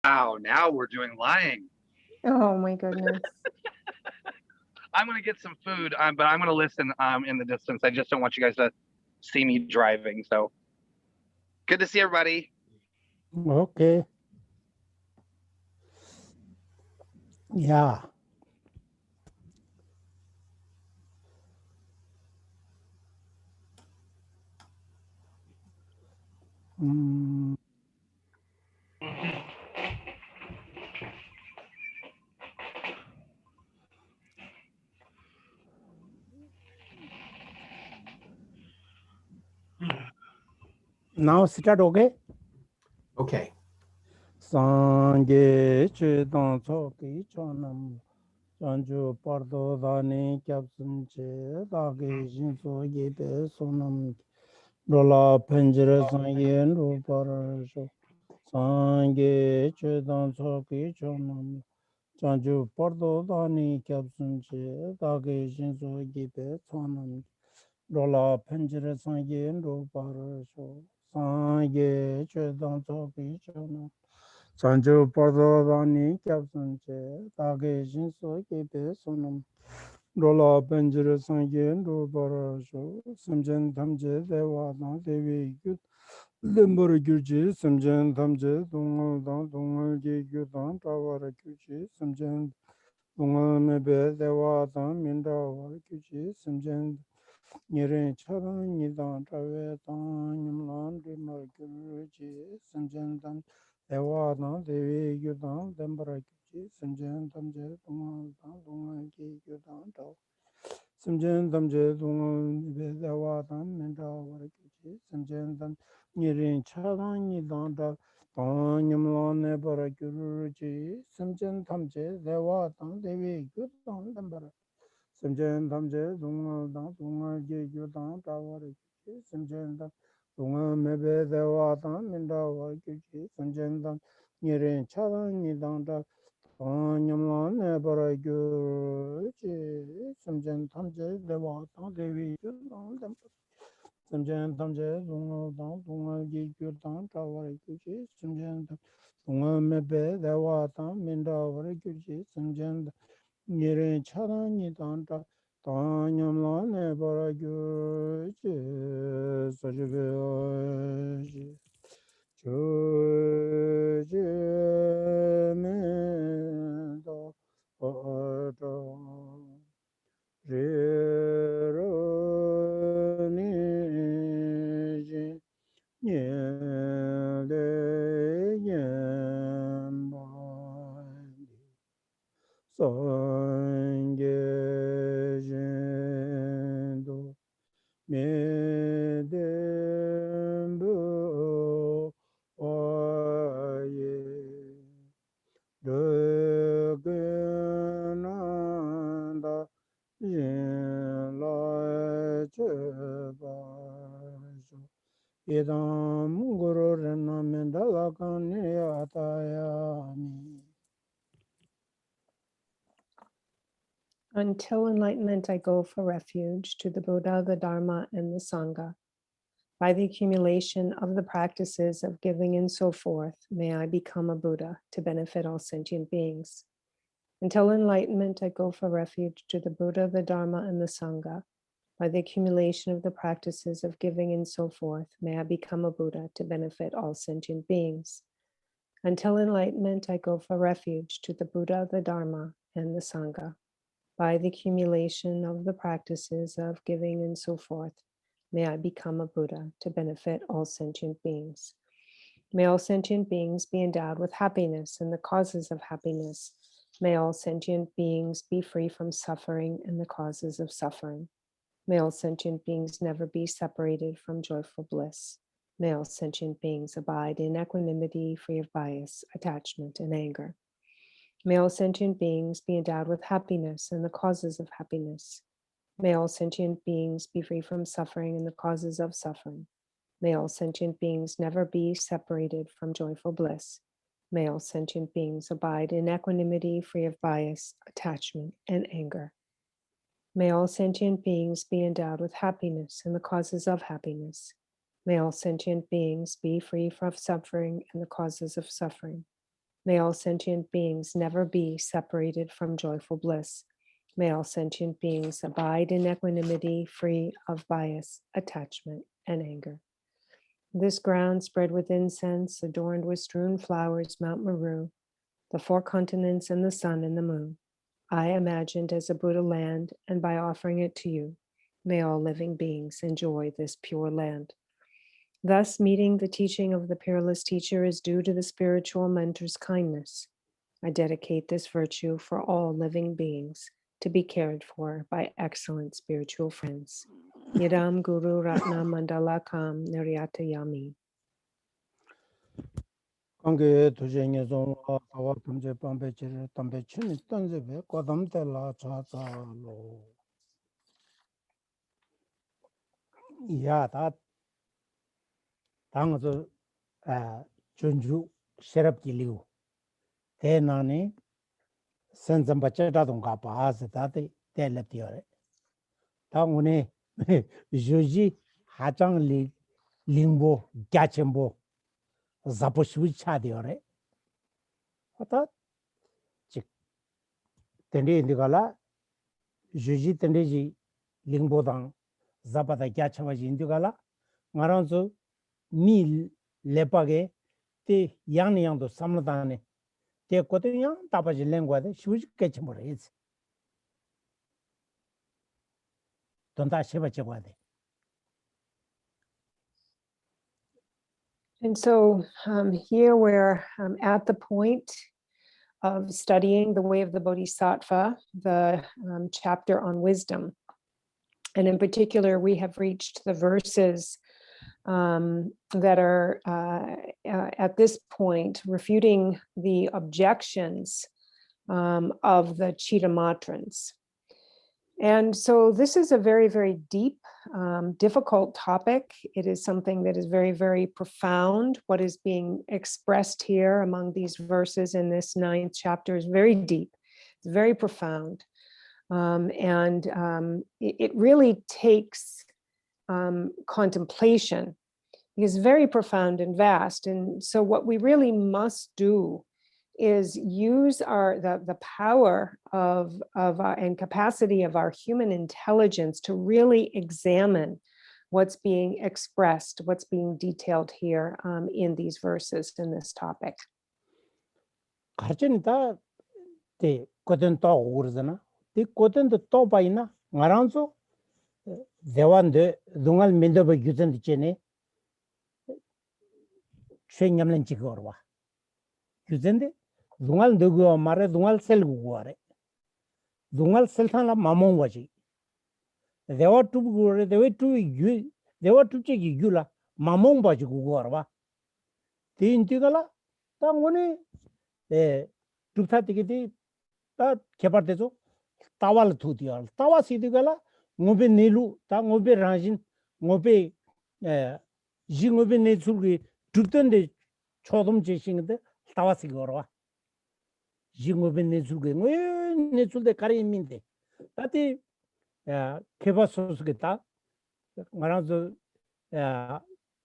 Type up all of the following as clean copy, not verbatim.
Wow, now we're doing lying. Oh my goodness. I'm gonna get some food, but I'm gonna listen in the distance. I just don't want you guys to see me driving. So good to see everybody. Okay. Yeah. Mm, now start, okay? Okay. Sangye chedang choki chonam chanchu pardo dani kyabsum che dagi shinso yebe sonam rola penjere sangye ruparasho sangye chedang choki chonam chanchu pardo dani kyabsum che dagi shinso yebe sonam rola penjere sangye ruparasho sangye chedang choki chonam Sanju Pardo Dani Capsunche, Tage Shinso Kepe Sonum, Rola Benjere Sangen Rubarasho, Simjen Tamje Devatan Devi Gut, Limbur Gurji, Simjen Tamje, Dungal Dan, Dungal Gyudan, Tawara Guji, Simjen Dungal Mebe Devatan, Mindawar Guji, Simjen Nirin Charan Nidan Tavetan, Nimlan Rimar Guji, Simjen Dan. Ewadan devi yudan dembara kichi simjen tamje dungan dungan ki yudan tau simjen tamje dungan be ewadan menda wara kichi simjen tam nirin chadan nidan da tanyamlan ne bara gyuruji simjen tamje ewadan devi yudan dembara simjen tamje dungan ki yudan tawara kichi simjen tam 동안 매배 대화다 민다와 규지 선전단 예린 차단 니당다 동념란 내버려 규지 선전 탐제 대화다 대위 규당 선전 탐제 동어당 동아기 규당 타와리 규지 선전 동안 매배 대화다 민다와 규지 선전 예린 차단 니당다 Tanyamlane Baragurji Sajivaji Choji Mendo Pada Riro Niji Nyele Yembandi Sangye Jendo Medembo Oye Degenanda Jinla Chebajo Idam Guru Renamendala Kanyatayami. Until enlightenment, I go for refuge to the Buddha, the Dharma, and the Sangha. By the accumulation of the practices of giving and so forth, may I become a Buddha to benefit all sentient beings. Until enlightenment, I go for refuge to the Buddha, the Dharma, and the Sangha. By the accumulation of the practices of giving and so forth, may I become a Buddha to benefit all sentient beings. Until enlightenment, I go for refuge to the Buddha, the Dharma, and the Sangha. By the accumulation of the practices of giving and so forth, may I become a Buddha to benefit all sentient beings. May all sentient beings be endowed with happiness and the causes of happiness. May all sentient beings be free from suffering and the causes of suffering. May all sentient beings never be separated from joyful bliss. May all sentient beings abide in equanimity, free of bias, attachment, and anger. May all sentient beings be endowed with happiness and the causes of happiness. May all sentient beings be free from suffering and the causes of suffering. May all sentient beings never be separated from joyful bliss. May all sentient beings abide in equanimity, free of bias, attachment, and anger. May all sentient beings be endowed with happiness and the causes of happiness. May all sentient beings be free from suffering and the causes of suffering. May all sentient beings never be separated from joyful bliss. May all sentient beings abide in equanimity, free of bias, attachment, and anger. This ground spread with incense, adorned with strewn flowers, Mount Meru, the four continents and the sun and the moon, I imagined as a Buddha land, and by offering it to you, may all living beings enjoy this pure land. Thus, meeting the teaching of the peerless teacher is due to the spiritual mentor's kindness. I dedicate this virtue for all living beings to be cared for by excellent spiritual friends. Yidam Guru Ratna Mandalakam Niryata Yami. 관계 도쟁에서 와와 담제 밤배지를 담배 치니 던제베 과담텔라 자자로 야다 당서 전주 세럽길리고 대나니 선점바체다동가 바스다데 텔레티어레 당운에 조지 하장리 링보 갸쳔보 자포시위 차디어레 어다 즉 텐데 인디갈라 조지 텐데지 링보당 자바다 갸쳔바지 인디갈라 마란조 미 레파게 테 양양도 삼르다네 테 코테양 타바지 랭과데 시우지 깨치모레스 돈다 셰바체과데. And so here we're at the point of studying the way of the Bodhisattva, the chapter on wisdom. And in particular, we have reached the verses that are at this point refuting the objections of the Chittamatrans. And so this is a very, very deep, difficult topic. It is something that is very, very profound. What is being expressed here among these verses in this 9th chapter is very deep, it's very profound. It really takes contemplation, because it's very profound and vast. And so what we really must do is use the power of and capacity of our human intelligence to really examine what's being expressed, what's being detailed here in these verses in this topic. 가르치니다 때 거든 또 오르잖아. 이 거든도 또 봐이나 말한소 대완데 동al 민도버 규전도 전에 최냠는 지거로 와. 규전데 동al 누구 말에 동al 셀고 거래. 동al 셀탄라 마몽 와지. 대와 투고래 대와 투 대와 투치기 유라 마몽 바지 고거라 봐. 딘티가라 당원에 두타티기디 다 개발돼서 타왈 투디알 타와 시디가라 ngobe nelu ta ngobe rajin ngobe jingobe nesurgi tutende chodum jesingde tawasi gorwa jingobe nesurgi nesulde kariminde tati kebasosu겠다 말아서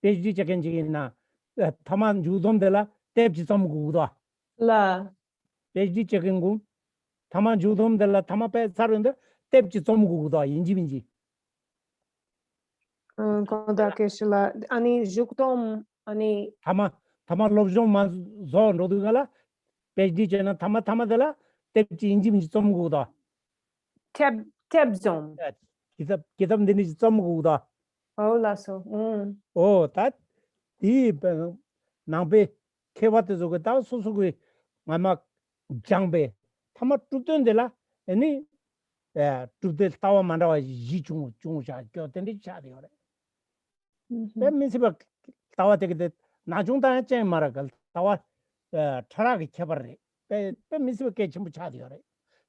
PhD 책임지기나 타만 주dom들라 텝지 좀 구도아 La PhD 책임군 타만 주돔들라 타마페 사는데 텝지 좀 구도아 인지민지 Kodakeshla ani jukdom ani 타마 롭좀 만zo 로드가라 PhD 제나 타마들라 텝지 인지민지 좀 구도아 tebzom. 기답 되는지 좀 구도아 Oh laso. tat 이 나베 케바트 저거 다 소소고 아마 장베 타마 뚜던데라 아니 뚜데 타와 만다와 지중 중자 껴던데 차리오래 뱀미스바 타와 되게 나중다 했지 말아갈 타와 차라기 켜버래 뱀미스바 게 전부 차리오래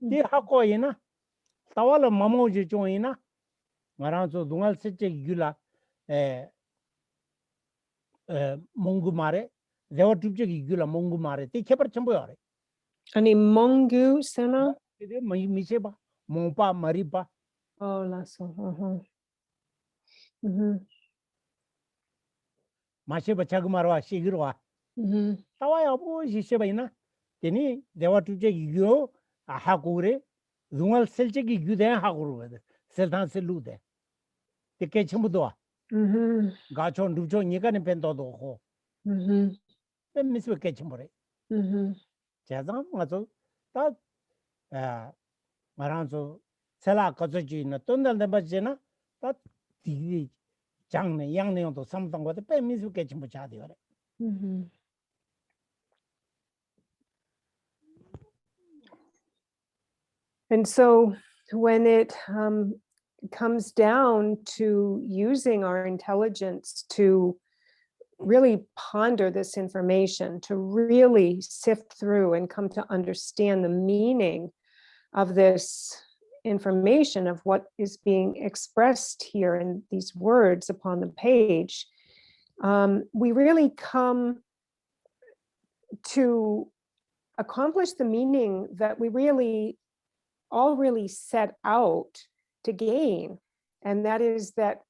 이 하고이나 타와를 마모지 중이나 말아서 동al 세제 유라 몽구 말에 내가 두적이 이글라 몽구 말에 때 개발 전부 알아. Ani mongu sena. 이제 미세바 몽파 마리바. Oh laso. 마세바 자그 말와 시기로와. 타와야 뭐 시세바이나. Tini, they were to take you a hakure, Zungal Selcheki, you then hakur, Seltan Selude. The Ketchumudua, Gachon, Ducho, Nikan and Pentodo. Then Miss Ketchumore. Chazam, that Maranzo, Sela Kozaji, Natunda, the Bajena, that the young to something with the pen means you catch Muchadi. And so when it comes down to using our intelligence to really ponder this information, to really sift through and come to understand the meaning of this information, of what is being expressed here in these words upon the page, we really come to accomplish the meaning that we all really set out to gain. And that is that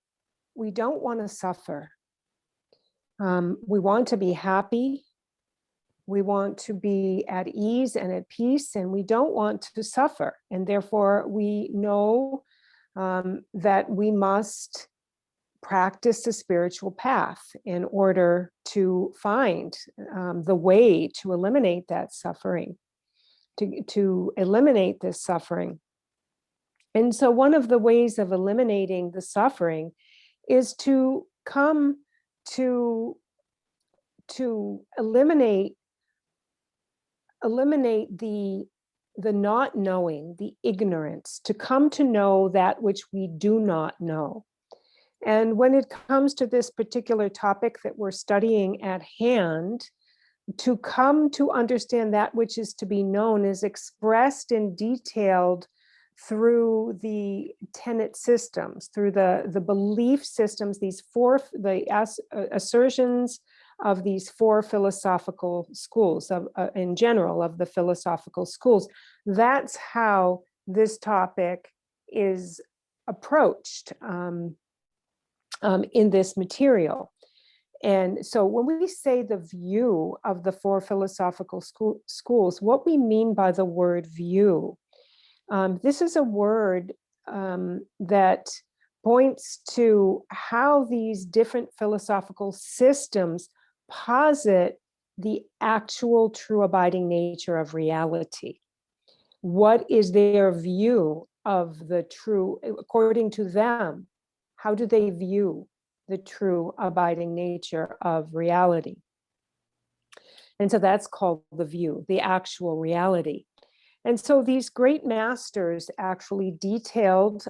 we don't want to suffer. We want to be happy. We want to be at ease and at peace, and we don't want to suffer. And therefore, we know that we must practice the spiritual path in order to find the way to eliminate that suffering, to eliminate this suffering. And so one of the ways of eliminating the suffering is to come to eliminate the not knowing, the ignorance, to come to know that which we do not know. And when it comes to this particular topic that we're studying at hand, to come to understand that which is to be known is expressed and detailed through the tenet systems, through the belief systems, the assertions of these four philosophical schools, in general, of the philosophical schools. That's how this topic is approached in this material. And so when we say the view of the four philosophical schools, what we mean by the word view, this is a word that points to how these different philosophical systems posit the actual true abiding nature of reality. What is their view of the true, according to them? How do they view the true abiding nature of reality? And so that's called the view, the actual reality. And so these great masters actually detailed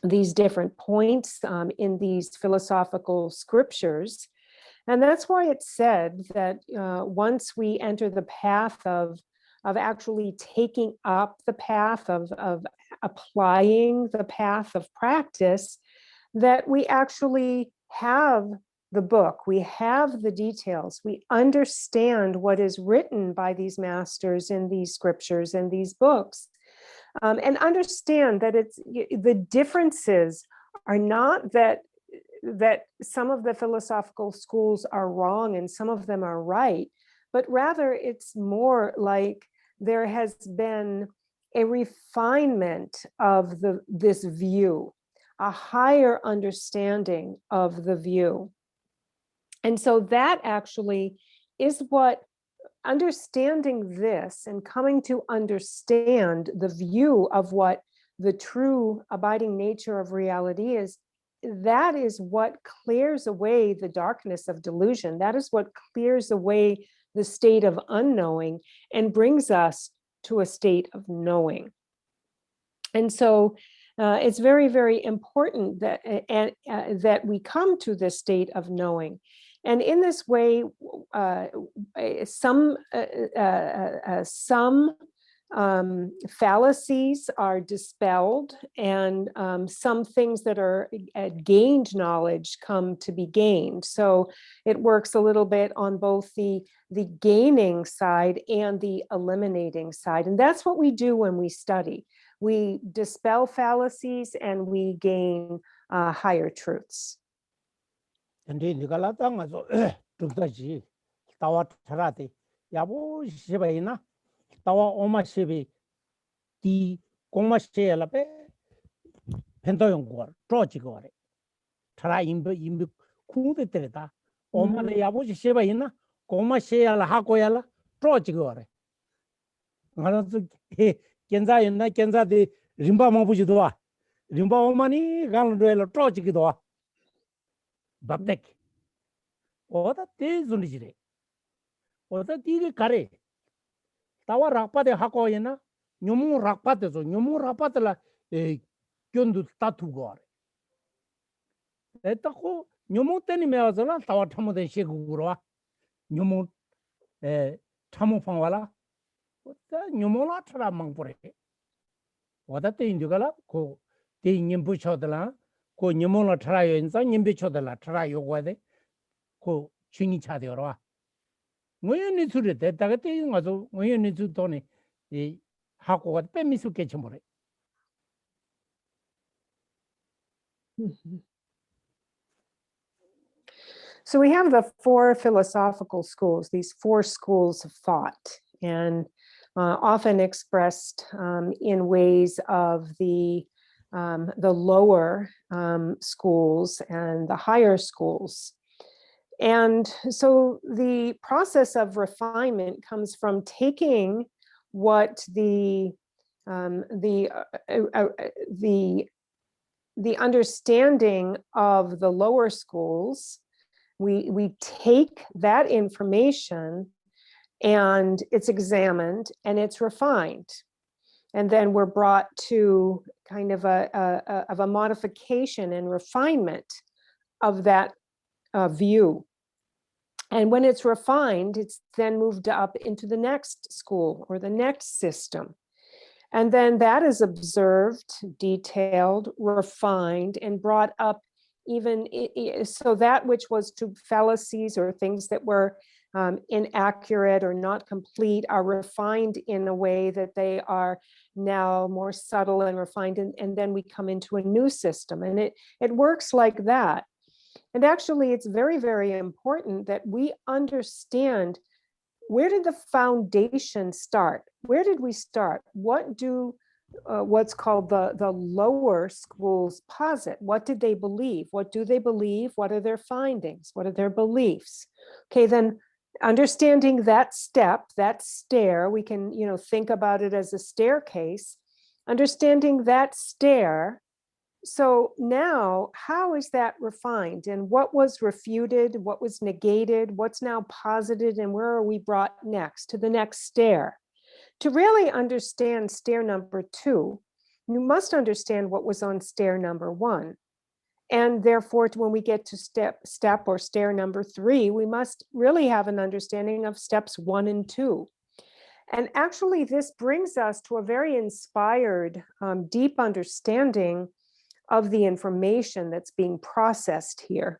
these different points in these philosophical scriptures. And that's why it's said that once we enter the path of actually taking up the path of applying the path of practice, that we actually have the book, we have the details, we understand what is written by these masters in these scriptures and these books, and understand that the differences are not that some of the philosophical schools are wrong and some of them are right, but rather it's more like there has been a refinement of this view, a higher understanding of the view. And so that actually is what understanding this and coming to understand the view of what the true abiding nature of reality is, that is what clears away the darkness of delusion. That is what clears away the state of unknowing and brings us to a state of knowing. And so it's very, very important that that we come to this state of knowing. And in this way, some fallacies are dispelled, and some things that are gained knowledge come to be gained. So it works a little bit on both the gaining side and the eliminating side. And that's what we do when we study. We dispel fallacies and we gain higher truths. And then you got so Duktaji, Tawat Tarati, 야보 시바이나 tawa oma shebe di gongma she la be pento yong go tro chi go re tra imbe ku de tere da oma le yabu sheba ina gongma she la ha go ya la tro chi go re ngara zu genza ina genza de rimba ma bu ji do rimba oma ni gan do la tro chi do babtek oda te zuni jire oda di kare tawa rakpa de hako yena nyomu rakpa de so nyomu rakpa de la kyondu tatu go are eta ko nyomu teni me azala tawa thamo de she guro nyomu thamo phang wala ta nyomu la thara mang pore oda te indugala ko te nyembu chodala ko nyomu la thara yo insa nyembe chodala thara yo go de ko chini cha de ro ngoyeni sure de daga te ngazo ngoyeni su tone 하고가 빼미수게 좀 So we have the four philosophical schools, these four schools of thought, and often expressed in ways of the lower schools and the higher schools. And so the process of refinement comes from taking what the understanding of the lower schools. We take that information and it's examined and it's refined, and then we're brought to kind of a modification and refinement of that view. And when it's refined, it's then moved up into the next school or the next system. And then that is observed, detailed, refined, and brought up even so that which was to fallacies or things that were inaccurate or not complete are refined in a way that they are now more subtle and refined. And then we come into a new system. And it works like that. And actually, it's very, very important that we understand, where did the foundation start? Where did we start? What do what's called the lower schools posit? What did they believe? What do they believe? What are their findings? What are their beliefs? Okay, then understanding that step, that stair, we can think about it as a staircase. Understanding that stair. So now, how is that refined, and what was refuted, what was negated, what's now posited, and where are we brought next to the next stair? To really understand stair number 2, you must understand what was on stair number 1. And therefore, when we get to step or stair number 3, we must really have an understanding of steps 1 and 2. And actually, this brings us to a very inspired, deep understanding of the information that's being processed here.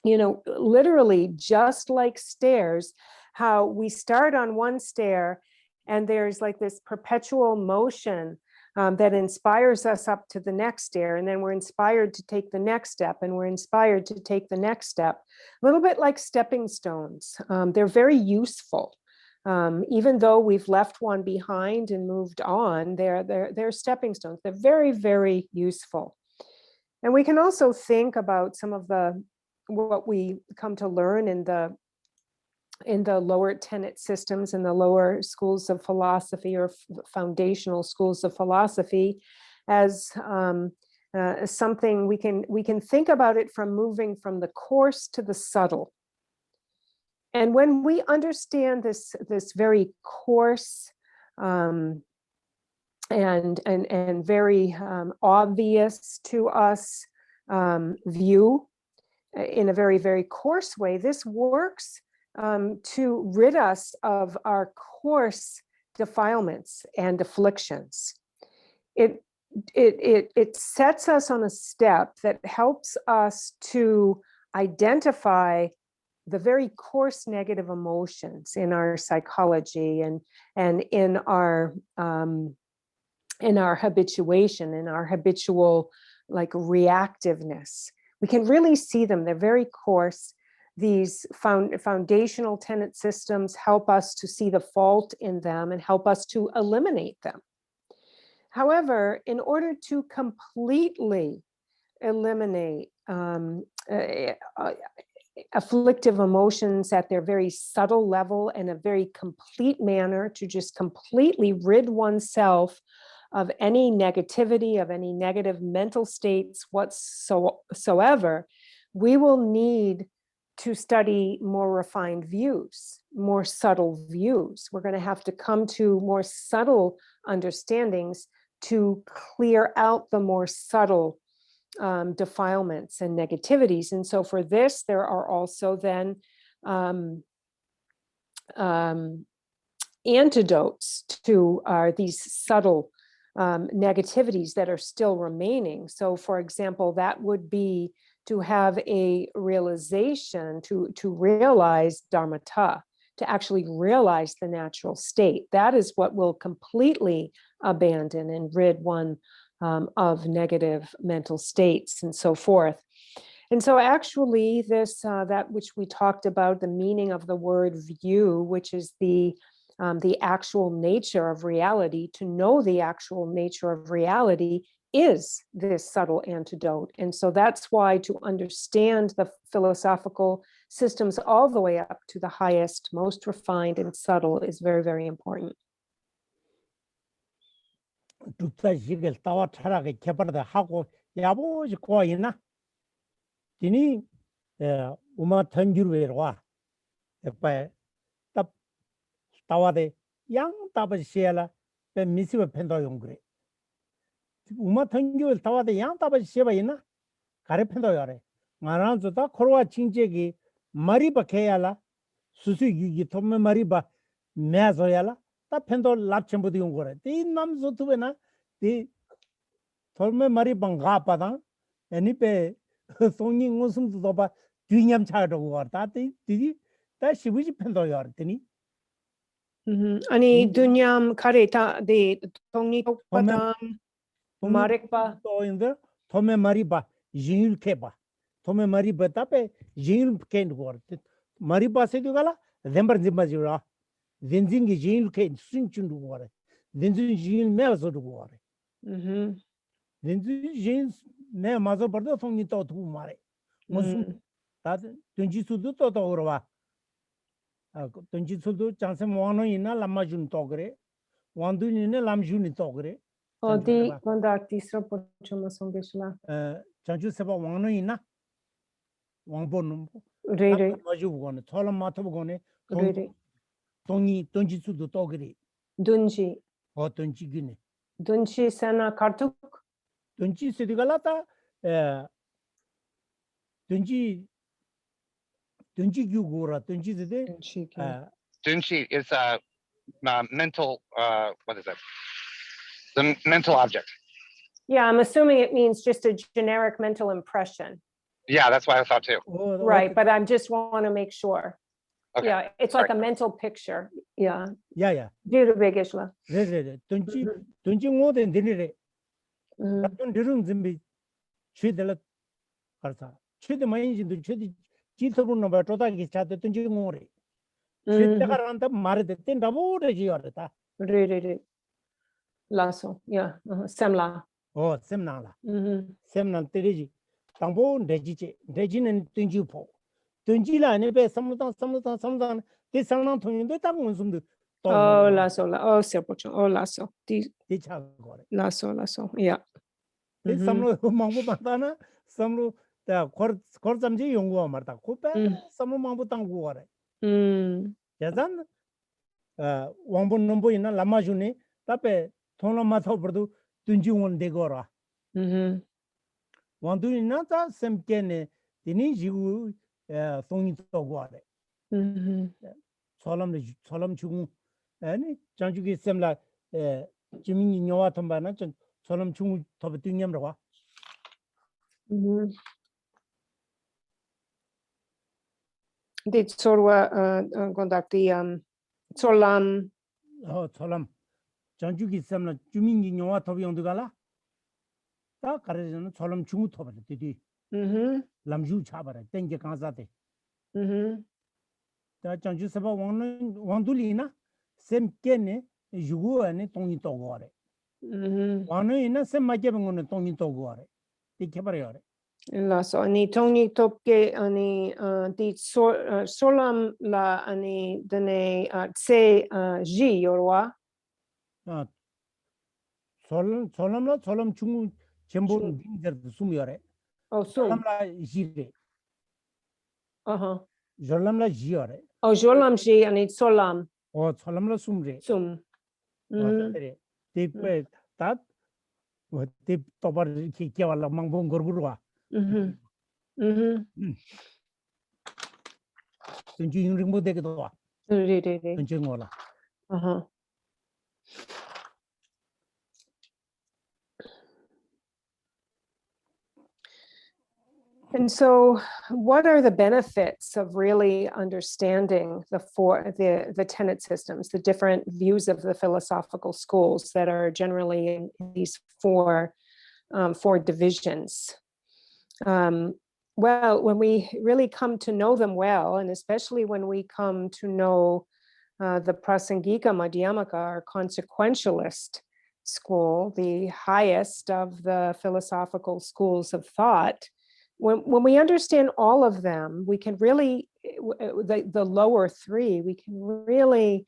Literally, just like stairs, how we start on one stair and there's like this perpetual motion that inspires us up to the next stair, and then we're inspired to take the next step, and we're inspired to take the next step. A little bit like stepping stones. They're very useful. Even though we've left one behind and moved on, they're stepping stones. They're very, very useful. And we can also think about some of what we come to learn in the lower tenet systems, in the lower schools of philosophy or foundational schools of philosophy, as something we can think about it from moving from the coarse to the subtle. And when we understand this very coarse and very obvious to us view in a very, very coarse way, this works to rid us of our coarse defilements and afflictions. It sets us on a step that helps us to identify the very coarse negative emotions in our psychology and in our habituation, in our habitual like reactiveness. We can really see them. They're very coarse. these foundational tenet systems help us to see the fault in them and help us to eliminate them. However, in order to completely eliminate afflictive emotions at their very subtle level in a very complete manner, to just completely rid oneself of any negativity, of any negative mental states whatsoever, we will need to study more refined views, more subtle views. We're going to have to come to more subtle understandings to clear out the more subtle defilements and negativities. And so for this, there are also then antidotes to these subtle negativities that are still remaining. So for example, that would be to have a realization, to realize dharmata, to actually realize the natural state. That is what will completely abandon and rid one of negative mental states and so forth. And so actually this, that which we talked about, the meaning of the word view, which is the actual nature of reality, to know the actual nature of reality is this subtle antidote. And so that's why to understand the philosophical systems all the way up to the highest, most refined and subtle is very, very important. 두타식을 따와 차라게 개발다 하고 야보지 고이나 디니 우마 던주르와 에빠 답 따와데 양 답시야라 베 미시베 펜도 용그레 우마 던주를 따와데 양 답시야바이나 가레 펜도 요레 마란조다 코로와 칭제기 마리바 케야라 수수 유기 토메 마리바 메아조야라 ता फेंदो लाभ चंबुदी उंगोरे ती नाम जोतु बेना ती थोरमे मरी बंगा पादा यानी पे सोनी ngosum तो बा दुनियाम छाड़ो वारता ती ता शिबुजी फेंदो यार तनी 아니 두냠 카레타 데 통니 똑바담 마렉바 तो इंदर थोमे मरी बा जिल के बा थोमे मरी बता पे जिल केंड वारते मरी बा से दुगाला जेंबर जिम्मा Jura 딘진기 진일케 순춘도 거래. 딘진 진 매서도 거래. 딘진 진내 맞아 버도 통니 또 두고 말해. 무슨 다 딘지수도 또 오러와. 아 딘지수도 장세 모아노 있나 람마준 또 그래. 완두니네 람준이 또 그래. 어디 건다 아티스로 포초마 송게슬라. 장주 세바 왕노 있나? 왕보는 레레 가지고 거네. 처럼 맡아 보고네. 레레 동이 던지수도 또 그래. 둔지 던지기네. 둔치 세나 카르투 던지 세디갈라타 던지 규고라 던지데 Dunshi is a mental, what is it? The mental object. Yeah, I'm assuming it means just a generic mental impression. Yeah, that's what I thought too. Right, but I just want to make sure. Okay. Yeah, it's like a mental picture. Yeah. Yeah. Due Begishla. 네. 던지 모든 데리래. 같은 데는 준비 최대로 가서 최대 많이 진도 최대 지서분은 봐 to다기 차대 던지 모래. 최대가 한다 말에 된다 모래지 알았다. 레레레. 라소. Yeah. Semla. 셈나라. 셈난 때리지. 당보 내지는 던지포. 던지라 안에 배 삼당 대상랑 통인데 딱 원숨도 Oh, lasso. Oh, serpocho. Oh, lasso. 대차 거래. Lasso. Yeah. 대 삼로 망고 받다나 삼로 다 거점지 연구와 말다. 고배 삼로 망고 땅고 거래. 야잔 왕본 넘보 있나 라마주네 답에 돈을 맞아 버도 던지원 되거라. 왕두이나 다 셈께네 디니 지구 송이 또 거래. 솔람 주고 아니 장주기 셈라 지민이 녀와 톰바나 전 솔람 주고 더 뜨냠로 와. Did sorwa conducti sollam 솔람 장주기 셈라 주민이 녀와 더 용도가라. 다 가르는 솔람 주고 더 버디. 람주 차바라 땡게 강사데. 다 장주 서바 왕둘이나 셈께네 유고안에 동이 떠고래. 왕은이나 셈마게병은 동이 떠고래. 이케버려래. Laso ani toni topke ani di solam la ani dene tse ji yorwa. 솔람 중국 전부 닝저 숨이래. Oh, sum. 솔람라 지래. 솔람라 지어래. Oh, jolam ji ani solam. 솔람라 숨래. Sum. 그래. 대pe tat 대 또바 키키와라 망봉 거부르와. 전주 인ring 못 되게도 와. Re. 전주ngo라. And so, what are the benefits of really understanding the tenet systems, the different views of the philosophical schools that are generally in these four divisions? Well, when we really come to know them well, and especially when we come to know the Prasangika Madhyamaka, or consequentialist school, the highest of the philosophical schools of thought, when we understand all of them, we can really, the lower three, we can really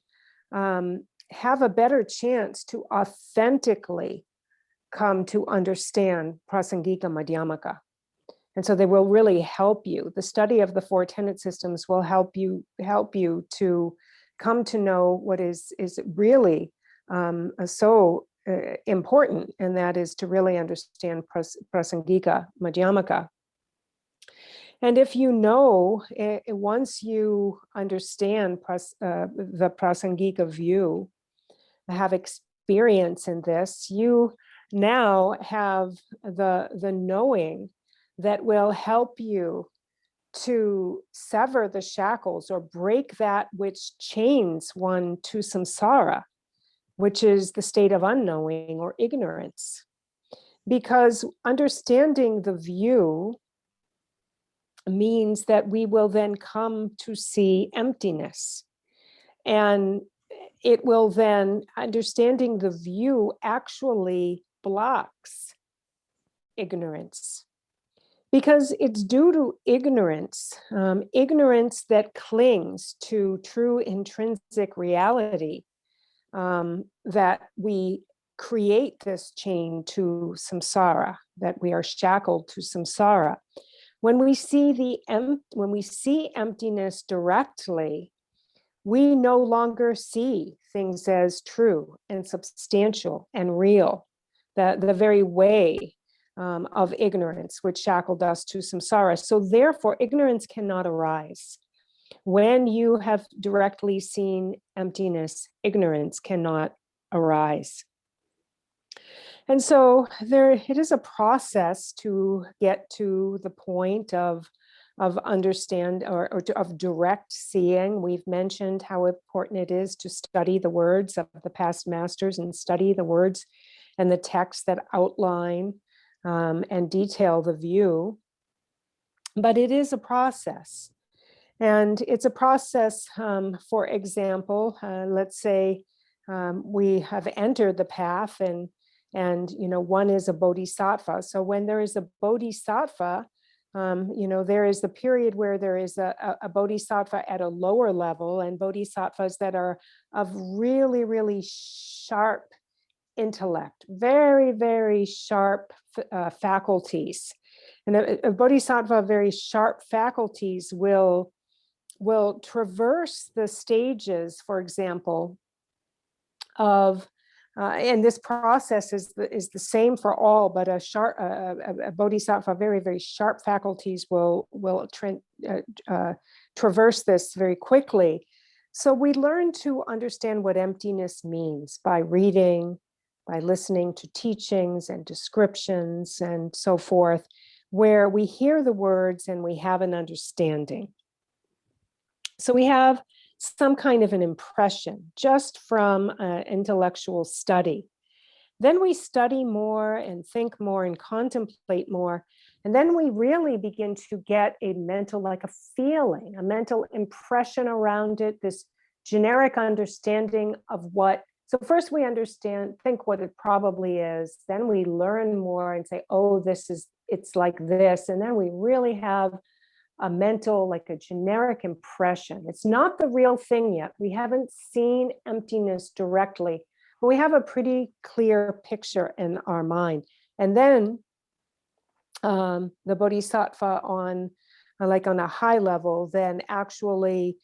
have a better chance to authentically come to understand Prasangika Madhyamaka. And so they will really help you. The study of the four tenet systems will help you to come to know what is really so important, and that is to really understand Prasangika Madhyamaka. And if you know, once you understand the Prasangika view, have experience in this, you now have the knowing that will help you to sever the shackles or break that which chains one to samsara, which is the state of unknowing or ignorance. Because understanding the view means that we will then come to see emptiness. And it will then, understanding the view actually blocks ignorance. Because it's due to ignorance, ignorance that clings to true intrinsic reality, that we create this chain to samsara, that we are shackled to samsara. When we see emptiness directly, we no longer see things as true and substantial and real. The very way of ignorance which shackled us to samsara. So therefore, ignorance cannot arise. When you have directly seen emptiness, ignorance cannot arise. And so it is a process to get to the point of understand of direct seeing. We've mentioned how important it is to study the words of the past masters and study the words and the texts that outline and detail the view. But it is a process. And it's a process, for example, let's say we have entered the path and one is a bodhisattva. So when there is a bodhisattva, there is the period where there is a bodhisattva at a lower level, and bodhisattvas that are of really, really sharp intellect, very, very sharp faculties. And a bodhisattva of very sharp faculties will traverse the stages, for example, of and this process is the same for all, but a bodhisattva, very, very sharp faculties will traverse this very quickly. So we learn to understand what emptiness means by reading, by listening to teachings and descriptions and so forth, where we hear the words and we have an understanding. So we have some kind of an impression just from intellectual study. Then we study more and think more and contemplate more And then we really begin to get a mental, like a feeling, a mental impression around it, this generic understanding of what. So first we think what it probably is, then we learn more and say, oh, it's like this. And then we really have a mental, like a generic impression. It's not the real thing yet. We haven't seen emptiness directly, but we have a pretty clear picture in our mind. And then the Bodhisattva on a high level then actually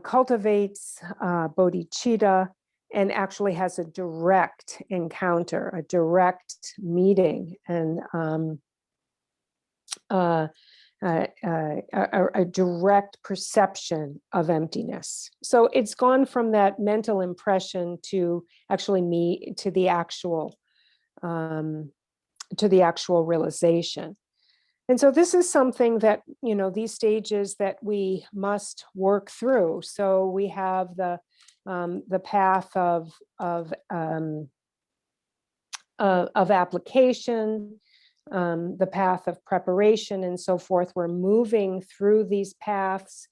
cultivates bodhicitta and actually has a direct encounter, a direct meeting, and a direct perception of emptiness. So it's gone from that mental impression to actually to the actual realization. And so this is something that, these stages that we must work through. So we have the path of application, the path of preparation, and so forth. We're moving through these paths,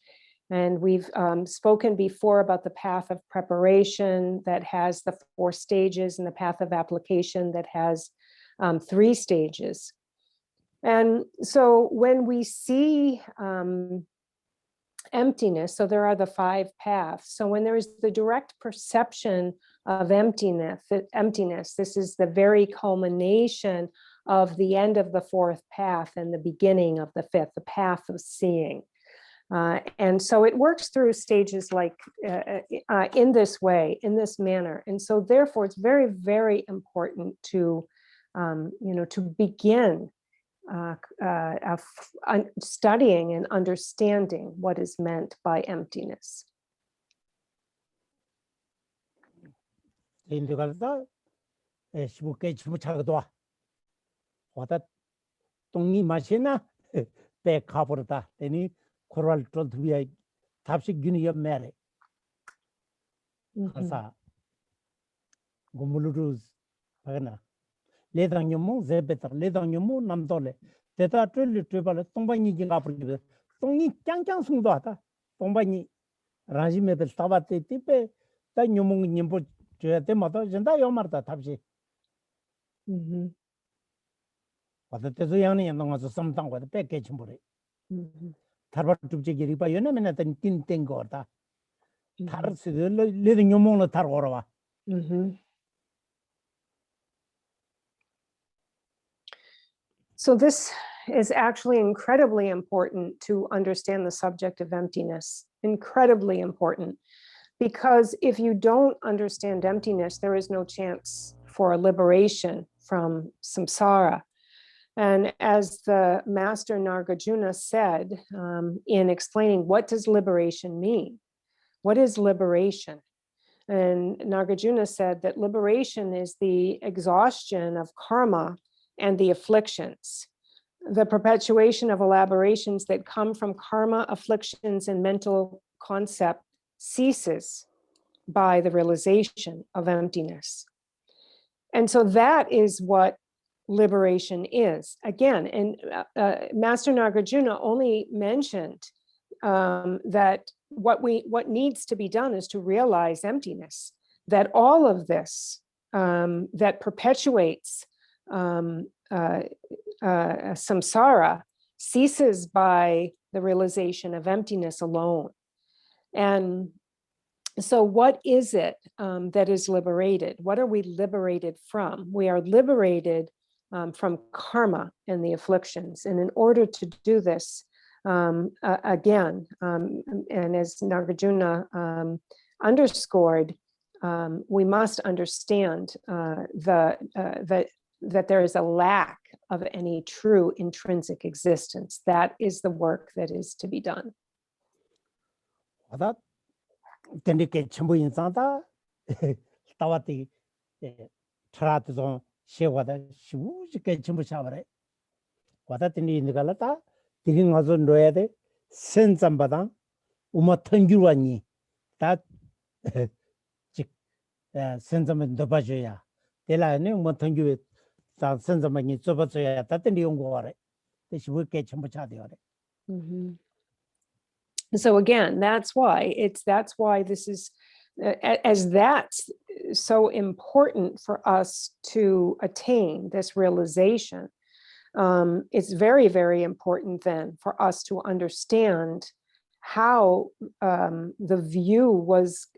and we've spoken before about the path of preparation that has the 4 stages, and the path of application that has 3 stages. And so when we see emptiness, so there are the 5 paths. So when there is the direct perception of emptiness, this is the very culmination of the end of the 4th path and the beginning of the 5th, the path of seeing. And so it works through stages like in this way, in this manner. And so therefore it's very, very important to, to begin studying and understanding what is meant by emptiness. 똥이 마시나 배 가버렸다. 애니 코랄 쫄투비에 답식 균이 옆매래. 가사 고물루루 바가나 레당요모 제베터 레당요모 남돌레 대다 쫄리 쫄발레 똥바니 지가 버리게 똥이 짱짱 숭도하다. 똥바니 라지메베 타바테 티페 다 녀몽 님보 줘야 때마다 전다 요마르다 답식. 와서 대소양이 연동해서 섬당과 뺏게 침보래. 타르바 줍지기리 봐 연하면 띵띵 거다. 타르스 레딩 요몽로 타르고라. So this is actually incredibly important to understand the subject of emptiness. Incredibly important. Because if you don't understand emptiness, there is no chance for liberation from samsara. And as the master Nagarjuna said in explaining what does liberation mean? What is liberation? And Nagarjuna said that liberation is the exhaustion of karma and the afflictions, the perpetuation of elaborations that come from karma, afflictions, and mental concept ceases by the realization of emptiness. And so that is what liberation is. Again, and Master Nagarjuna only mentioned that what needs to be done is to realize emptiness, that all of this that perpetuates samsara ceases by the realization of emptiness alone. And so what is it that is liberated? What are we liberated from? We are liberated from karma and the afflictions. And in order to do this, again, and as Nagarjuna underscored, we must understand that there is a lack of any true intrinsic existence. That is the work that is to be done. Tendike chimbu insanta tawati trato shewada shujike chimbu chavare wada tini indigalata tiring azon royade sensambada uma thangyuwani ta chik sensamen dobajoya tela ne uma thangyu ta sensamani chobajoya ta tini yongware 15개 전부 차대요래. So again, that's why this is as that's so important for us to attain this realization. It's very, very important then for us to understand how the view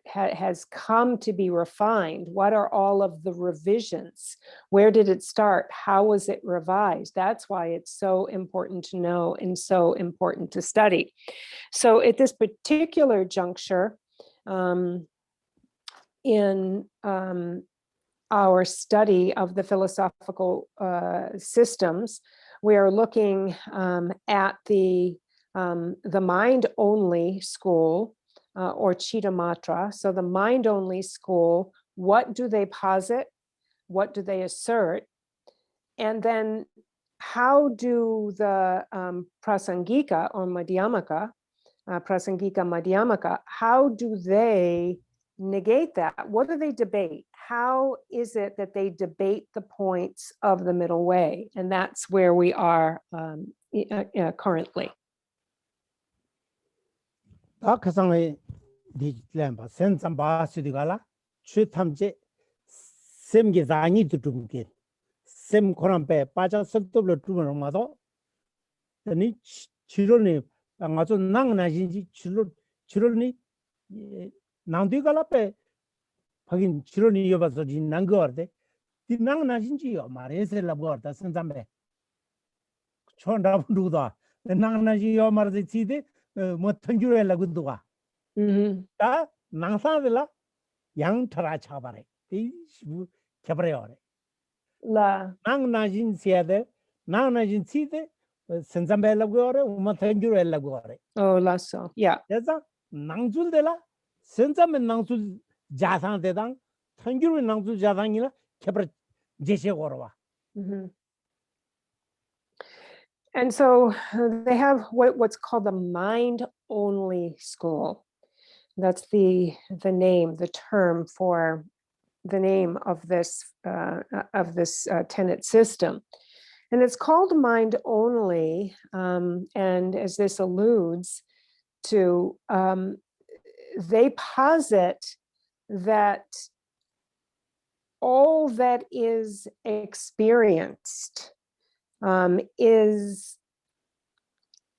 has come to be refined. What are all of the revisions? Where did it start? How was it revised? That's why it's so important to know and so important to study. So at this particular juncture, in our study of the philosophical systems, we are looking at the mind-only school, or Chittamatra. So the mind-only school, what do they posit? What do they assert? And then how do the Prasangika or Madhyamaka, how do they negate that? What do they debate? How is it that they debate the points of the middle way? And that's where we are currently. 다크상의 디램바 센삼바스디가라 취탐제 셈기장이 두둠게 셈 코란배 빠져 설도블 두면마도 아니 치료니 아주 낭나진지 치료니 나디가라페 하긴 치료니 여봐서 난거데 디 낭나진지요 말에서라 버다 센삼배 촌다분두다 낭나지요 말지 지데 뭐 턴주에 라군도가 다 낭사들라 양터라 차바래 이 개버려래 라 낭나진 세데 낭나진 치데 선잠벨라고래 뭐 턴주에 라고래 라서 그래서 낭줄들라 선잠은 낭줄 자상대당 턴주에 낭줄 자상이라 개버려 제시고로와 And so they have what's called the mind-only school. That's the name, the term for the name of this tenet system. And it's called mind-only, and as this alludes to, they posit that all that is experienced is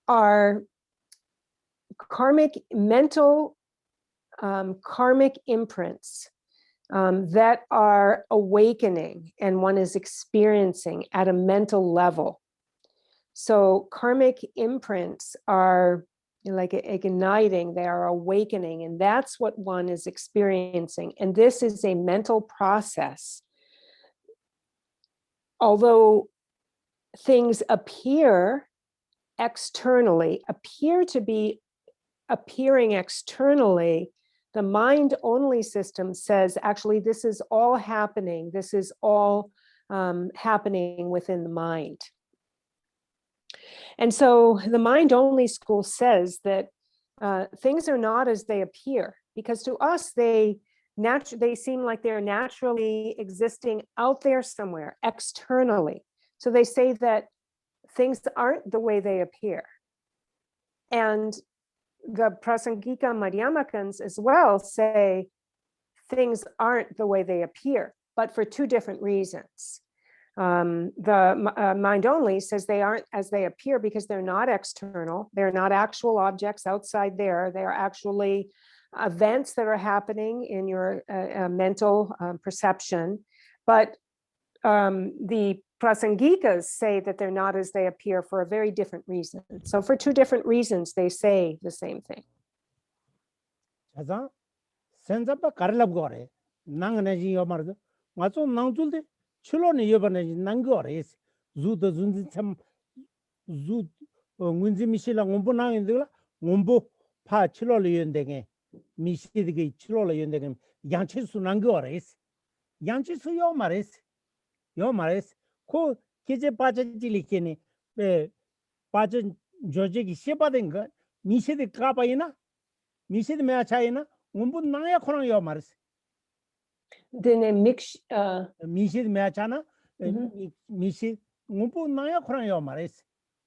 our karmic mental karmic imprints that are awakening and one is experiencing at a mental level. So karmic imprints are like igniting, they are awakening, and that's what one is experiencing. And this is a mental process. Although things appear to be appearing externally, the mind-only system says, actually, this is all happening. This is all happening within the mind. And so the mind-only school says that things are not as they appear, because to us, they seem like they're naturally existing out there somewhere, externally. So they say that things aren't the way they appear. And the Prasangika Madhyamakans as well say things aren't the way they appear, but for two different reasons. The mind only says they aren't as they appear because they're not external. They're not actual objects outside there. They're actually events that are happening in your mental perception. But the Prasangikas say that they're not as they appear for a very different reason. So for two different reasons, they say the same thing. 코 계제 빠져질리케네 빠져 조직이 셰바된가 미세데 까바이나 미세데 메아차이나 운분 나야 코나요 말스 Then mix 미세데 메아차나 미세 운분 나야 코나요 말스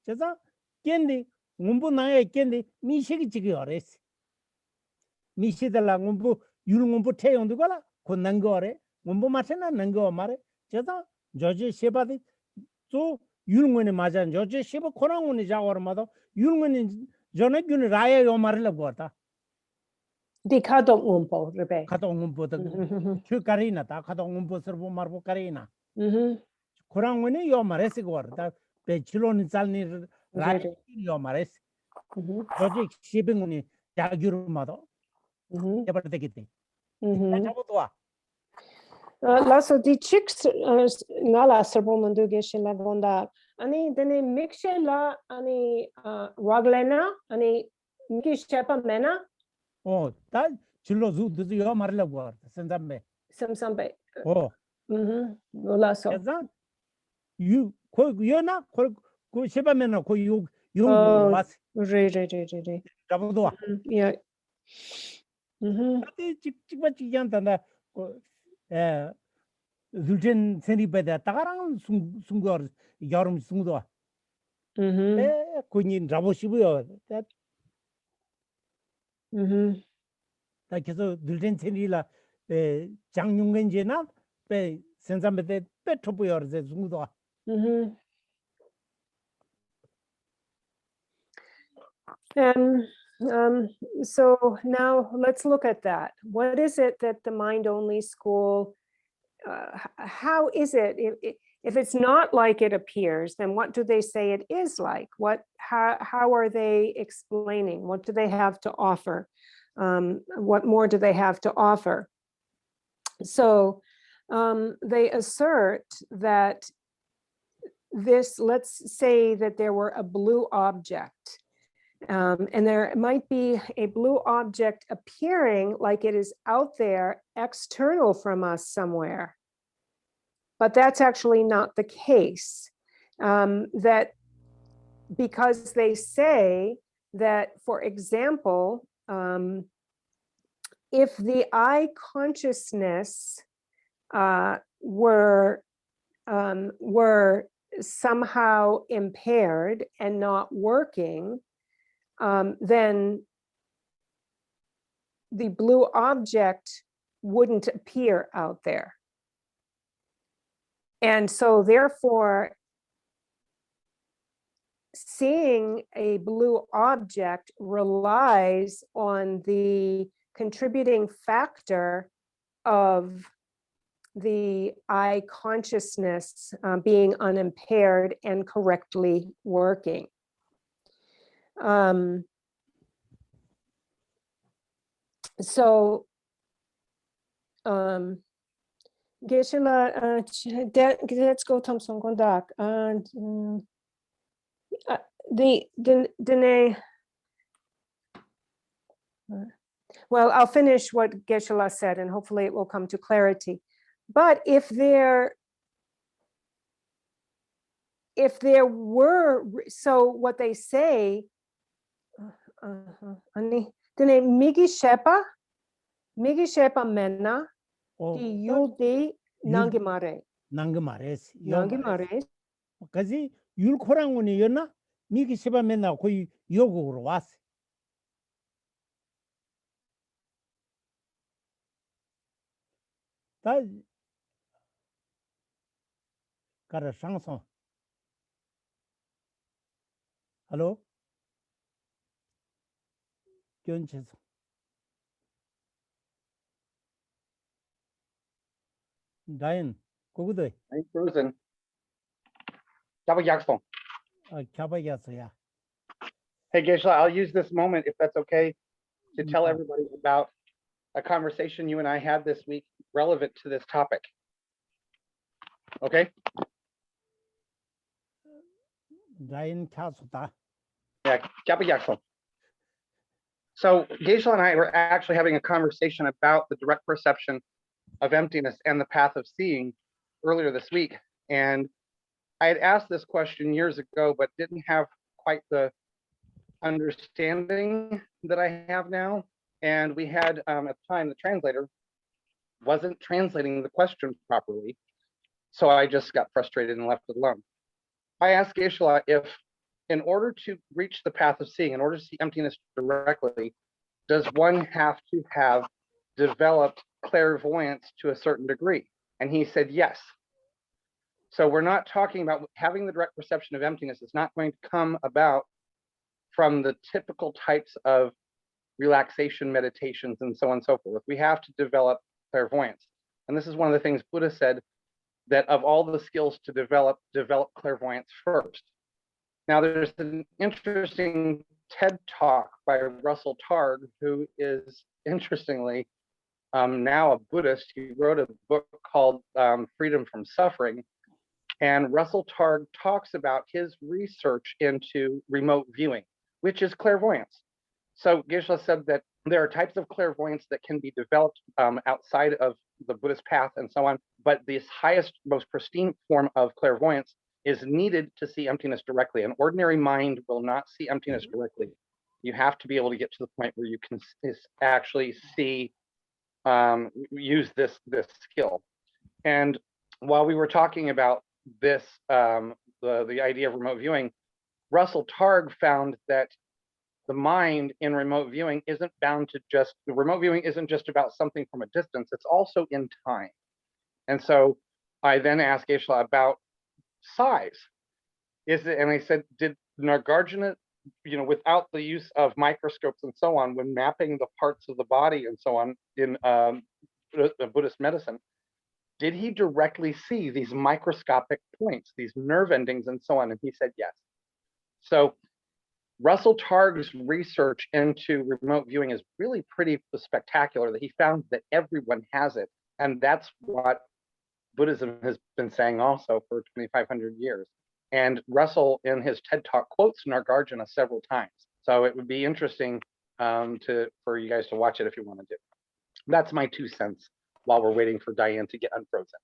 저자 겐디 문부 나에 겐디 미식이 지기 어레스 미시달라 문부 율 문부 태용도 거라 곧난 거래 문부 마찬나 난거 말에 저자 저지 셰바디 또 율문에 맞아 저지 셰바 코랑문에 자워마도 율문이 전에 균 라야 요 말을 거다 Di kadong umpo, Rebe. 가동 문부도 그 가리나다 가동 문부 서보 말보 가리나 코랑문에 요 말에스 거다 배치로는 잘니 라야 요 말에스 저지 셰빙문이 자규르마도 해버려 되겠대 잡아도 Lasso di chicks ngala serbo mandu geshe la gonda. Ani dene mikshe la ani raglena ani miki shepa mena 다 줄로 주도 요 말려고 선담배 samsambe. Lasso. 그래서 그 요나 그 셰바면은 그 용 왔어 Re. 잡아도 Yeah. 근데 찍찍받지 않단다 에 줄전 세리베다 따가랑 숨거 여름 숨도 에 군인 잡으시고요 다 계속 줄전 세리라 장용근제나 배 sensambe petro ze zungdo So now let's look at that. What is it that the mind-only school, how is it, if it's not like it appears, then what do they say it is like? How are they explaining? What do they have to offer? What more do they have to offer? So they assert that this, let's say that there were a blue object, and there might be a blue object appearing like it is out there external from us somewhere. But that's actually not the case. That because they say that, for example, if the I consciousness were somehow impaired and not working, then the blue object wouldn't appear out there. And so therefore, seeing a blue object relies on the contributing factor of the I consciousness being unimpaired and correctly working. So Geshe-la, let's go Thompson Kondak. Well, I'll finish what Geshe-la said and hopefully it will come to clarity. But if there were, so what they say, migi shepa mena di yuldi nangimare. Nangimare. 까지 율코랑원이었나? 미기 세바 맨날 거의 요곡으로 왔어. 다 가라 상성. 할로? 견체서. 다인 거기도. I'm frozen. 캬바야서야. Hey, Geshe-la, I'll use this moment, if that's okay, to tell everybody about a conversation you and I had this week relevant to this topic. Okay? 다인 캬수다. Yeah, so Geshe-la and I were actually having a conversation about the direct perception of emptiness and the path of seeing earlier this week. And I had asked this question years ago, but didn't have quite the understanding that I have now. And we had, at the time, the translator wasn't translating the question properly. So I just got frustrated and left it alone. I asked Geshe-la if in order to reach the path of seeing, in order to see emptiness directly, does one have to have developed clairvoyance to a certain degree? And he said, yes. So we're not talking about having the direct perception of emptiness. It's not going to come about from the typical types of relaxation meditations and so on and so forth. We have to develop clairvoyance. And this is one of the things Buddha said, that of all the skills to develop clairvoyance first. Now, there's an interesting TED talk by Russell Targ, who is interestingly now a Buddhist. He wrote a book called Freedom from Suffering. And Russell Targ talks about his research into remote viewing, which is clairvoyance. So Geshe said that there are types of clairvoyance that can be developed outside of the Buddhist path and so on, but this highest, most pristine form of clairvoyance is needed to see emptiness directly. An ordinary mind will not see emptiness directly. You have to be able to get to the point where you can actually see, use this skill. And while we were talking about this, the idea of remote viewing, Russell Targ found that the mind in remote viewing isn't bound to just, the remote viewing isn't just about something from a distance, it's also in time. And so I then asked Geshe about size. Is it, and I said, did Nagarjuna, without the use of microscopes and so on, when mapping the parts of the body and so on in Buddhist medicine, did he directly see these microscopic points, these nerve endings and so on? And he said yes. So Russell Targ's research into remote viewing is really pretty spectacular, that he found that everyone has it. And that's what Buddhism has been saying also for 2,500 years. And Russell in his TED Talk quotes Nagarjuna several times. So it would be interesting for you guys to watch it if you want to do. That's my 2 cents while we're waiting for Diane to get unfrozen.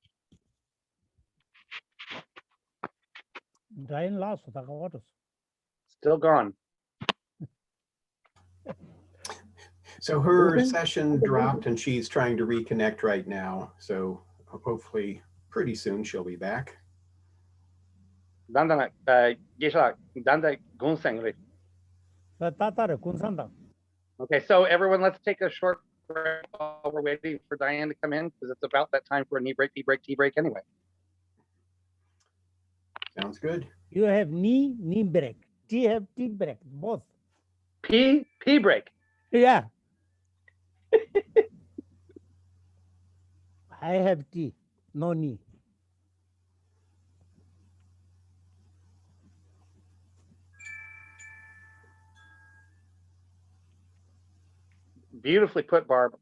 Diane lost the waters. Still gone. So her session dropped and she's trying to reconnect right now. So hopefully pretty soon she'll be back. Okay, so everyone, let's take a short break while we're waiting for Diane to come in, because it's about that time for a knee break, tea break anyway. Sounds good. You have knee break. Tea have tea break, both. Pee break. Yeah. I have tea, no knee. Beautifully put, Barb.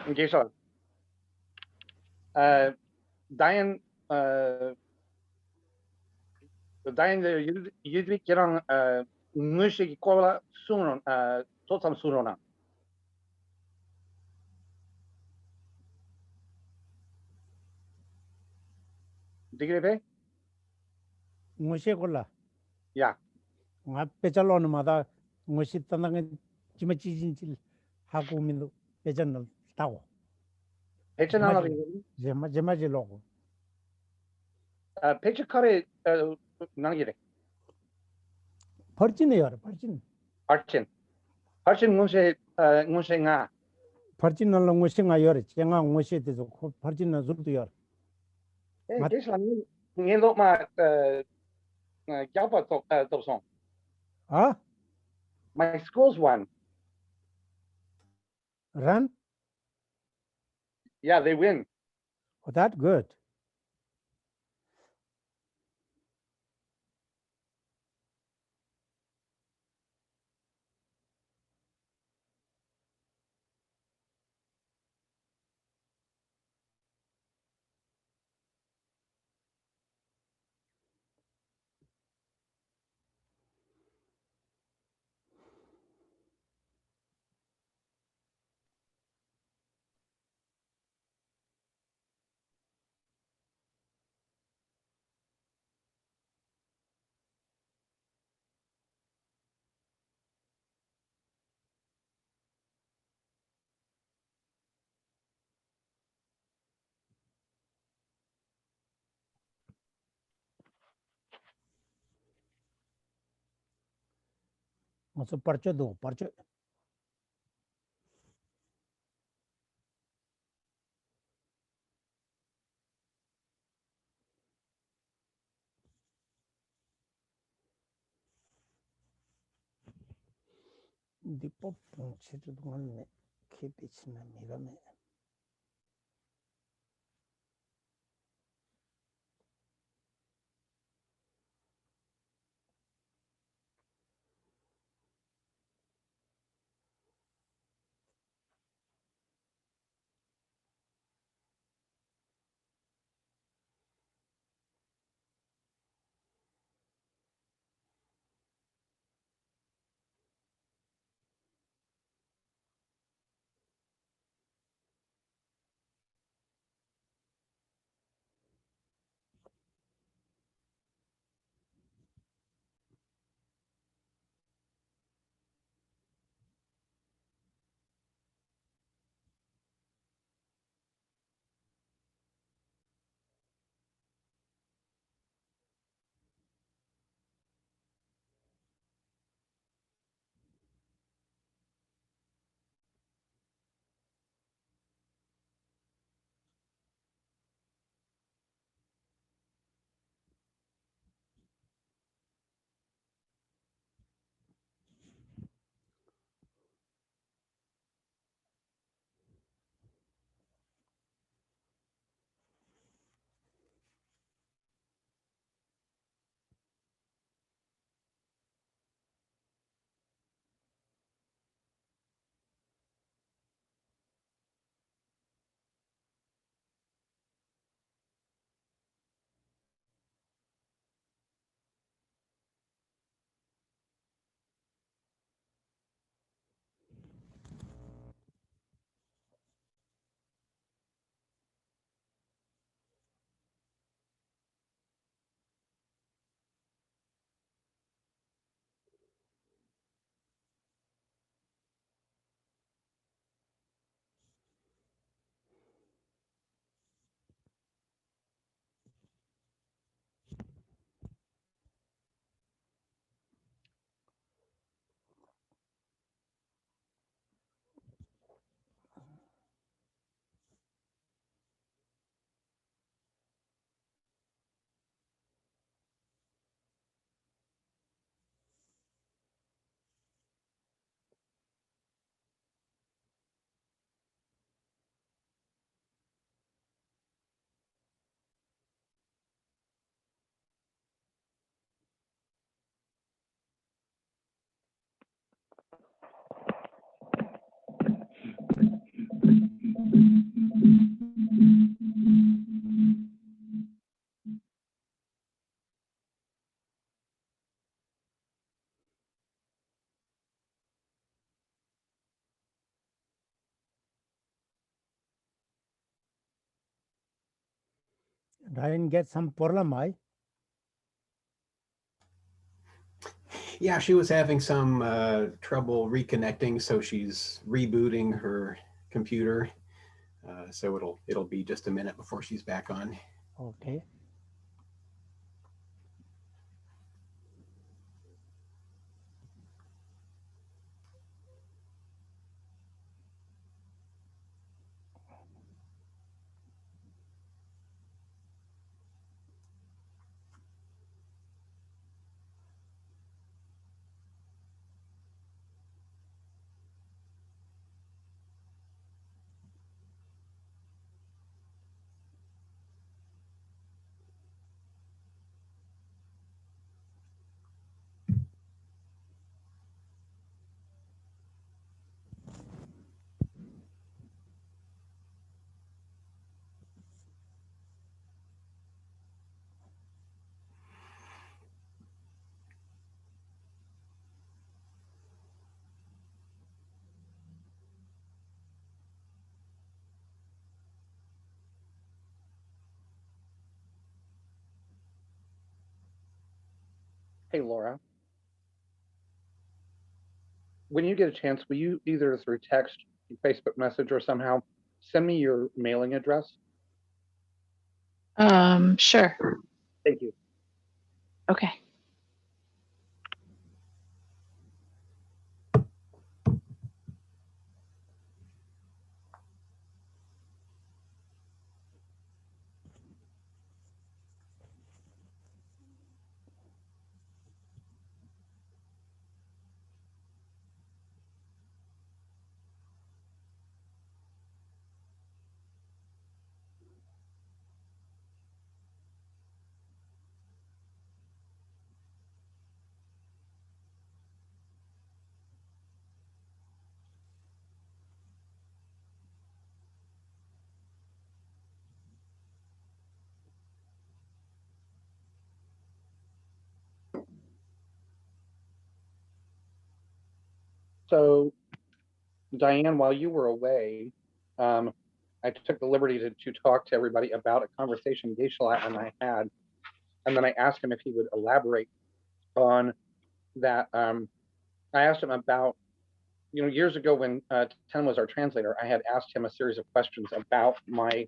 Geshe, Diane, Diane, Yudvikirang Mushiki Kola Sunon, Totam Surona. Digrebe? Ngoshe kola. Yeah. Nga pechalon mada ngoshi tanang chimachijinchil haku mindu pechanal tawo. Pechanala. Jemaji logo. Pechakare Nangire. Parchin yor, parchin. Archin. Archin Mushe nga. Parchin no ngoshi nga yor, chenga ngoshi tezo parchin na zultu yor. Geshe, ni lo ma Gyalpa Topson. Ah? My school's won. Run? Yeah, they win. Oh, that good. Also parcho do parcho. Dipo ponche to one keep it na mirame. I didn't get some problem, Yeah, she was having some trouble reconnecting, so she's rebooting her computer. So it'll be just a minute before she's back on. Okay. Hey, Laura. When you get a chance, will you either through text, Facebook message, or somehow send me your mailing address? Sure. Thank you. Okay. So, Diane, while you were away, I took the liberty to talk to everybody about a conversation Geshe-la and I had, and then I asked him if he would elaborate on that. I asked him about, years ago when Ten was our translator, I had asked him a series of questions about my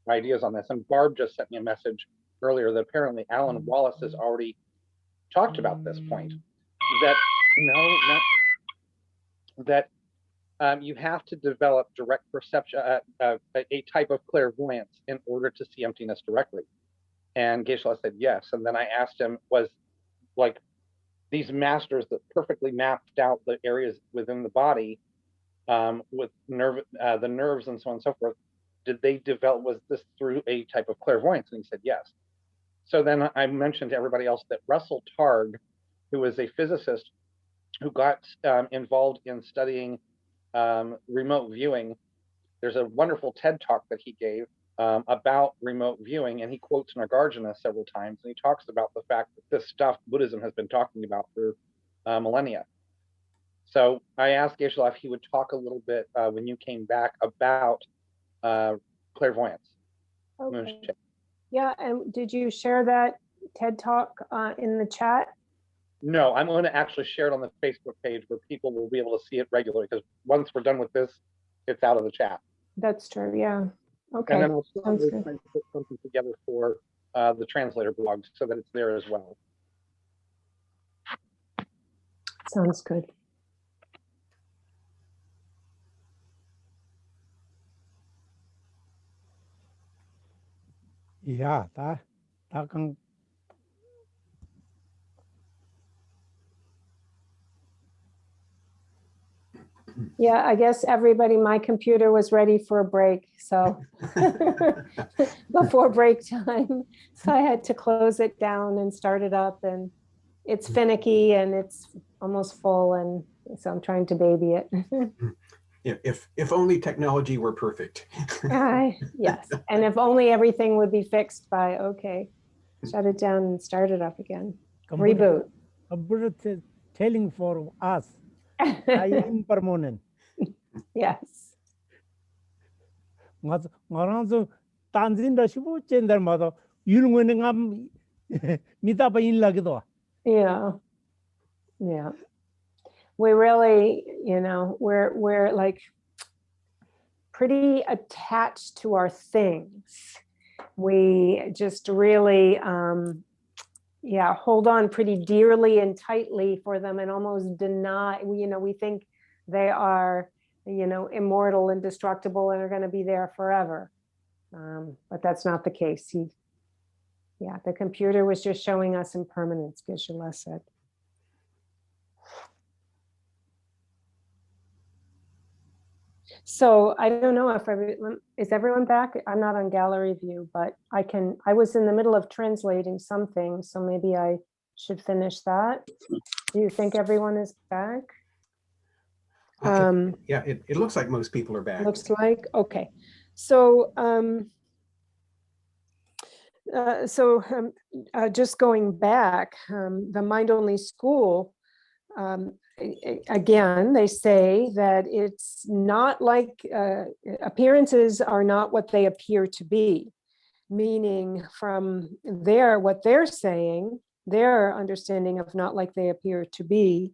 ideas on this, and Barb just sent me a message earlier that apparently Alan Wallace has already talked about this point, that you have to develop direct perception, a type of clairvoyance in order to see emptiness directly. And Geshe-la said yes. And then I asked him, was like these masters that perfectly mapped out the areas within the body with the nerves and so on and so forth, did they develop, was this through a type of clairvoyance? And he said yes. So then I mentioned to everybody else that Russell Targ, who is a physicist who got involved in studying remote viewing, there's a wonderful TED talk that he gave about remote viewing, and he quotes Nagarjuna several times, and he talks about the fact that this stuff Buddhism has been talking about for millennia. So I asked Geshe-la if he would talk a little bit when you came back about clairvoyance. Okay. Yeah, and did you share that TED talk in the chat? No, I'm going to actually share it on the Facebook page where people will be able to see it regularly, because once we're done with this, it's out of the chat. That's true, yeah. Okay. And then we'll Sounds try good. to put something together for the translator blog so that it's there as well. Sounds good. Yeah, ta kang Yeah, I guess everybody, my computer was ready for a break, so before break time. So I had to close it down and start it up, and it's finicky and it's almost full, and so I'm trying to baby it. If only technology were perfect. Yes, and if only everything would be fixed by, okay, shut it down and start it up again. Reboot. computer telling for us, I impermanent. Yes. Ngarang so tanzin da shibu chender mado yulngwen ngam mita pa in lagdo. Yeah. Yeah. We really, we're like pretty attached to our things. We just really, hold on pretty dearly and tightly for them and almost deny, we think they are, immortal, indestructible, and are going to be there forever. But that's not the case. The computer was just showing us impermanence, Geshe-la said. So I don't know if is everyone back? I'm not on gallery view, but I was in the middle of translating something, so maybe I should finish that. Do you think everyone is back? Yeah, it looks like most people are back. Looks like, okay. So, just going back, the mind-only school, again, they say that it's not like appearances are not what they appear to be, meaning from what they're saying, their understanding of not like they appear to be,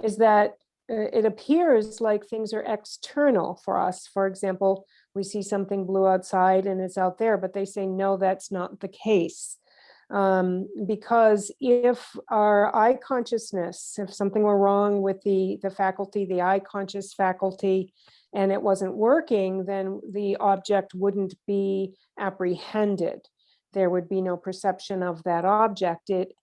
is that it appears like things are external for us. For example, we see something blue outside and it's out there, but they say, no, that's not the case. Because if our eye consciousness, if something were wrong with the faculty, the eye conscious faculty, and it wasn't working, then the object wouldn't be apprehended. There would be no perception of that object. It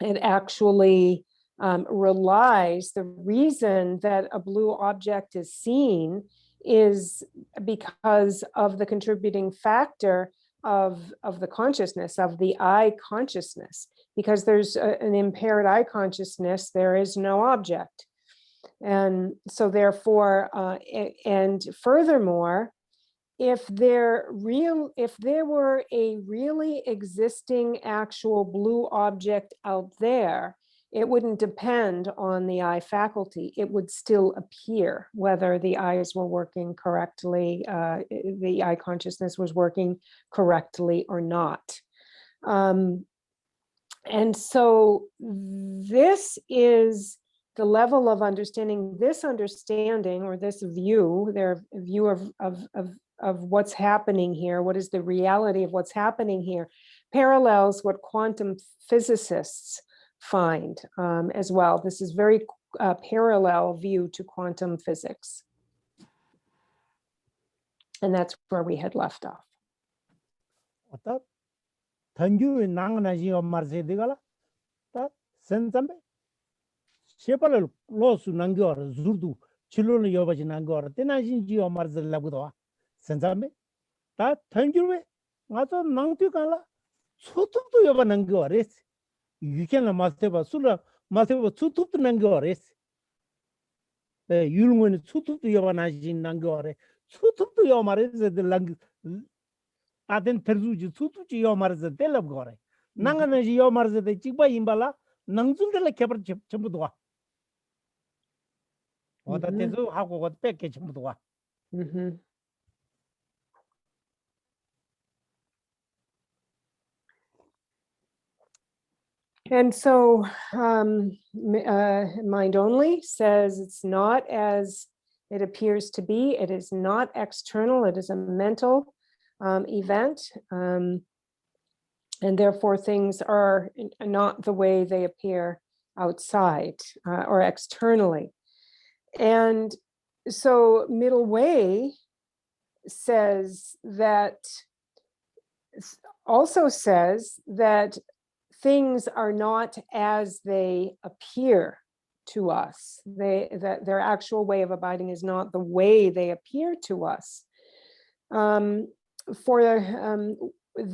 actually relies, the reason that a blue object is seen is because of the contributing factor of the consciousness, of the eye consciousness. Because there's an impaired eye consciousness, there is no object. And so therefore, and furthermore, if there were a really existing actual blue object out there, it wouldn't depend on the eye faculty. It would still appear whether the eyes were working correctly, the eye consciousness was working correctly or not. And so this is the level of understanding. This understanding, or this view, their view of what's happening here, what is the reality of what's happening here, parallels what quantum physicists find as well. This is very parallel view to quantum physics. And that's where we had left off. 어떤 단규의 낭나지요 마르세디가라 다 센잠베 셰발을 로스 난거르 주르두 칠로는 여바지 난거르 때나진지요 마르셀라고도 센잠베 다 단규에 가서 낭뛰가라 소톱도 여바 난거레스 유견을 마스테바 술라 마스테바 소톱도 난거레스 네 율무는 소톱도 여바 나진 난거레 소톱도 여 마르세들 랑 아덴 페르주지 수투지 요 마르제 텔럽 거래 나가는 요 마르제 데 찍바 임발라 낭준들 개버 전부 도와 어다 때도 하고 것 뺏게 전부 도와 And so mind only says it's not as it appears to be. It is not external. It is a mental event, and therefore things are not the way they appear outside or externally. And so middle way also says that things are not as they appear to us. That their actual way of abiding is not the way they appear to us.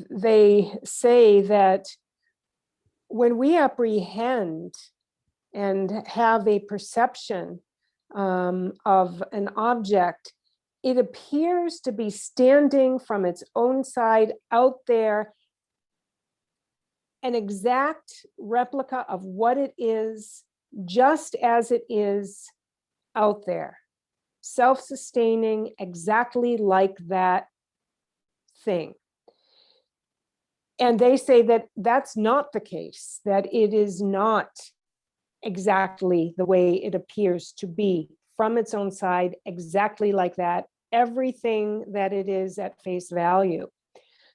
They say that when we apprehend and have a perception of an object, it appears to be standing from its own side out there, an exact replica of what it is, just as it is out there, self-sustaining, exactly like that thing. And they say that that's not the case, that it is not exactly the way it appears to be from its own side, exactly like that, everything that it is at face value.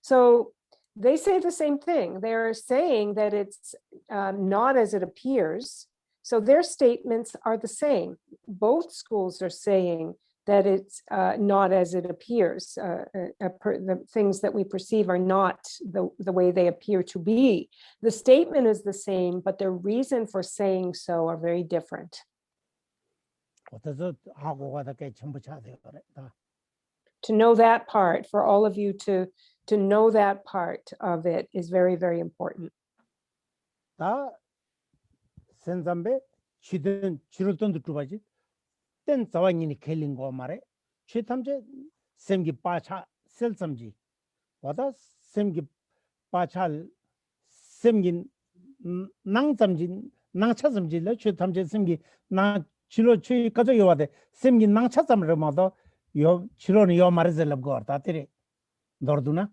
So they say the same thing. They're saying that it's not as it appears. So their statements are the same. Both schools are saying that it's not as it appears. The things that we perceive are not the way they appear to be. The statement is the same, but their reason for saying so are very different. To know that part, for all of you to know that part of it is very, very important. ten zawangini kelling go mare chetamje semgi pacha selsamji wada semgi pacha semgi nangsamji nangchasamji la chetamje semgi na chilo chui kajo yowade semgi nangchasamre modo yo chiloni yo marezelab gorta tere dorduna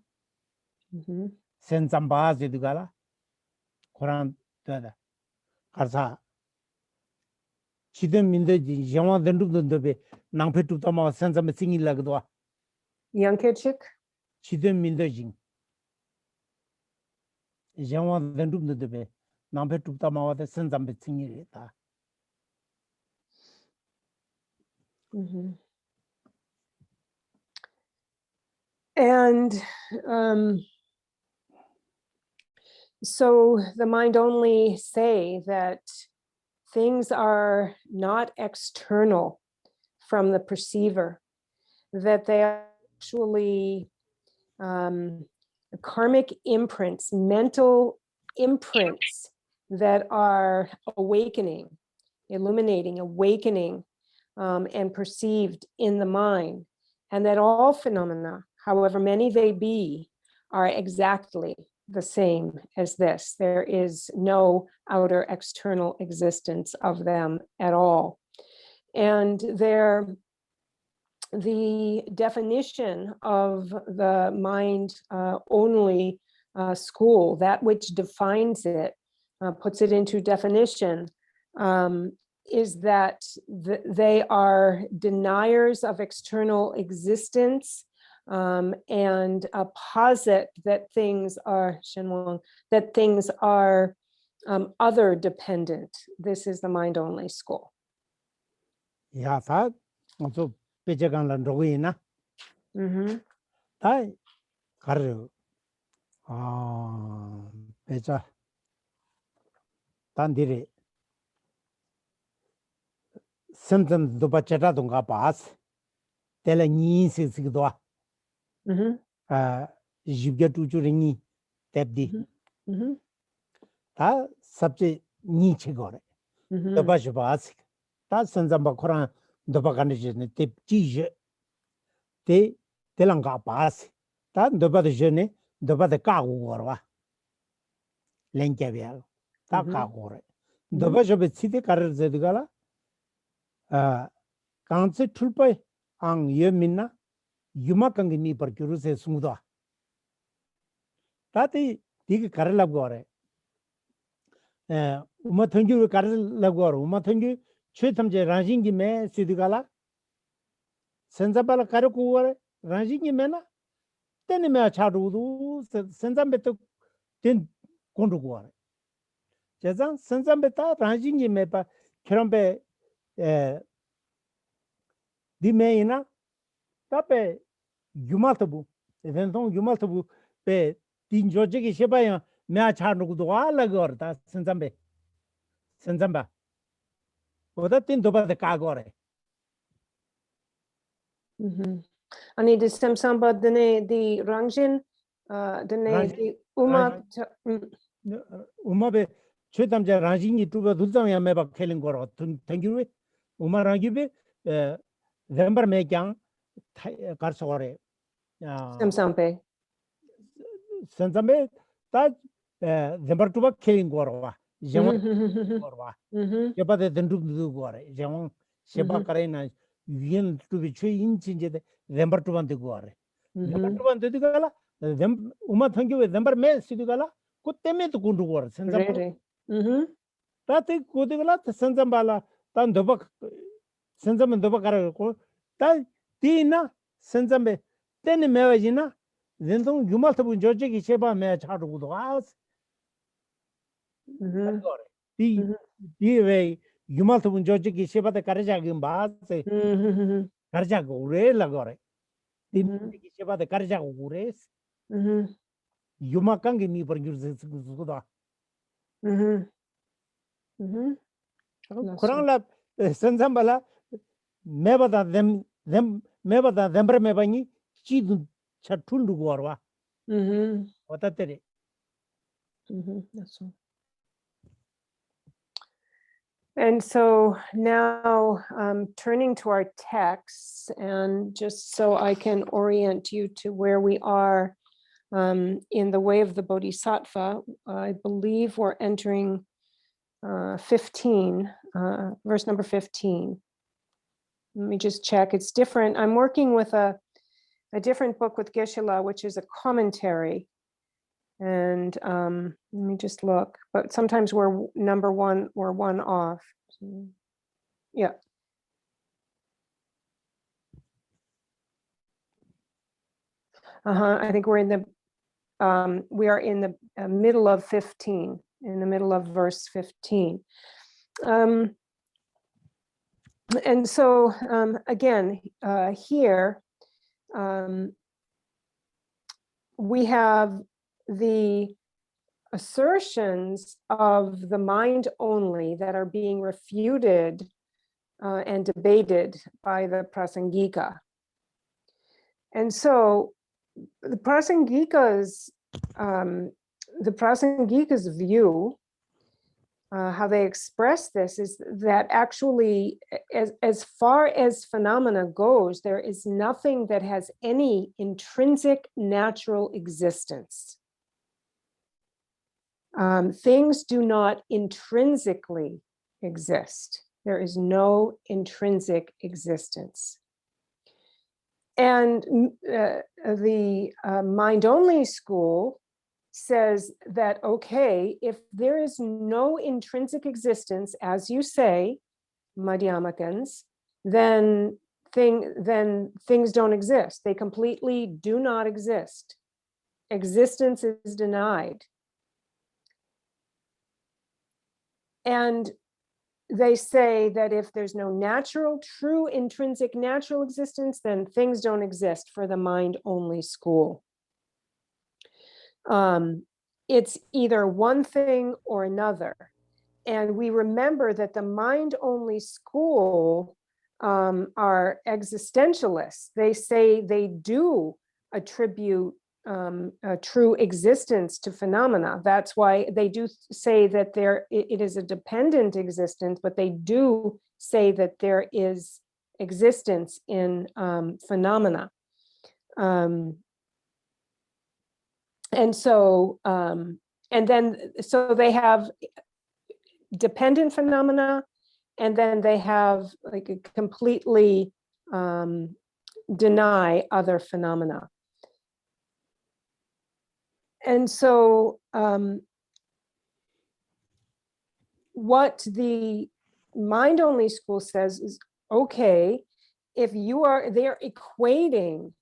sensamba zedugala koran tada karsa Chidem mindeji yawa dendubdobe nangpetu tama sensame singil lagdwa. Yankechik? Chidem mindeji yawa dendubdobe nangpetu tama wade sensame singil ta. And so the mind only say that things are not external from the perceiver, that they are actually karmic imprints, mental imprints that are awakening, illuminating, awakening, and perceived in the mind, and that all phenomena, however many they be, are exactly the same as this. There is no outer external existence of them at all. And the definition of the mind only school, that which defines it, puts it into definition, is that they are deniers of external existence, and posit that things are other dependent. This is the mind only school. 야, 다 또 배제간란 로이나. 다 가르. 배자. 단디리. symptoms do bachata dunga pass. Tela ni sigdo. Jibga tuju ringi tebdi. Ta sabje ni chigore. Do bachata. Ta sanzamba koran do bakanije te tije. Te telanga pass. Ta do bad jeune do bad ka gorwa. Lenkavia. Ta ka gore. Do bachata site karar zedgala. Kanse tulpai ang yeminna yuma kangi mi par kyuruse sumuda. Tati tiki karala gore. Uma thonju karala gore. Uma thonju chwe thamje ranjingi me sidigala. Senzabala karaku gore. Ranjingi me na. Teni me acharudu. Senzambe to ten kondu gore. Chazan senzambe ta ranjingi me pa kirambe di meina tape yumatabu eventon yumatabu pe tin joje ki shebaya me achanu do ala gorta senzamba oda tin doba de kagore Ani de samba dene di rangjin dene di uma be chedamja ranjini tuba dulzam ya me ba khelin goro thank you uma rangibe Zembar me kyang karsore. Samsampe. Samsampe ta zembar tuba killing gorwa. Jemon gorwa. Jeba de dendu gore. Jemon sheba karena yin to be chui inchinje de zembar tuban de gore. Zembar tuban de gala zem uma thangu zembar me sidugala kutte me to kundu gore. Samsampe. Ta te kudigala samsambala tan dobak Senzambe doba karako ta tina senzambe teni mevajina zendong yumaltabu joje ki sheba me charu do as di we yumaltabu joje ki sheba de karja gi ba se karja go re lagore di ki sheba de karja go re yumakangi mi par gyur se da kurang la senzambala mebada them mebada thembre mebani chidu chatundu gorwa otatere that's all. And so now turning to our texts, and just so I can orient you to where we are in the way of the Bodhisattva, I believe we're entering 15, verse number 15. Let me just check. It's different. I'm working with a different book with Geshe-la, which is a commentary. And let me just look. But sometimes we're number one, we're one off. So, yeah. I think we're in the, we are in the middle of 15, in the middle of verse 15. And so again, here we have the assertions of the mind only that are being refuted and debated by the Prasangika. And so the Prasangika's view, how they express this, is that actually, as far as phenomena goes, there is nothing that has any intrinsic natural existence. Things do not intrinsically exist. There is no intrinsic existence. And the mind-only school says that, okay, if there is no intrinsic existence, as you say, Madhyamakans, then things don't exist. They completely do not exist. Existence is denied. And they say that if there's no natural, true, intrinsic, natural existence, then things don't exist for the mind-only school. It's either one thing or another. And we remember that the mind-only school are existentialists. They say they do attribute a true existence to phenomena. That's why they do say that it is a dependent existence, but they do say that there is existence in phenomena. And so, so they have dependent phenomena, and then they have like a completely deny other phenomena. And so what the mind-only school says is, okay, if they're equating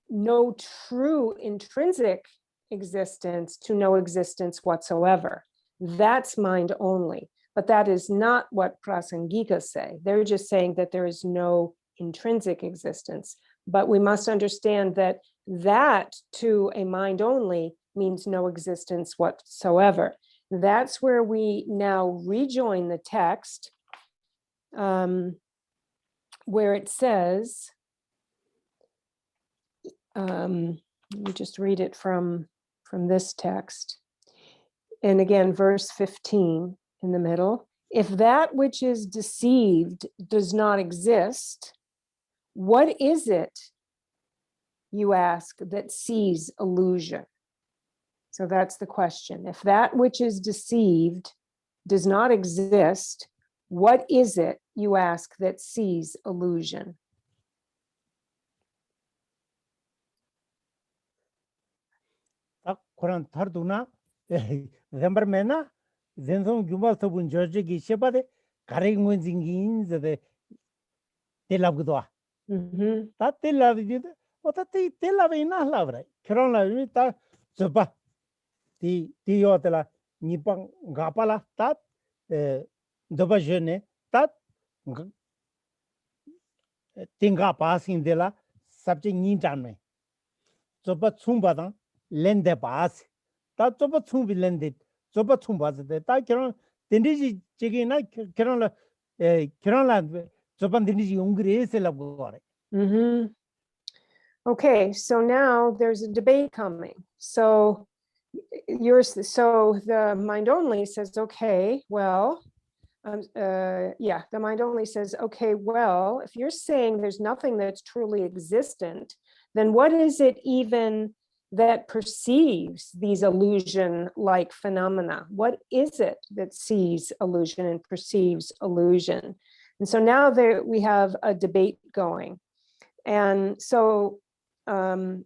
no true intrinsic existence to no existence whatsoever. That's mind only, but that is not what Prasangikas say. They're just saying that there is no intrinsic existence. But we must understand that to a mind only means no existence whatsoever. That's where we now rejoin the text where it says, let me just read it from this text. And again, verse 15 in the middle. If that which is deceived does not exist, what is it, you ask, that sees illusion? So that's the question. If that which is deceived does not exist, what is it, you ask, that sees illusion? Quran Tarduna, Zembermena, Zenzon Jumal Tobun George Gishebade, Karing Wenzingin, the Telabudua. That they love you, what a telavina lavre, Corona, Zoba, the Diotela, Nipang Gapala, that Dobajene, that Tinga passing de la subject Ninjame. Zoba Tsumbadan. Lende pass. That Zoba Tsumbi lended. Zoba Tumbas the Takiron, the Niji Chigina, Kerala, Zoban Diniji Ungri Selagore. Okay, so now there's a debate coming. So the mind only says, okay, well, the mind only says, okay, well, if you're saying there's nothing that's truly existent, then what is it even that perceives these illusion-like phenomena? What is it that sees illusion and perceives illusion? And so now we have a debate going. And so there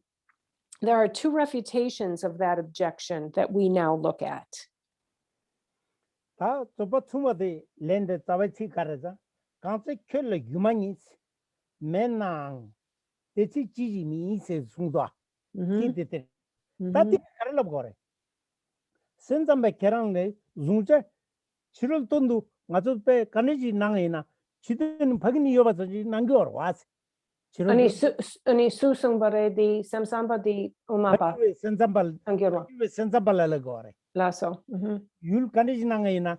are two refutations of that objection that we now look at. Tati Karala Gore. Senzambe Kerang, Zunja, Chirul Tundu, Mazupe, Kaniji Nangina, Chidin Pagini Yovaji Nangor was. Ani susung bare di samsamba di umapa. Senzambal, Angiro. Senzambal Gore. Lasso. Yul Kaniji Nangina,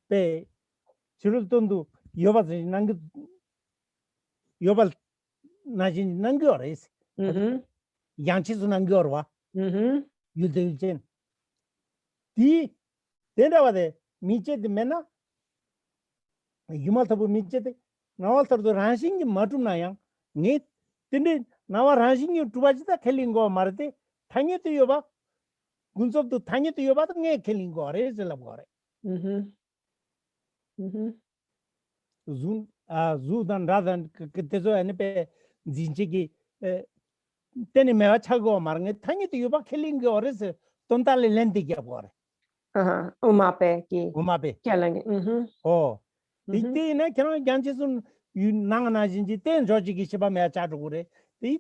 Pe, Chirul Tundu, Yovaji Nang Yoval Najin Nangores. Yanchis Nangorwa. You'll do Jen. The then Miche the Mena Yumatabu Miche, now after the ranching Matunayang, Nate, didn't now ranching you to watch the Kelingo Marte, Tanya to Yoba, 군섭도 당연히 요바도 게 켈링 거래 zelabore zudan radan 그때서 안에 진지기 때니 매와 차고 말은 당연히 요바 켈링 거래서 돈달리 렌디게 버래 Umape ki 오마베 keleng. 어 이때는 그냥 gan지순 유낭나진지 땐 저지기 시바 매 차도 그래 이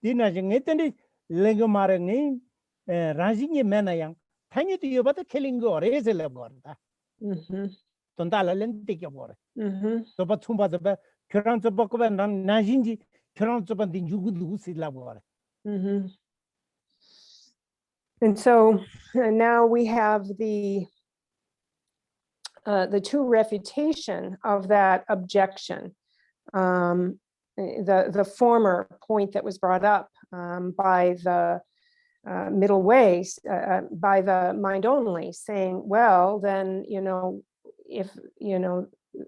디나징 에때니 랭고 말은 라징이 매나양 당연히 요바도 켈링 거래 zelabore 돈달리 렌디게 버래 저바 춤바도 그런 저바 거가 나진지 그런 저바 딘주구 실라버래 And so now we have the true refutation of that objection. The former point that was brought up by the middle ways, by the mind only, saying, well, then,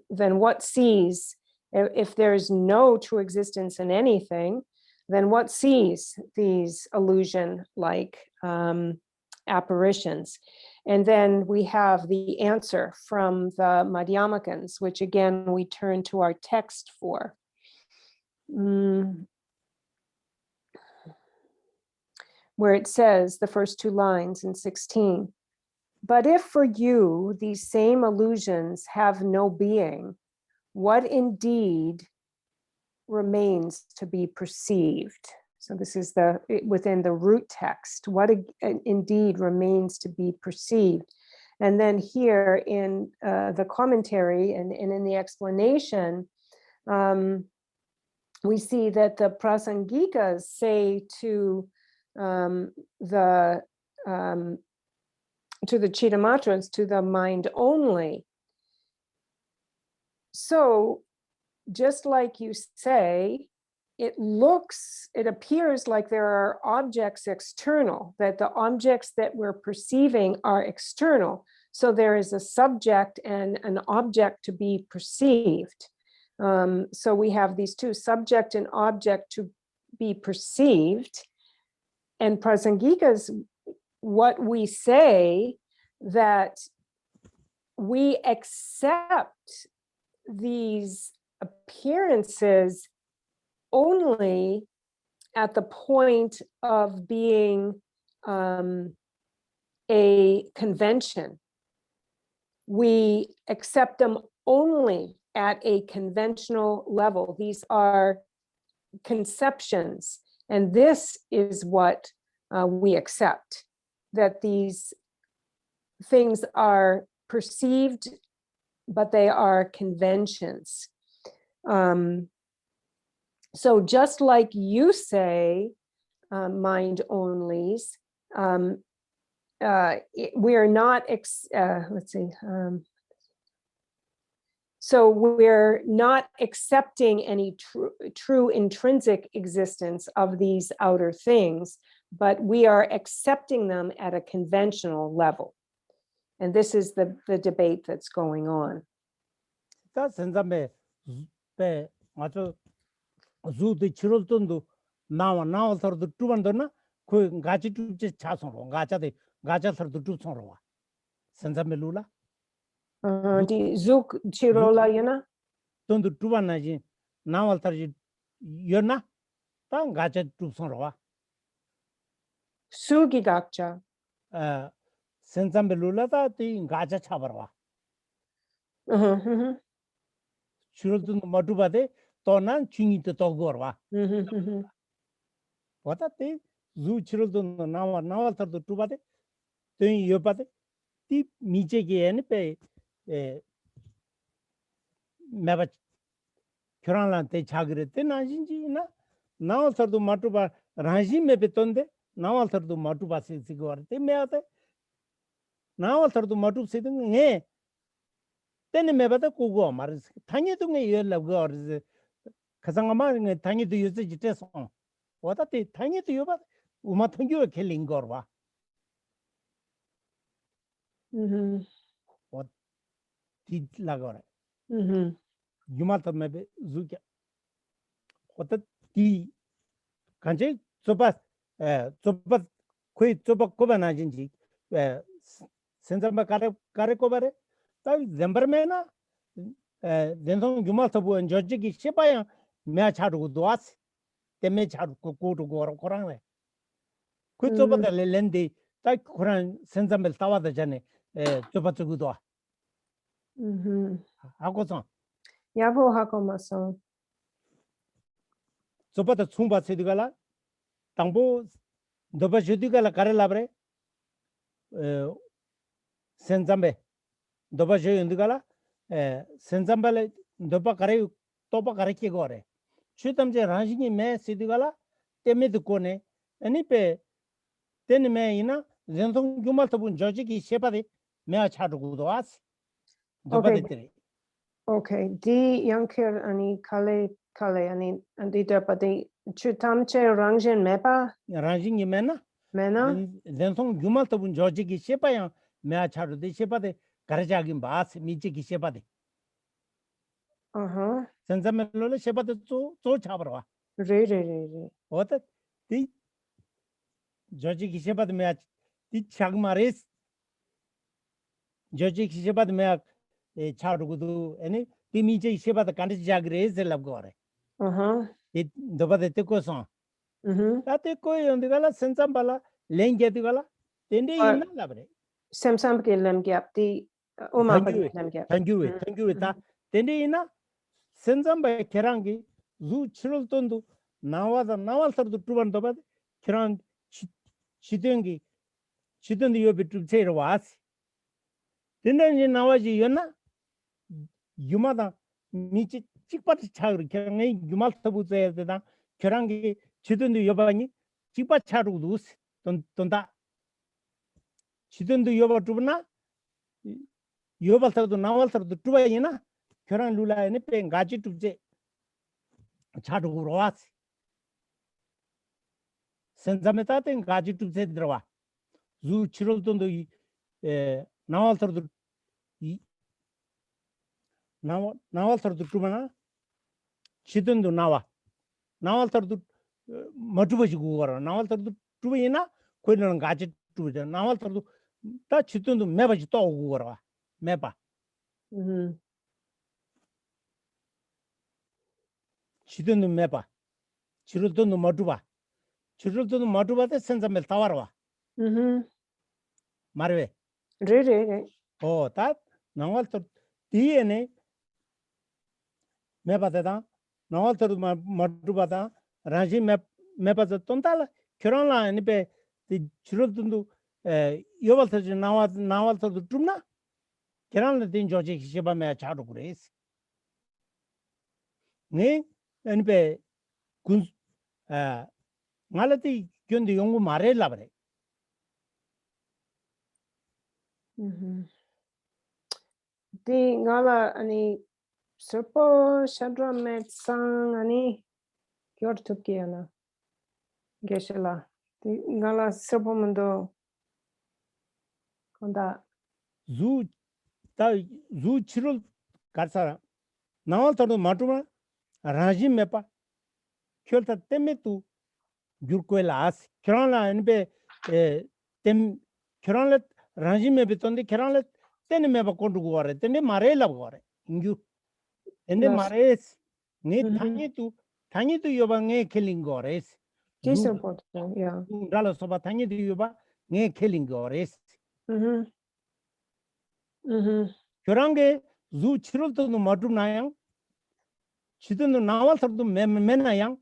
then what sees, if there's no true existence in anything, then what sees these illusion-like apparitions? And then we have the answer from the Madhyamikans, which again, we turn to our text for. Where it says, the first two lines in 16, but if for you these same illusions have no being, what indeed remains to be perceived? So this is within the root text, what indeed remains to be perceived. And then here in the commentary and in the explanation, we see that the prasangikas say to the Chittamatras, to the mind only. So just like you say, it appears like there are objects external, that the objects that we're perceiving are external. So there is a subject and an object to be perceived. So we have these two, subject and object to be perceived. And prasangikas, what we say, that we accept these appearances only at the point of being a convention. We accept them only at a conventional level. These are conceptions, and this is what we accept, that these things are perceived, but they are conventions. So just like you say, mind onlys, we are not, so we're not accepting any true intrinsic existence of these outer things, but we are accepting them at a conventional level. And this is the debate that's going on. That's in the zoo the children now sort of two and dona, gachi to chason, gacha sort of two sonroa. Senza melula. Di zuk chirola yana? Don't do two and now alter yona, tang gacha to sonroa. Sugi gakcha. Senza melula, the gacha chabarwa. Children matubade. Tonan chungi to togorwa. What are they? Zoo children now alter the two bade, doing your bade, deep mijegi and pay Mava Kuranlante Chagre, then Ajinjina, now alter the Matuba Rajim Mebetonde, now alter the Matuba Sigor, they may now alter the Matu sitting, eh? Then a Mebata Kugo Maris, Tanya to me, you love God. Kazangama tiny to use the test on. What are they tiny to you, but Umatungu killing Gorwa? What did Lagore? You must have maybe Zuka. What the Kanji? Sopas, quit Sopa Kobanajinji, Senzamba Karekobare, Zembermena, then Gumaltabu and Georgi Shepaya, Mea Chadu Duas, the Mechad Kuku to go Koran. Quit over the Lendi, like Koran, Senzambel Tawa the Jane, Topatugudua. How goes on? Yavo Hakomaso. Sopata Tsumba Sidigala, Tambo, Doba Judigala Karelabre, Senzambe, Doba Jundigala, Senzambale, Doba Kare, Topa Karaki Gore. Chutamje Ranjini Me Sidigala, Temedukone, Anipe, Tenmeina, Zenton Gumaltabun Georgi Shepadi, Mea Chaduguas, Doba. Okay, di Yankir ani Kale ani Andi Dapati Chutamche Rangjin Mepa Ranjini Mena. Mena. Then Gumaltabun Georgi Shepaya, Mea Chadu de Shepade, Karajagim Bas, Michi Shepade. Senzamelola Shepade so Chabra. Re. What the Georgi Shepad Mea, the Chagmaris, Georgi Shepad Mea, a Charugudu, any, the Michi Shepa the country Jagres, the Labgore. It the Tecoson. That they go on the Gala, Sensambala, Lenge the Gala, then they in Labre. Samsam ke lem gap di Thank you with that. Then they in Sensamba Kerangi, Zoo Chirultundu, Nawa the Nawal of the Truban Dobad, Kiran Chitungi, Chitun the Yobi to say was. Then in Nawaji Yona, Yumada, Michi Chipat Chari, Yumaltabu say the Kerangi, Chitun the Yobani, Chipa Charudus, Tonda. Chitun the Yoba Trubana, Yobalta the Nawal of the Trubayana, Keran Lula and Epe Gaji to say Chaduras. Senzametate and Gaji to say Drawa. Zoo Chirulton the Nawal of the Nawal of the Trubana, Chitun the Nawa. Nawal of the Matubaji, Nawal of the Trubayana, Queen and Gaji to the Nawal of the Chitun the Mebajito, Mepa. Chitun the Mepa, Chirutun the Matuba, Chirutun the Matuba, the Senzamel Tawarwa. Marve. Re. Oh, that Nawal to DNA Mepata, Nawal to Matubata, Raji Mepa the Tontala, Kirana and Nipe, the Chirutun Yoval Nawal to the Trumna. Kiran the Georgi Shiba Mea Chadu Grace. Ne and be Guns Malati Gun the Young Mare Labre. Di Gala ani Serpo Shadra Met Sang ani Kyortukiana Geshela. Di Gala Serpo Mundo Konda. Zoo Chirul Karsara. Now to the Matuma, Rajim Mepa, Kyota Temetu, Jurquelas, Kirana and be Tem Kiranlet, Rajim Mepiton the Kiranlet, then Meba Condugore, then the Marella Gore, you and the Mares need Tanya to Yoba killing Gores. Yeah. Dallas over Tanya to Yoba, ne killing Gores. Kurange, Zoo Chirul to the Matunayang, Chitun the Nawal of the Menayang,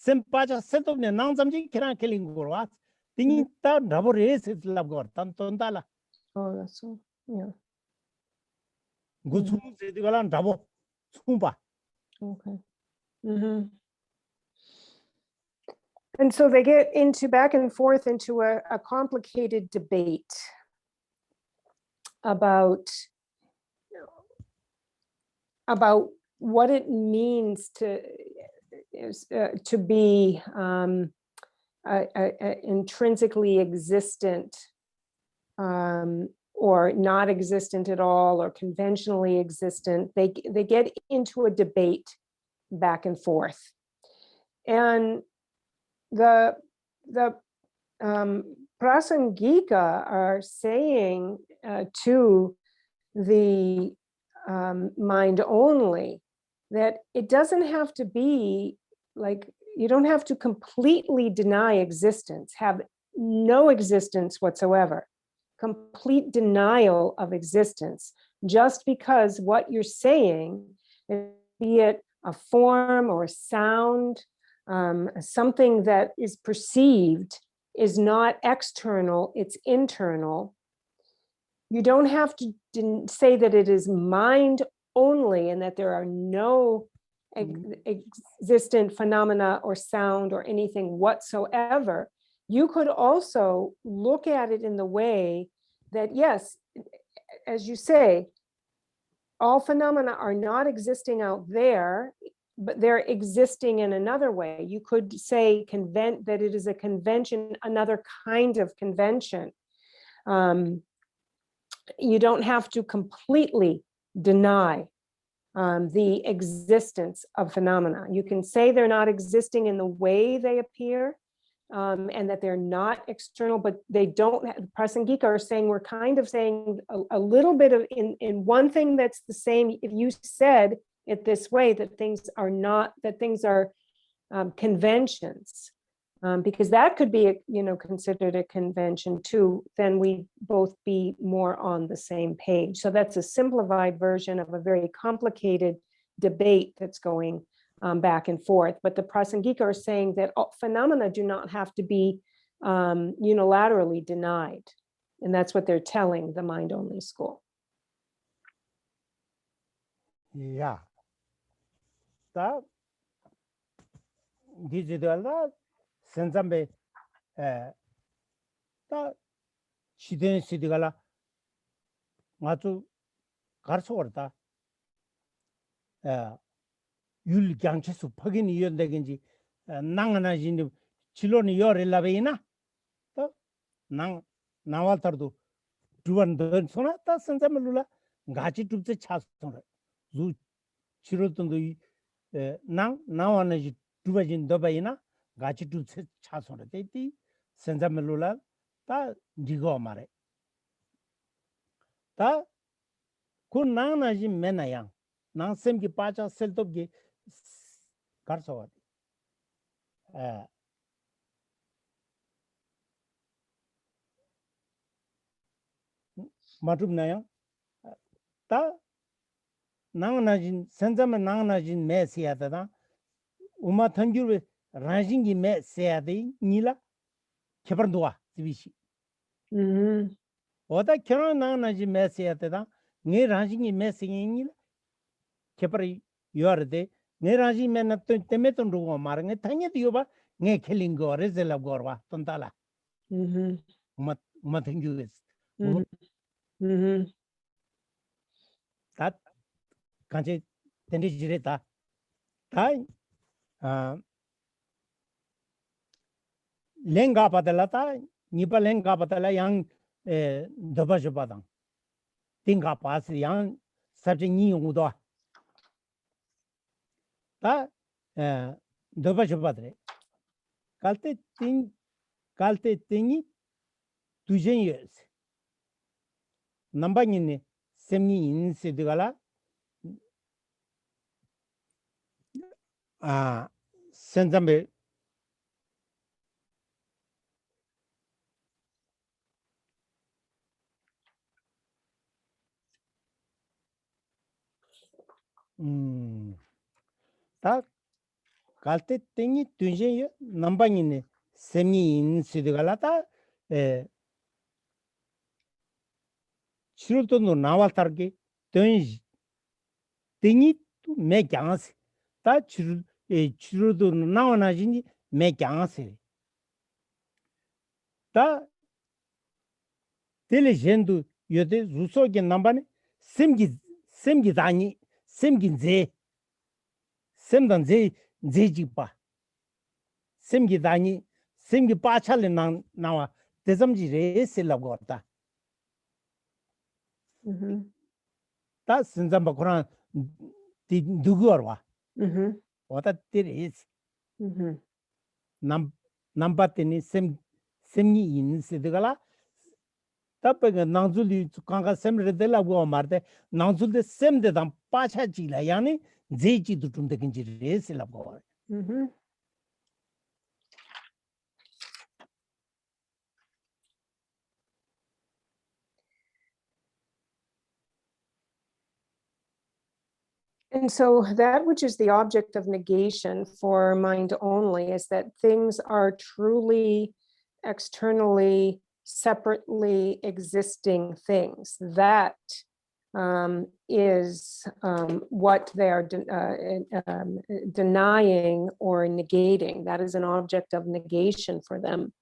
Sempacha set of the Nansamji Kiran killing Gorat, thinking that double race is Labgor, Tantondala. Oh, that's so, yeah. Good Sidigalan Dabo, Sumba. Okay. And so they get into back and forth into a complicated debate about what it means to be intrinsically existent or not existent at all or conventionally existent. They get into a debate back and forth. And the Prasangika are saying to the mind only that it doesn't have to be like, you don't have to completely deny existence, have no existence whatsoever, complete denial of existence, just because what you're saying, be it a form or a sound, something that is perceived, is not external, it's internal. You don't have to say that it is mind only and that there are no existent phenomena or sound or anything whatsoever. You could also look at it in the way that, yes, as you say, all phenomena are not existing out there, but they're existing in another way. You could say that it is a convention, another kind of convention. You don't have to completely deny the existence of phenomena. You can say they're not existing in the way they appear, and that they're not external, but they don't. Prasangika are saying, we're kind of saying a little bit of in one thing that's the same. If you said it this way, that things are not, that things are conventions, because that could be, considered a convention too, then we both be more on the same page. So that's a simplified version of a very complicated debate that's going back and forth. But the Prasangika are saying that phenomena do not have to be unilaterally denied. And that's what they're telling the mind-only school. Yeah. That digital sensambe ta shiden sidigala ngatu garso warta yul gyangchesu phagini yondeginji nangana jini chiloni yorelabeina ta nang nawaltardu duwan don sona ta sensamelula ngachi tupse chasona zu chirotundu nang nawanaji tubajin dobaina gachi tupse chasona teti sensamelula ta digo mare ta kun nangnaji menayang nang semki pacha seltopgi karsawat matub nayang ta nangnajin senzama nangnajin me siyata da uma thangyur rajingi me siyade nila keparndwa tibishi oda kero nangnajin me siyata da nge rajingi me siyengila kepari yorde nge rajingi me na temeton rugo mar nge thanye diyoba nge khelingo rezela gorwa tontala uma thangyur tat kanche tendi jireta tai lenga padala ta nipa lenga padala yang doba jopadang tinga pas yang sabje ni udo ta doba jopadre kalte tingi tujen yes nambangini semni in sedigala senzambe ta kalte tingi tujen ye nambangini semni in sedigala ta chirutono nawal targe tingi me kyangase ta chirutono nawana jini me kyangase ta tele jendu yode ruso ge nambane semgi dani semgi ze semdan ze jipa semgi dani semgi pachale nawa tezamji re se lagorta ta sinzamba koran di duguarwa wata tiris nambatini semni in sidgala tapega nangzuli kanga semre de la go marte nangzul de sem de dam pacha chila yani zeji dutum de kinji res la go. Mhm. And so that which is the object of negation for mind only is that things are truly externally, separately existing things. That is what they are denying or negating. That is an object of negation for them.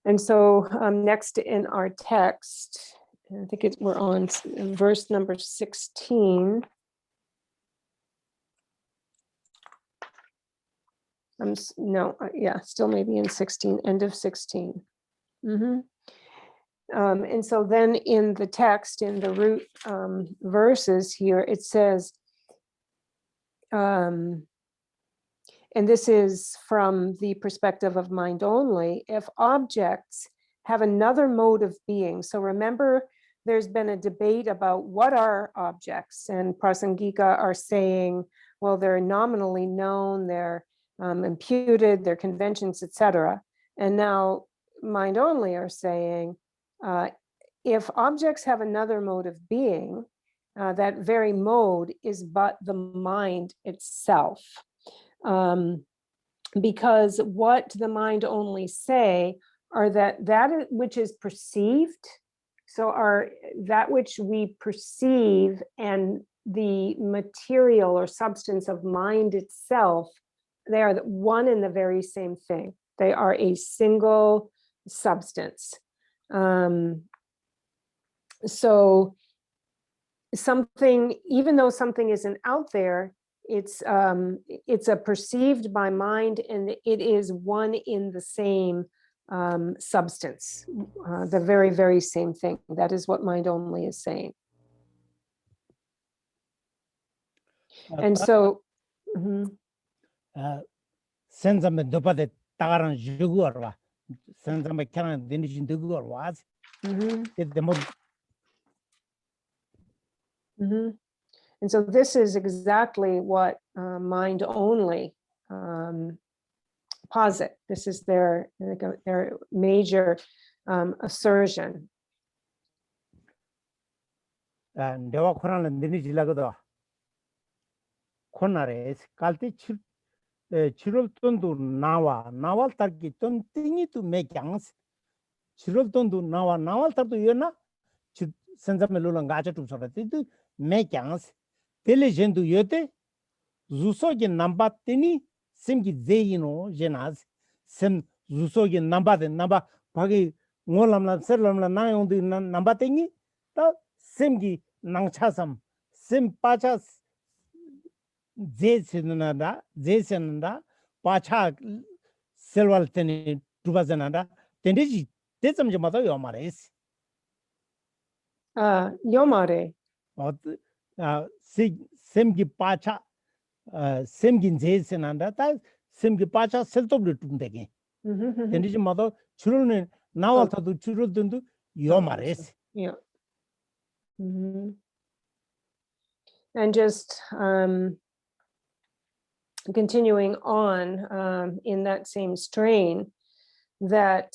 And so next in our text, I think we're on verse number 16. Still maybe in 16, end of 16. And so then in the text, in the root verses here, it says, and this is from the perspective of mind only, if objects have another mode of being. So remember, there's been a debate about what are objects, and Prasangika are saying, well, they're nominally known, they're imputed, they're conventions, etc. And now mind only are saying, if objects have another mode of being, that very mode is but the mind itself. Because what the mind only say are that which is perceived, so that which we perceive and the material or substance of mind itself, they are one and the very same thing. They are a single substance. So something, even though something isn't out there, it's a perceived by mind, and it is one in the same substance, the very, very same thing. That is what mind only is saying. And so, senzame dopade tagaran jugu arwa senzame karan denishin dugu arwa and so this is exactly what mind only posit. This is their major assertion. dewa khoran denishi lagado khonare kalti chirol tondu nawal tarki ton tingi tu me kyangs chirol tondu nawal tartu yona senzame lula ngacha tu sora tu me kyangs tele jendu yote zuso ge namba tini simgi zeino jenas sem zuso ge namba bagi ngolamla serlamla nayondu namba tingi ta simgi nangchasam sim pachas 제선다 파차 셀왈 테니 두바자나다 텐데지 대점지 맞아 요 말이스 Yomare. 셈기 파차 셈긴 제선한다 다 셈기 파차 셀톱을 tum되게 텐데지 맞아 주로는 나와서도 주로든도 요 말이스 Yeah. And just continuing on in that same strain, that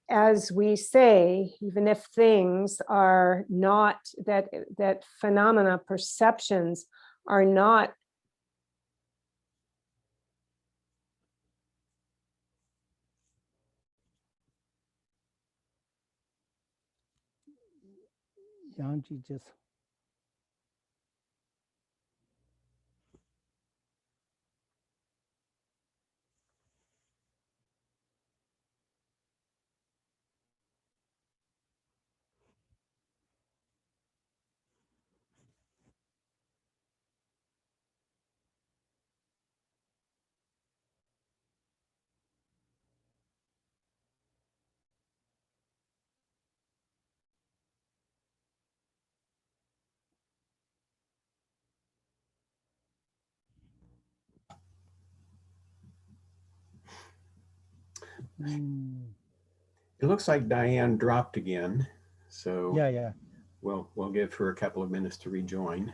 as we say, even if things are not, that phenomena, perceptions are not 양지 just It looks like Diane dropped again, so Yeah. we'll give her a couple of minutes to rejoin.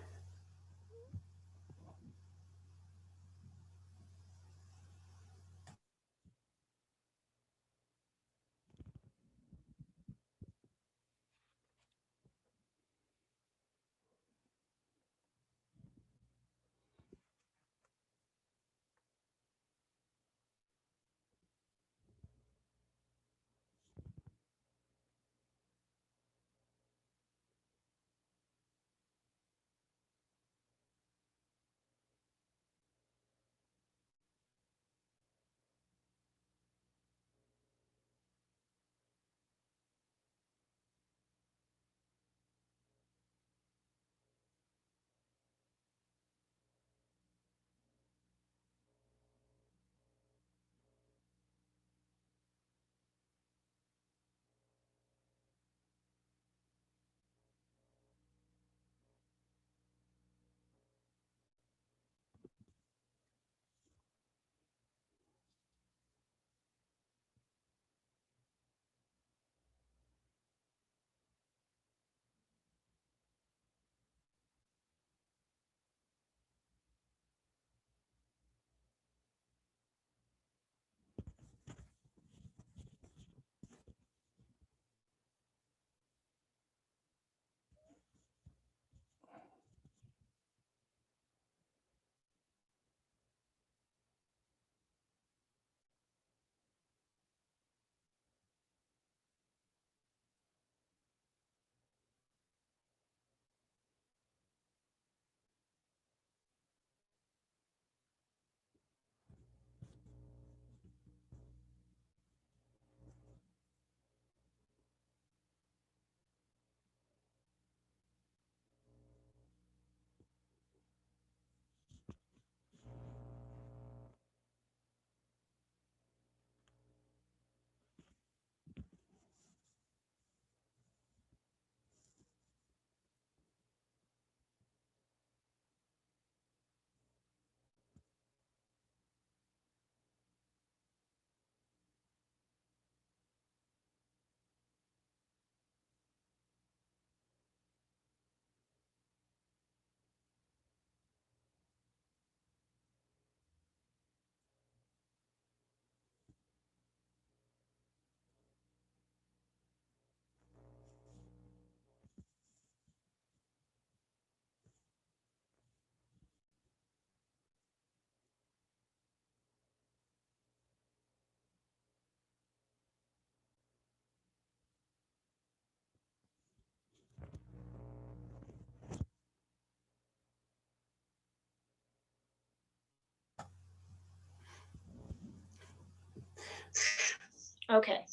Okay.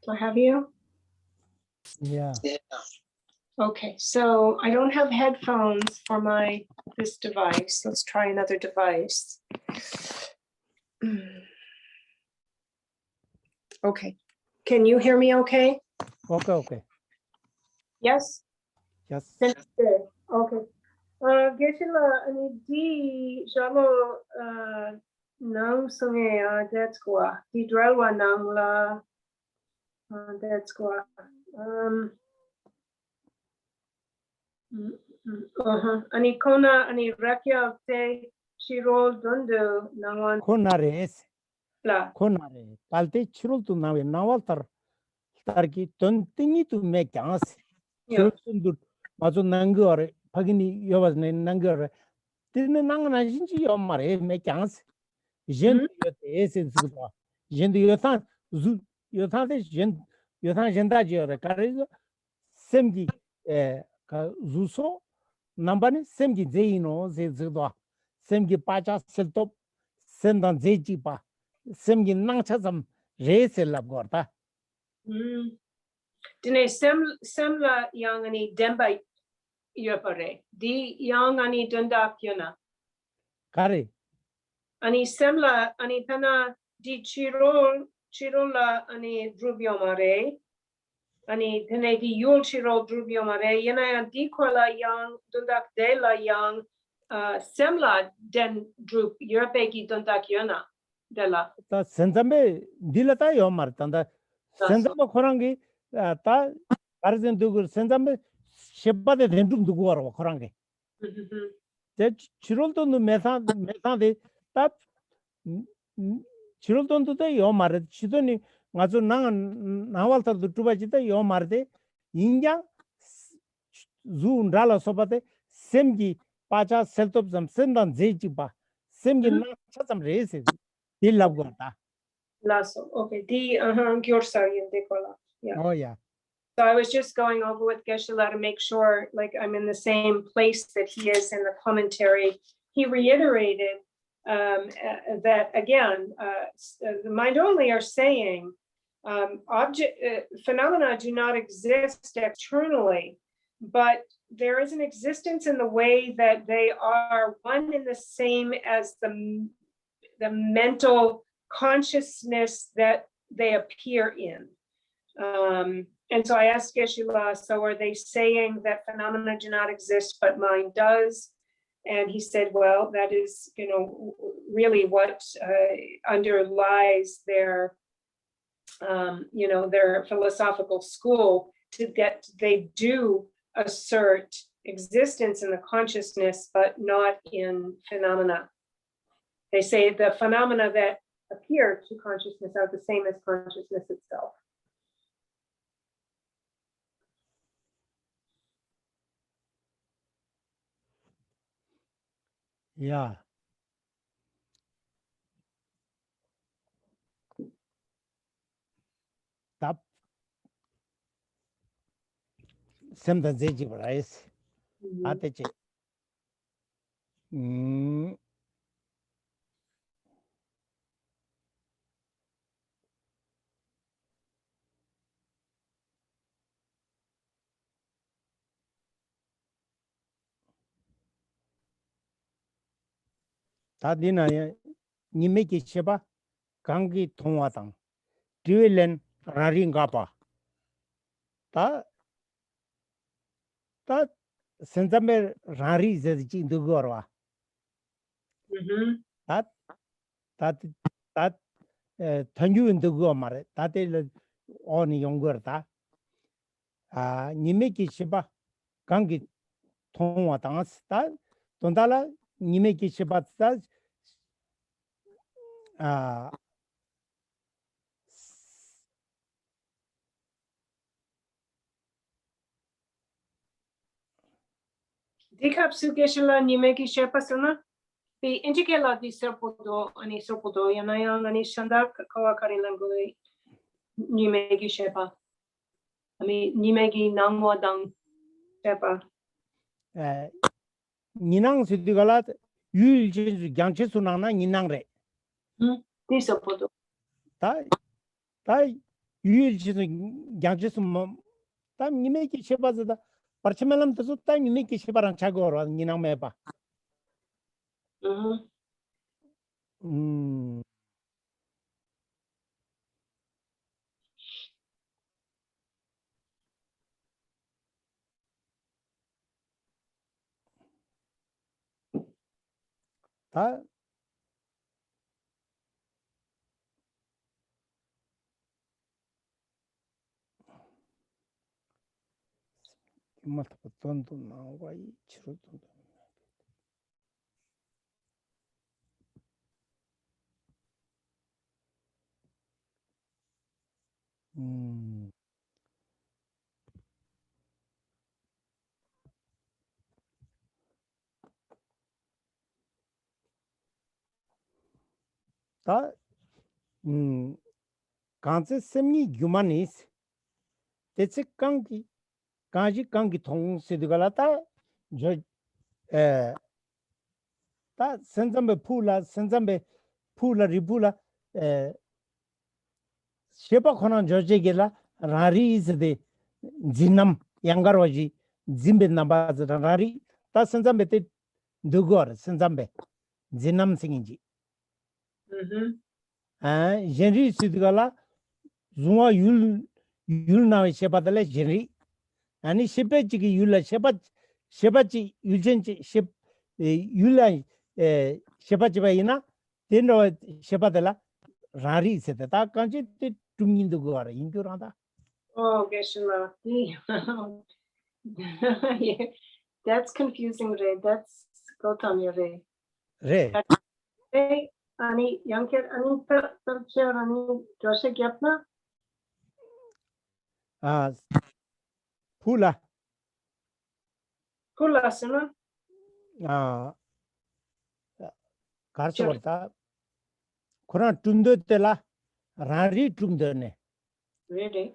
Do I have you? Yeah. Okay, so I don't have headphones for this device. Let's try another device. Okay. Can you hear me okay? Okay. Yes? Yes. That's good. Okay. Geshe-la, ani di jalo nang sunge that's kwa. Di dralwa nang la that's kwa. Ani kona ani rakya te shiro dundu nangon Konare la. Konare. Palte chirul tu nawe nawal tarki tontingi tu me kyans. Yeah. Chirul mazu nangore pagini yobas ne nangore. Tine nangana jinji yomare me kyans. Jen yote esen sugwa. Jen yotan zu yotan de jen yotan jenda jore kare semgi ka zuso nambani semgi zeino ze zudwa. Semgi pacha seltop sendan zeji pa. Semgi nangchasam re selab gorta. Dine semla yang ani demba yopare. Di yang ani dundak yona. Kare. Ani semla ani pena di chirola ani drubiomare. Ani dine di yul chiro drubiomare. Yana di kola yang dundak de la yang semla den drup yopegi dundak yona. Dela. 다 센잠베 딜라타 요마르 탄다 센잠바 코랑기 다 가르젠 두고 센잠베 셰바데 덴둠 두고 와로 코랑게 제 치롤돈도 메사데 다 치롤돈도 요마르 치도니 가서 나왈타도 투바지다 요마르데 인장 주운달라 소바데 셈기 파자 셀톱잠 센단 제지바 셈기 나 차잠 레세 딜랍고다. Lasso. Okay. The Gyorsayin Dekola. Yeah. Oh yeah. So I was just going over with Geshe-la to make sure like I'm in the same place that he is in the commentary. He reiterated that again, the mind only are saying phenomena do not exist externally, but there is an existence in the way that they are one and the same as the mental consciousness that they appear in. And so I asked Geshe-la, so are they saying that phenomena do not exist, but mind does? And he said, well, that is, really what underlies their, their philosophical school, to get, they do assert existence in the consciousness, but not in phenomena. They say the phenomena that appear to consciousness are the same as consciousness itself. Yeah. Tap semda zeji brais ateche 다디나 니메기 셰바 강기 통화당 듀엘렌 라링가바 다 센자메 라리 제지 누구어와 다 탄유인 누구어 말에 다들 어느 용거다 아 니메기 셰바 강기 통화당 다 돈달라 니메기 셰바다 아 Dikapsu Geshe-la Nimeki Shepasuna, the Injikela di Serpodo, Ani Serpodo, Yanayang, Ani Shandak, Kawakari Langui, Nimeki Shepa. I mean, Nimeki Nangwadang Shepa. 니낭 스디갈라 유일지 양체수나나 니낭레 Di Serpodo. 다 유일지 양체수 다 니메기 셰바즈다 parchimelam to sutta nimeki sheparan chagoro ninang meba 다 matapatondo nawa i chirutondo 다 간세 semni gyumanis tetse kangi kangi thong sidgalata jo ta senjambe phula ribula shepa khona jojegela rari is de jinam yangarwaji jimbe nambaz rari ta senjambe te dugor senjambe jinam singinji jenri sidgala zuma yulna shepadale jenri ani shepechi ki yula shepachi yulchenchi shep yula shepachi baina Tendo Shepadela, Rari said that I can't to mean the Gora in Guranda. Oh, Geshe-la. Yeah, that's confusing, Ray. That's Gautami, Ray. Re, Hey, Ani, Yanket, Ani, Pelcher, Ani, Joshe Gyapna? Pula, Kulasana? Karsavarta, Kura Tundutela, Rari Tundane, Really?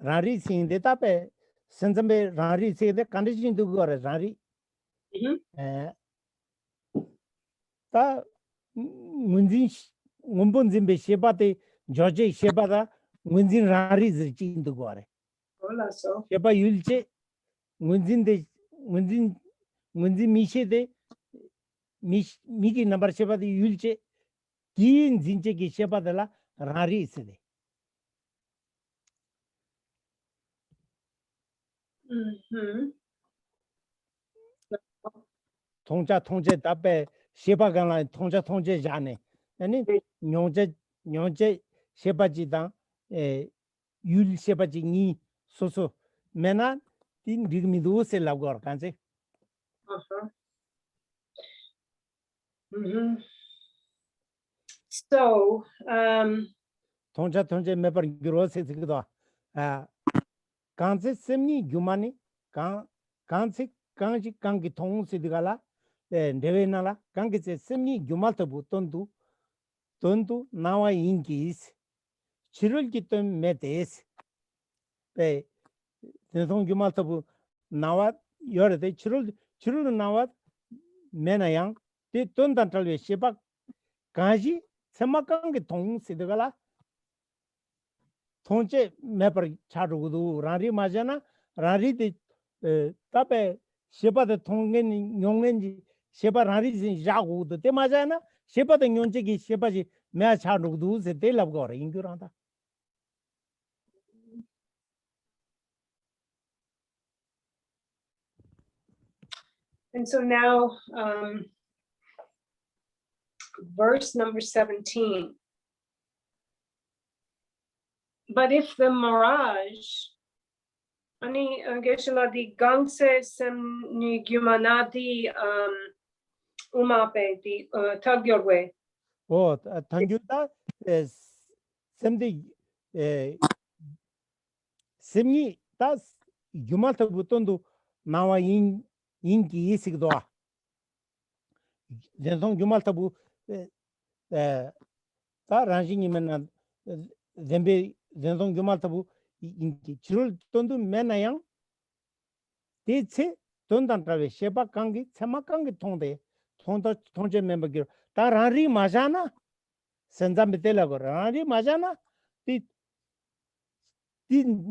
Rari sing the tape, Sensambe Rari say the condition to go as Rari. Ta Munzin Mumbunzimbe Shebate, George Shebada, Munzin Rari is reaching the Gore. Hola, so. Sheba Yulche, Munzin de Munzin Mishe de Miki number Sheba the Yulche, Kin Zinche Sheba de la Rari is the. Tongja Tape, Sheba Gala, Tonja Jane, and it Nyonje Shebaji dan, Yul Shebaji ni so Mena didn't give me those lagor, can't say. So, Tonja Mepper Gross is good. Can't say semi Gumani, can't say Kanji Kangi Tong Sidigala, then Devenala, Kangi say semi Gumaltabu Tondu, now I inkis. Chirul Kitum metes. The Tong Gumaltabu, now you're the Chirul Nawat, Menayang, they don't tell you Sheba Kanji, Samakangi Tong Sidigala. Tonche Mepper Charudu, Rari Majana, Rari the Tape, Sheba the Tongan Yongenji, Sheba Rari in Jagu, the Temajana, Sheba the Yonjiki, Shebaji, Mea Charudu, the Del of Gore in Guranda. and so now, verse number 17. But if the mirage, Ani Geshe-la di Gangse sem ni Gumanadi Umape di Tagyorwe. Oh, Tanguta is something Semi, that's Yumata Butondu, now in Inki Isigdoa. Then Yumaltabu, Ranjing Zembe, then Yumaltabu, Inki Chirul Tondu Menayang, did say Tondan Trave, Sheba Kangi, Samakangi Tonde, Tonje member girl, Tarari Majana, Senzambetela, Rari Majana, did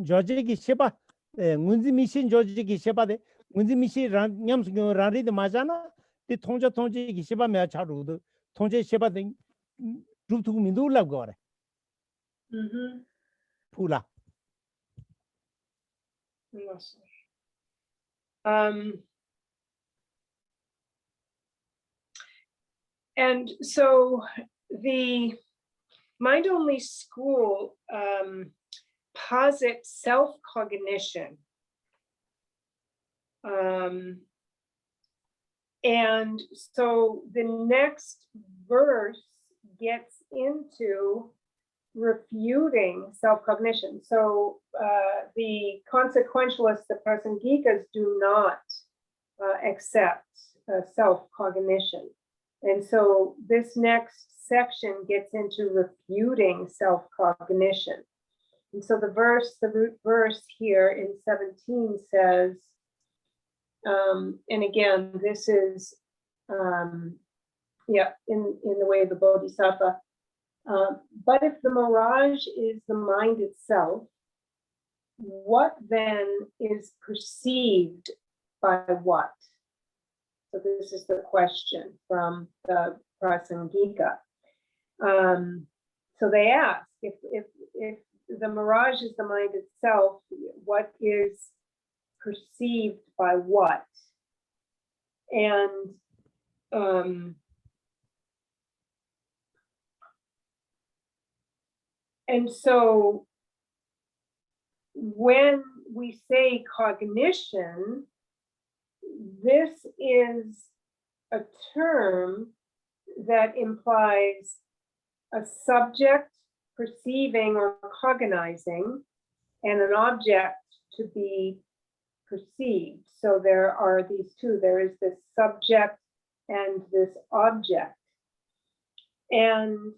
George Sheba, Munzi Mission George Sheba, Munzi Mishi Yams Rari the Majana, the Tonja Sheba Mea Charu, Tonja Sheba thing, Drutu Mindula Gore, Pula. And so the mind-only school posits self-cognition. And so the next verse gets into refuting self-cognition. So the consequentialists, the Prasangikas, do not accept self-cognition. And so this next section gets into refuting self-cognition. And so the root verse here in 17 says, and again, this is, in the way of the Bodhisattva, but if the mirage is the mind itself, what then is perceived by what? So this is the question from the Prasangika. So they ask, if the mirage is the mind itself, what is perceived by what? And And so when we say cognition, this is a term that implies a subject perceiving or cognizing and an object to be perceived. So there are these two, there is this subject and this object. And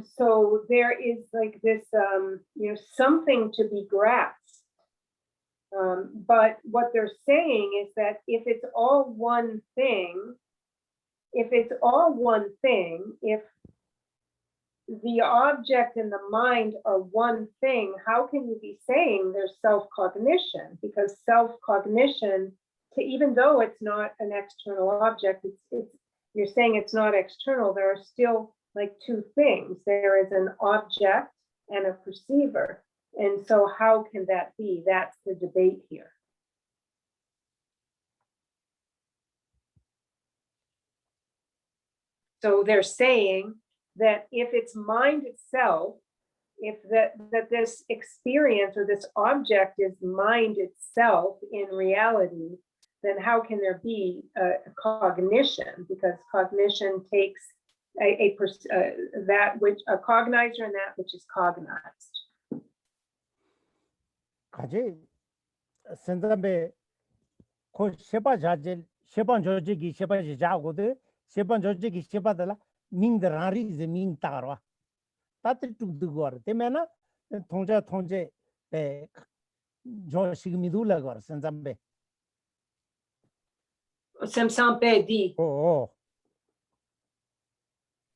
so there is like this, something to be grasped. But what they're saying is that if it's all one thing, if the object and the mind are one thing, how can you be saying there's self-cognition? Because self-cognition, even though it's not an external object, you're saying it's not external, there are still like two things. There is an object and a perceiver. And so how can that be? That's the debate here. So they're saying that if it's mind itself, if that this experience or this object is mind itself in reality, then how can there be a cognition? Because cognition takes a cognizer and that which is cognized. 가지 선담배 고 셰바 자질 셰반 조직이 셰바지 자고데 셰반 조직이 셰바들라 민드라리 이제 민타와 따뜻 두고어 때면은 통제 에 조식미둘라 거 선담배 Samsampe.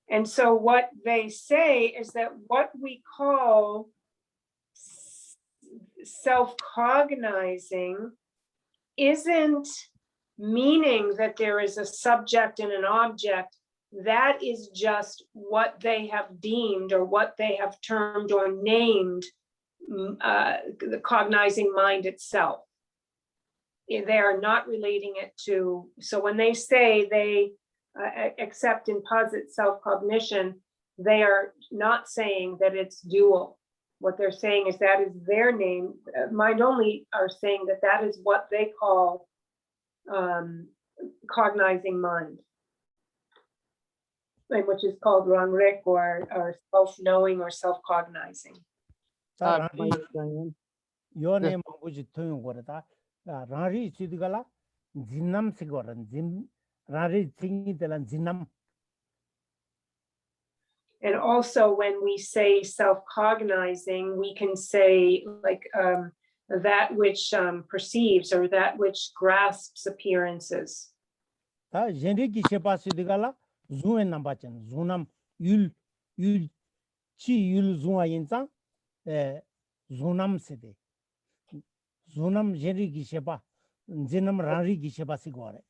And so what they say is that what we call self-cognizing isn't meaning that there is a subject and an object. That is just what they have deemed or what they have termed or named the cognizing mind itself. They are not relating it to, so when they say they accept and posit self-cognition, they are not saying that it's dual. What they're saying is that is their name. Mind only are saying that that is what they call cognizing mind, which is called rangrek or self-knowing or self-cognizing. Your name was Toyota. Rari Chidgala, Zinam Sigoran, Rari Tingilan Zinam. And also when we say self-cognizing, we can say like that which perceives or that which grasps appearances. Jenriki Shepa Sidigala, Zuen Nambachan, Zunam, Yul, Chi Yul Zua Yinza, Zunam Sidi. Zunam Jenriki Shepa, Zinam Rariki Shepa Sigore.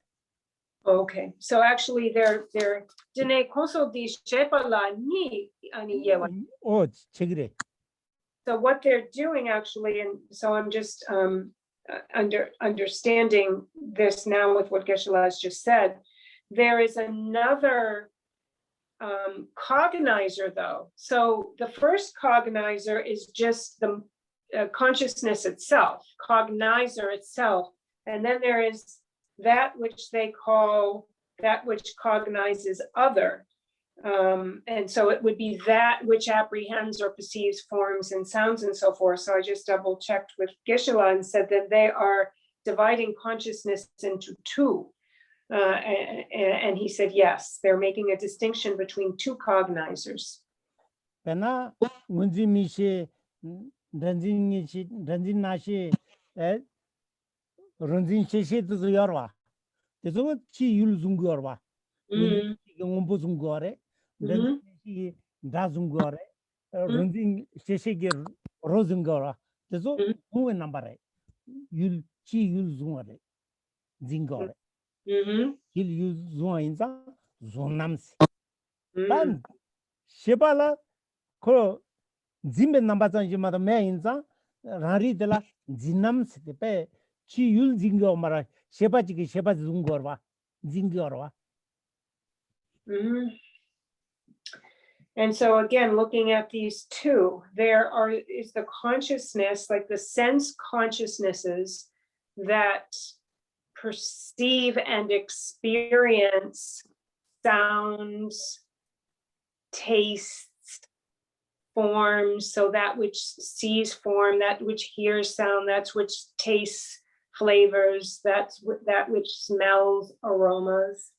Okay, so actually they're Dine Koso di Shepa la ni ani yewa. Oh, Chigre. So what they're doing actually, and so I'm just understanding this now with what Geshe-la has just said, there is another cognizer though. So the first cognizer is just the consciousness itself, cognizer itself. And then there is that which they call that which cognizes other. And so it would be that which apprehends or perceives forms and sounds and so forth. So I just double checked with Geshe-la and said that they are dividing consciousness into two. And he said, yes, they're making a distinction between two cognizers. Pena, Munzi Mishi, Ranjin Nashi, Ranjin Sheshi to the Yorwa. There's what she will Zungorwa. Umbu Zungore, then she Dazungore, Ranjin Sheshi Rosungora. There's no number. You'll chi use Zungore, Zingore. He'll use Zuainza, Zonams. Then Shebala, Koro. Zimbe number Jimada Mainza, Rari de la Zinams, the pay, Chi Yul Zingo Mara, Shepachi Shepa Zungorva, 징겨와. Mhm. And so again, looking at these two, is the consciousness, like the sense consciousnesses that perceive and experience sounds, tastes, forms. So that which sees form, that which hears sound, that's which tastes flavors, that which smells aromas.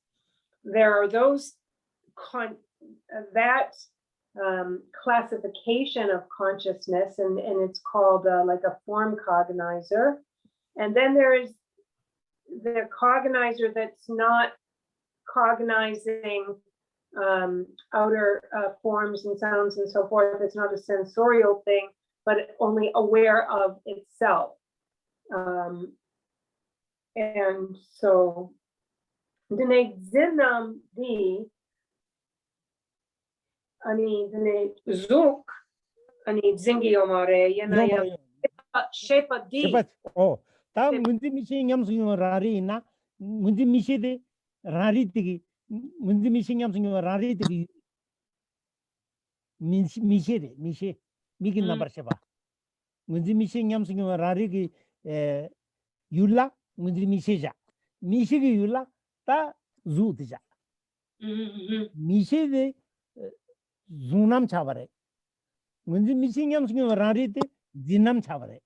There are those classification of consciousness, and it's called like a form cognizer. And then there is the cognizer that's not cognizing outer forms and sounds and so forth. It's not a sensorial thing, but only aware of itself. And so dine zinam di ani dine zuk ani zingi omare yana shepa di. 다 문제 미싱 염승요 라리나 문제 미시데 라리티기 문제 미싱 염승요 라리티기 미시데 미시 미긴 넘버 셔봐 문제 미싱 염승요 라리기 율라 문제 미시자 미시기 율라 다 주드자 미시데 주남 차바레 문제 미싱 염승요 라리티 진남 차바레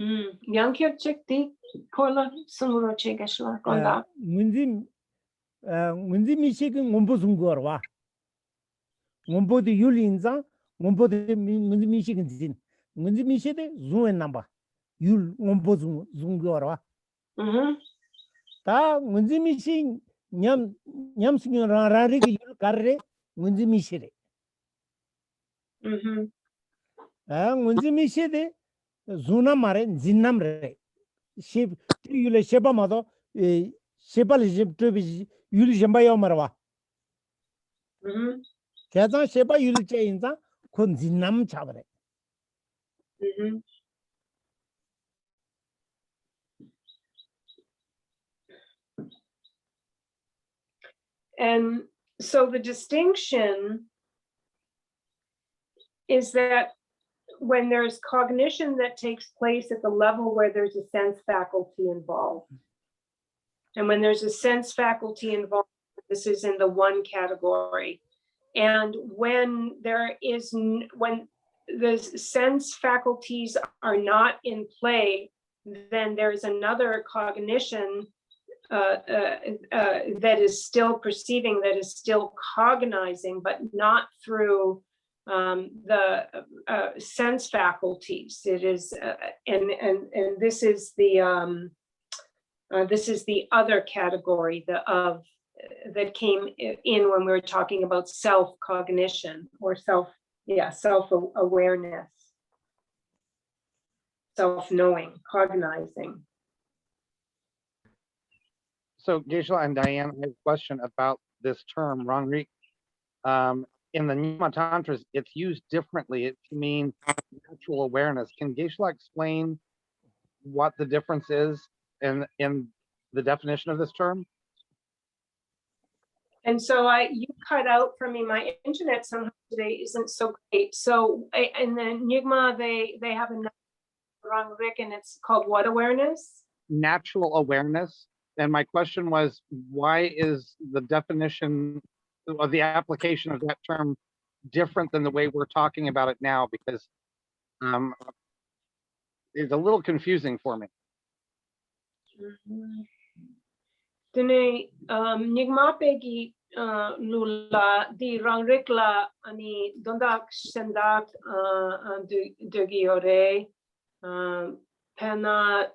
Yankyo chikti kola sumuro chigashla konda. 문제 미시기 원보 중거와 원보도 율인자 원보도 문제 미시기 진 문제 미시데 주엔 넘버 율 원보 중거와 다 문제 미시 냠스기 라리기 율 가르레 문제 미시레 문제 미시데 Zuna mare zinam re ship yule sheba mado shebal jib to be yul jamba yomarwa kaza sheba yul chainza kon zinam chabre And so the distinction is that when there's cognition that takes place at the level where there's a sense faculty involved. And when there's a sense faculty involved, this is in the one category. And when when the sense faculties are not in play, then there's another cognition that is still perceiving, that is still cognizing, but not through the sense faculties. It is, and this is the other category that came in when we were talking about self-cognition or self-awareness, self-knowing, cognizing. So Geshe-la and Diane, I have a question about this term, Rangrik. In the Nyingma Tantras, it's used differently. It can mean natural awareness. Can Geshe-la explain what the difference is in the definition of this term? And so you cut out for me. My internet somehow today isn't so great. So in the Nyingma, they have a Rangrik, and it's called what awareness? Natural awareness. And my question was, why is the definition of the application of that term different than the way we're talking about it now? Because it's a little confusing for me. Dine Nyingma-pegi lula di Rangrikla ani dondak sendak dugiore pena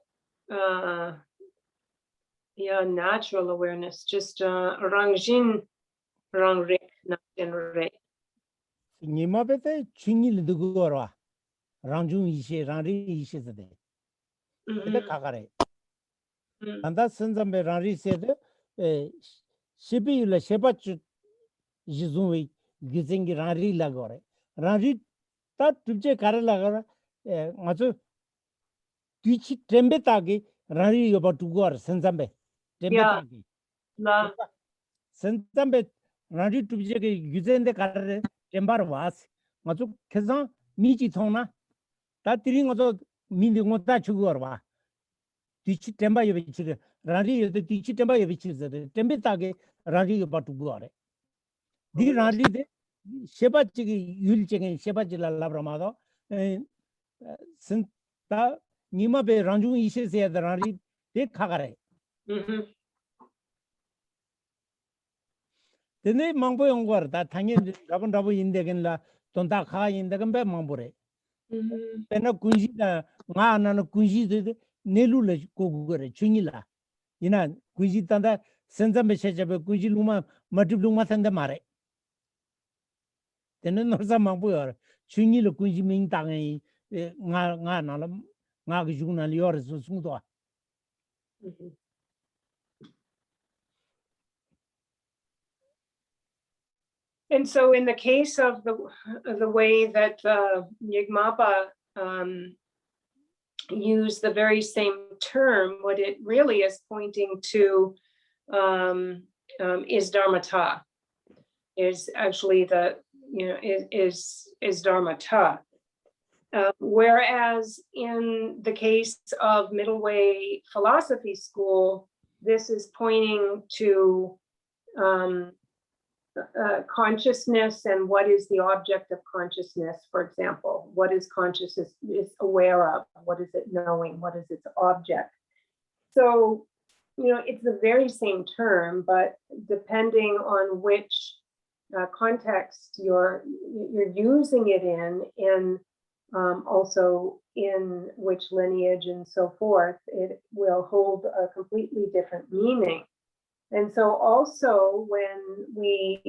natural awareness, just rangjin Rangrik na generate. Nimabete chingil dugorwa rangjung ishe ranri ishe zade ede kagare anda senzambe ranri sede shibi yula sheba jizunwi gizengi ranri lagore ranri ta tubje kare lagore ngacho tuichi trembe tagi ranri yoba dugor senzambe Yeah. La. sentambe randi tubje ke yuzende karre tembar was mazu kezan miji thona ta tiri ngoto mindi ngota chugor wa tichi temba ye bichi randi ye tichi temba ye bichi zede tembe tage randi ye batu gore di randi de sheba chigi yul chegen sheba jila labramado senta nima be ranju ishe se randi de khagare Mhm. Tene mangbo yongwar da tangen rabon rabo indegen la tonta kha indegen be mangbore Mhm. pena kunji da nga na kunji de nelu le ko gore chungi la ina kunji tanda senza me cheche be kunji luma matib luma tanda mare tene norsa mangbo yor chungi le kunji ming tangen nga na la nga gi juna li yor so sungdo Mhm. And so in the case of the way that Nyingmapa used the very same term, what it really is pointing to is dharmata, is actually is dharmata. Whereas in the case of Middle Way Philosophy School, this is pointing to consciousness and what is the object of consciousness, for example. What is consciousness is aware of? What is it knowing? What is its object? So, it's the very same term, but depending on which context you're using it in, and also in which lineage and so forth, it will hold a completely different meaning. And so also when we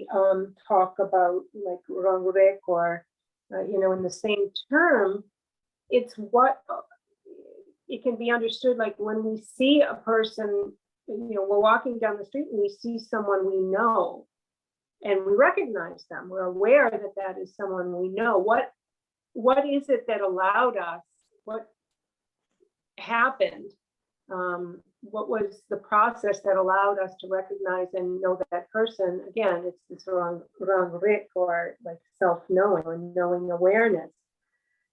talk about like Rangurek or, in the same term, it's what it can be understood like when we see a person, we're walking down the street and we see someone we know and we recognize them. We're aware that that is someone we know. What is it that allowed us? What happened? What was the process that allowed us to recognize and know that person? Again, it's this rangrik or like self-knowing or knowing awareness.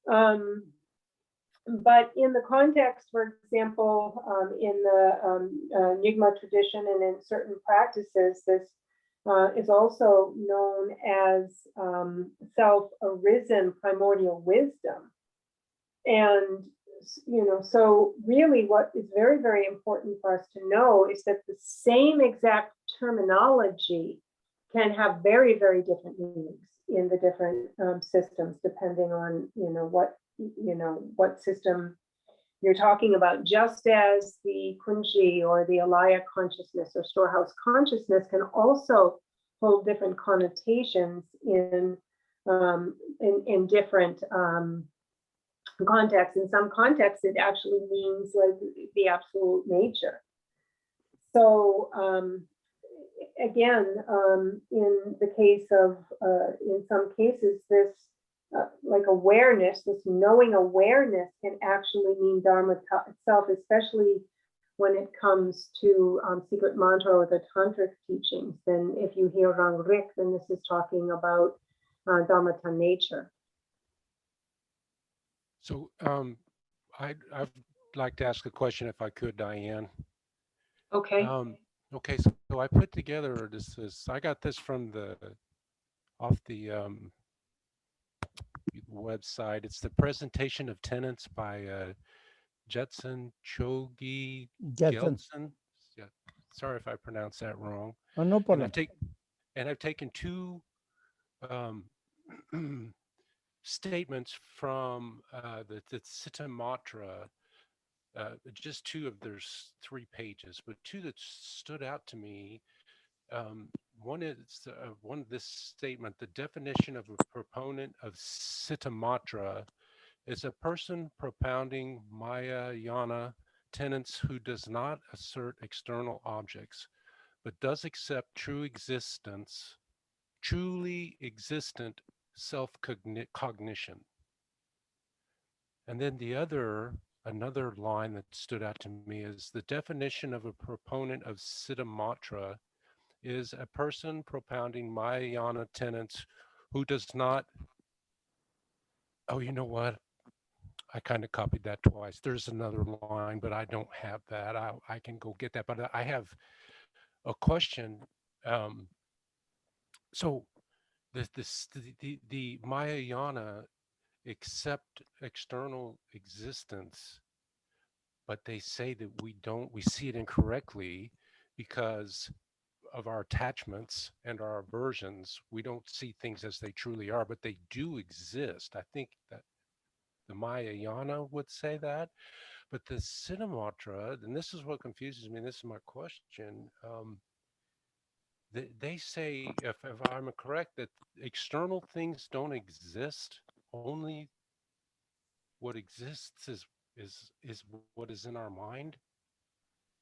But in the context, for example, in the Nyingma tradition and in certain practices, this is also known as self-arisen primordial wisdom. And so really what is very, very important for us to know is that the same exact terminology can have very, very different meanings in the different systems, depending on, what system you're talking about. Just as the Kunji or the Alaya consciousness or storehouse consciousness can also hold different connotations in different context. In some contexts, it actually means like the absolute nature. So again, in the case of, in some cases, this like awareness, this knowing awareness can actually mean Dharma itself, especially when it comes to secret mantra or the tantric teachings. Then if you hear Rangrik, then this is talking about Dharmata nature. So I'd like to ask a question if I could, Diane. Okay. Okay, so I put together this I got this from off the website. It's the presentation of tenets by Jetson Chogi Jetson. Gelson. Yeah, sorry if I pronounced that wrong. Oh, no And problem. I've taken two statements from the Citta Matra, just two of there's 3 pages, but two that stood out to me. One is this statement: the definition of a proponent of Citta Matra is a person propounding Mahayana tenets who does not assert external objects, but does accept truly existent self-cognition. And then the other another line that stood out to me is the definition of a proponent of Siddhamatra is a person propounding Mahayana tenets who does not, oh, you know what? I kind of copied that twice. There's another line, but I don't have that. I can go get that, but I have a question. So the Mahayana accept external existence, but they say that we see it incorrectly because of our attachments and our aversions. We don't see things as they truly are, but they do exist. I think that the Mahayana would say that, but the Siddhamatra, and this is what confuses me, this is my question, they say, if I'm correct, that external things don't exist, only what exists is what is in our mind.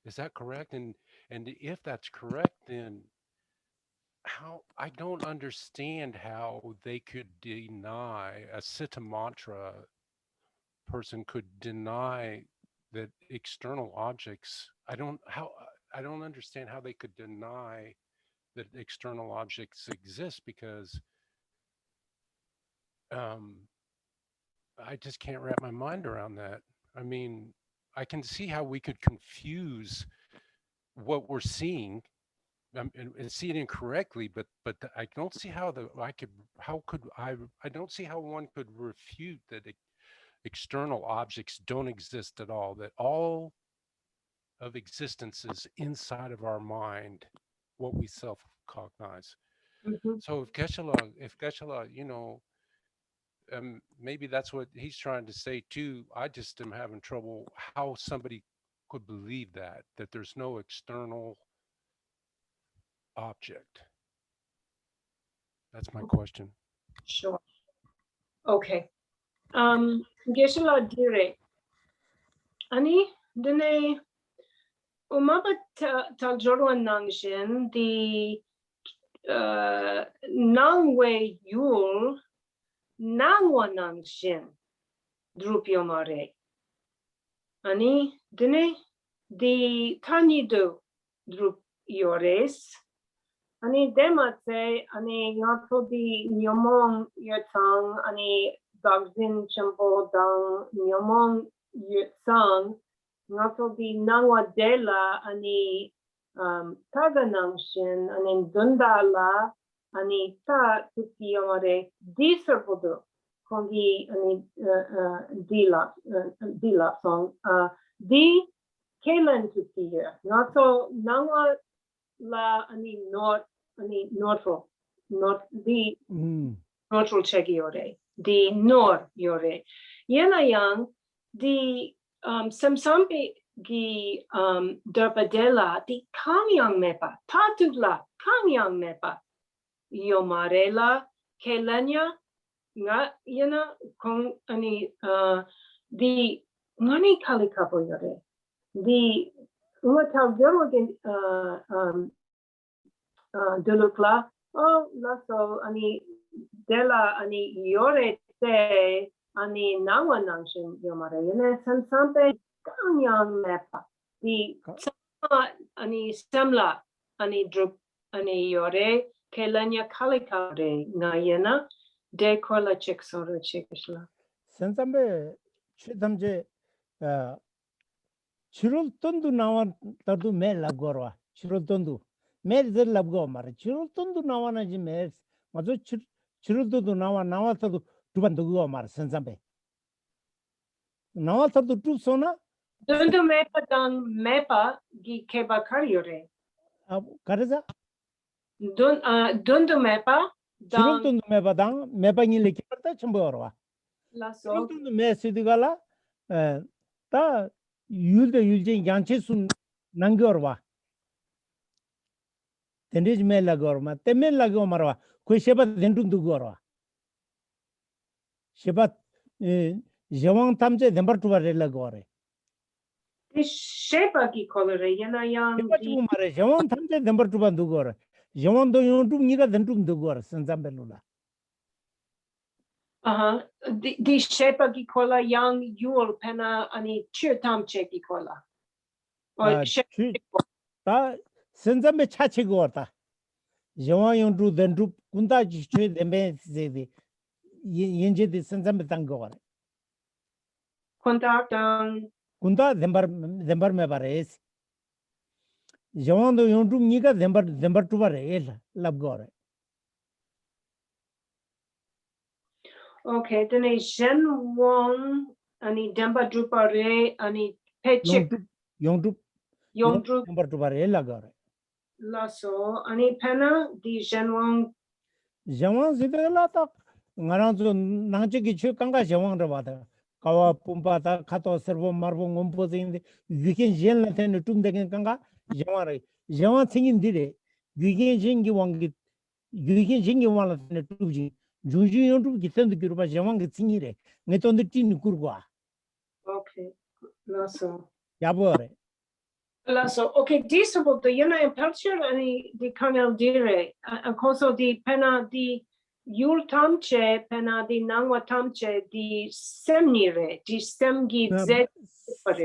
Is that correct? And if that's correct, then how, I don't understand how they could deny, a Siddhamatra person could deny that external objects, I don't understand how they could deny that external objects exist, because I just can't wrap my mind around that. I mean, I can see how we could confuse what we're seeing and see it incorrectly, but I don't see how I don't see how one could refute that external objects don't exist at all, that all of existence is inside of our mind, what we self-cognize. Mhm. So if Geshe-la, you know, maybe that's what he's trying to say too. I just am having trouble how somebody could believe that there's no external object. That's my question. Sure. Okay. Geshe-la dire. Ani dene umaba taljoro nangshin the nangwe yul nangwa nangshin drupyo mare. Ani dene the tanido drup yores. Ani dematse ani ngato di nyomong yetang ani dagzin champo dang nyomong yetang ngato di nangwa dela ani taganangshin ani dundala ani ta tukiyamare diserbodo kongi ani dila song di kelen tukiya ngato nangwa la ani not ani neutral not the neutral chegiore the nor yore yena yang the samsampe gi derpadela the kamyang mepa tatula kamyang mepa yomarela kelenya nga yena kong ani the ngani kalikapo yore the Umatal Gerogin Delukla, oh, lasso, ani della, ani yore te, ani nawa nangshin yomare, yene sansampe kanyang mepa, the ani semla, ani drup, ani yore, kelenya kalikare, ngayena, de kola chiksora chikishla. sensambe chidamje chirul tundu nawan tardu me lagorwa chirul tundu me zer labgo mare chirul tundu nawana ji me mazo chirul tundu nawa tardu tuban dugo mare sensambe nawa tardu tu sona Dundu mepa dang mepa gi keba karyore. kareza Dundu mepa chirul dang tundu me badang me bangi leki parta chamborwa lasso. chirul tundu me sidigala ta yulje yanche sun nangorwa tendej me lagorma teme lagorwa ko sheba dendung dugorwa sheba jawang tamje dembar tubare lagore Shepa ki kolore yana yang sheba di tu mare jawang tamje dembar tuban dugore jawang do yontum niga dendung dugore sanzambelula Di shepa gi kola yang yul pena ani chirtam che gi kola. Or 다 선점에 차치고 왔다. 영화용도 된도 군다지 최 데메 세비 연제디 선점에 당거 와래. contact 군다 덴버 메바레스. 영화도 용도 니가 덴버 투바레 랍고래. okay, then a Zhen Wong ani Demba Drupare ani Pechik 용도 Yongdrup 덴버 투바레 라고래. Lasso ani Pena di Zhen Wong 영화 지들라다 나랑도 나치기 최 강가 영화를 봐다. 가와 뿜바다 카토 서버 마르보 옴포진데 위켄 젤라테는 tum되게 강가 영화를 영화 생긴디래 위켄 생기 왕기 위켄 생기 왕라테는 tum지 주주 용도 기선도 그루바 영화가 생기래 내돈도 찐 구르고 okay Lasso 야보래 Lasso okay disable the yana impulsion ani di kangal dire also di Pena di Yul Tamche Pena di Nangwa Tamche di Semnire di Semgi Zet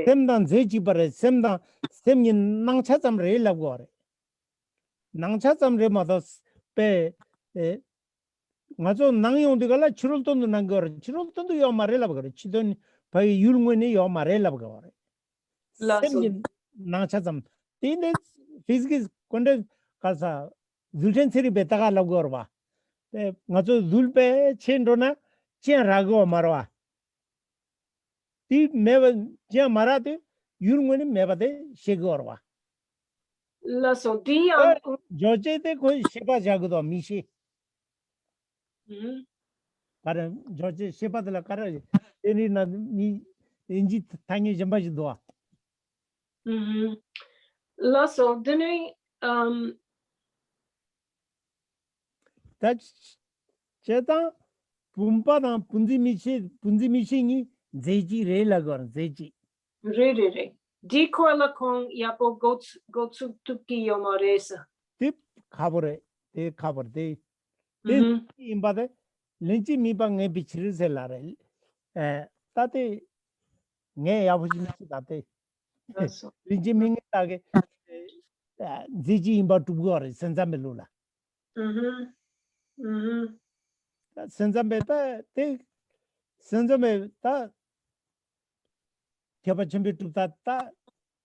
셈단 제지바래 셈단 셈이 낭차점을 해라고 하래 낭차점을 마다 빼 맞아 낭용도 갈라 치롤돈도 난 거래 치롤돈도 요 말해라 그래 치돈 바이 율문이 요 말해라 그래 Lasso 셈이 낭차점 근데 피지컬 건데 가서 줄텐스리 베타가 라고 그러봐 맞아 줄베 첸도나 첸라고 말와 티 메바 제 마라데 율문이 메바데 셰거와 Lasso di 조제데 거 셰바 자고도 미시 para George Shepadla Kara, any me inji tiny jambaji doa. Lasso dine That's Cheta Pumpa Punzi Mishi Zeji Relagor, Zeji. re di kola kong yapo gotsu tuki yomoresa Tip cover they cover they. Then imbade Lenchi Mibang a bichil selare. Tate Ne Abuji Tate. Lasso Lenchi Ming Tage Ziji imba to go Senzamelula. Senzambe te Senzame ta Tiaba Chimbi to ta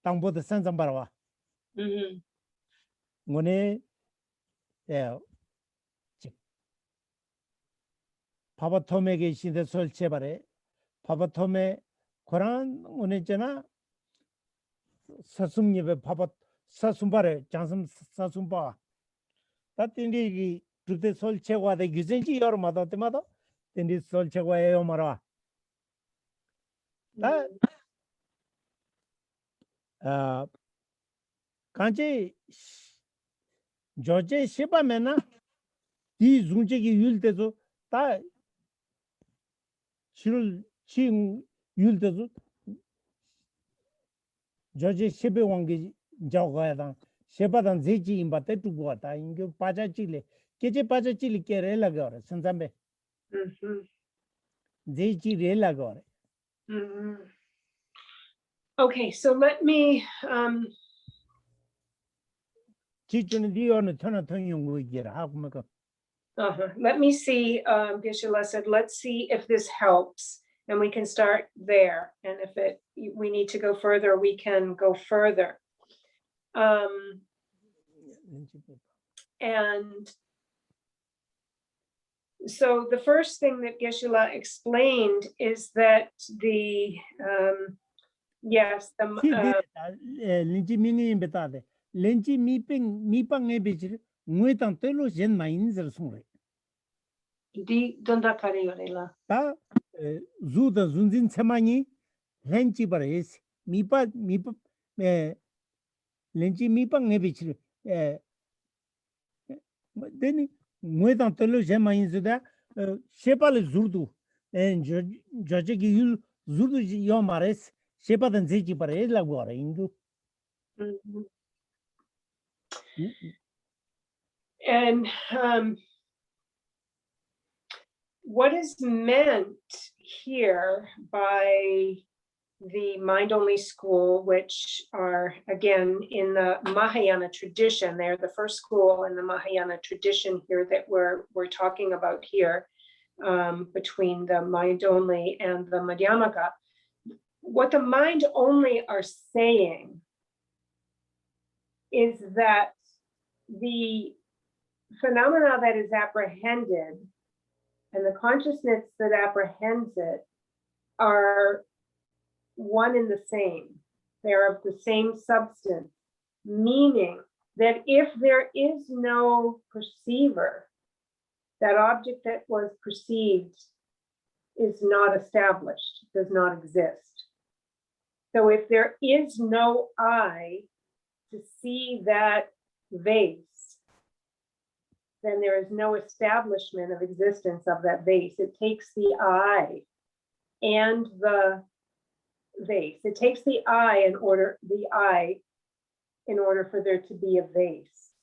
Tambo the Senzambarawa. Mone Papa Tome gets in the soul chebare. Papa Tome Koran Unijana Sasum Yeve Papa Sasumbare, Jansum Sasumba. That indeed to the soul chewa the Gizenji or mother the mother, then this soul chewa Omara. That Kanji George Sheba Mena, these Zunjiki Yultezo, that Chil Ching Yultezo, George Shebe Wangi Jawgadan, Shebadan Zeji in Bate to Guata, in your Paja Chile, Keje Paja Chile Kerelagor, Sansambe, Zeji Relagor. Okay, so let me Chichun Dio on a ton of Tonyung we get half make let me see, Geshe-la said, let's see if this helps, and we can start there. And if we need to go further, we can go further. And so the first thing that Geshe-la explained is that the Linchi Mini in Betade, Lenchi Mipang Ebich, Muetan Telo Zen my inzer sumre. di donda kariorela. Ta Zuda Zunzin Semani, Lenchi Bares, Mipa, Lenchi Mipang Ebich, then Muetan Telo Zen my inzer, Shepal Zurdu, and Jajaki Yul Zurdu Yomares, Shepa than Zeji Barela Gora Indu. And what is meant here by the mind-only school, which are, again, in the Mahayana tradition. They're the first school in the Mahayana tradition here that we're talking about here, between the mind-only and the Madhyamaka. What the mind-only are saying is that the phenomena that is apprehended and the consciousness that apprehends it are one and the same. They're of the same substance, meaning that if there is no perceiver, that object that was perceived is not established, does not exist. So if there is no I to see that vase, then there is no establishment of existence of that vase. It takes the I and the vase. It takes the I in order for there to be a vase.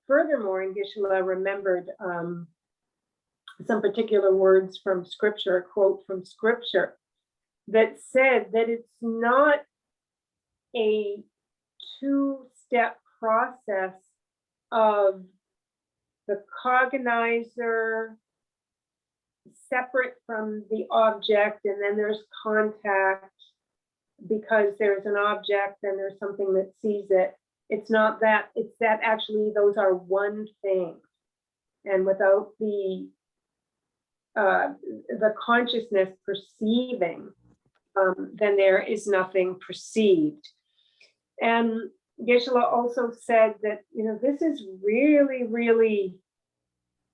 Furthermore, Geshe-la remembered some particular words from scripture, a quote from scripture that said that it's not a two-step process of the cognizer separate from the object, and then there's contact because there's an object and there's something that sees it. It's not that, it's that actually those are one thing. And without the consciousness perceiving, then there is nothing perceived. And Geshe-la also said that, this is really, really,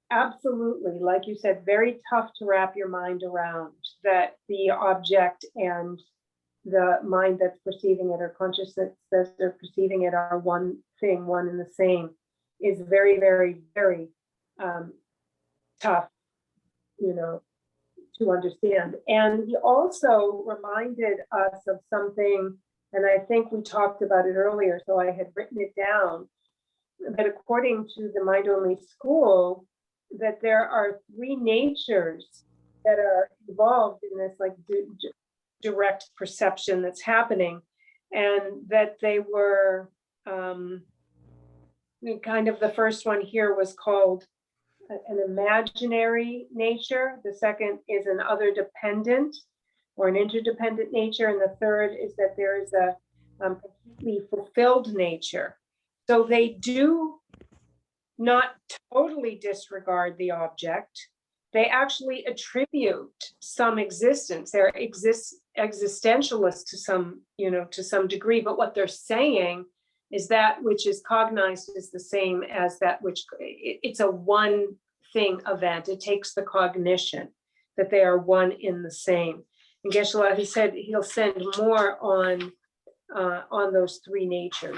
absolutely, like you said, very tough to wrap your mind around, that the object and the mind that's perceiving it, or consciousness that's perceiving it, are one thing, one and the same, is very, very, very tough, to understand. And he also reminded us of something, and I think we talked about it earlier, so I had written it down, that according to the mind-only school, that there are three natures that are involved in this, like direct perception that's happening, and that they were kind of, the first one here was called an imaginary nature. The second is an other dependent or an interdependent nature. And the third is that there is a completely fulfilled nature. So they do not totally disregard the object. They actually attribute some existence. They're existentialists to some degree, but what they're saying is that which is cognized is the same as that which, it's a one thing event. It takes the cognition that they are one in the same. And Geshe-la, he said he'll send more on those three natures.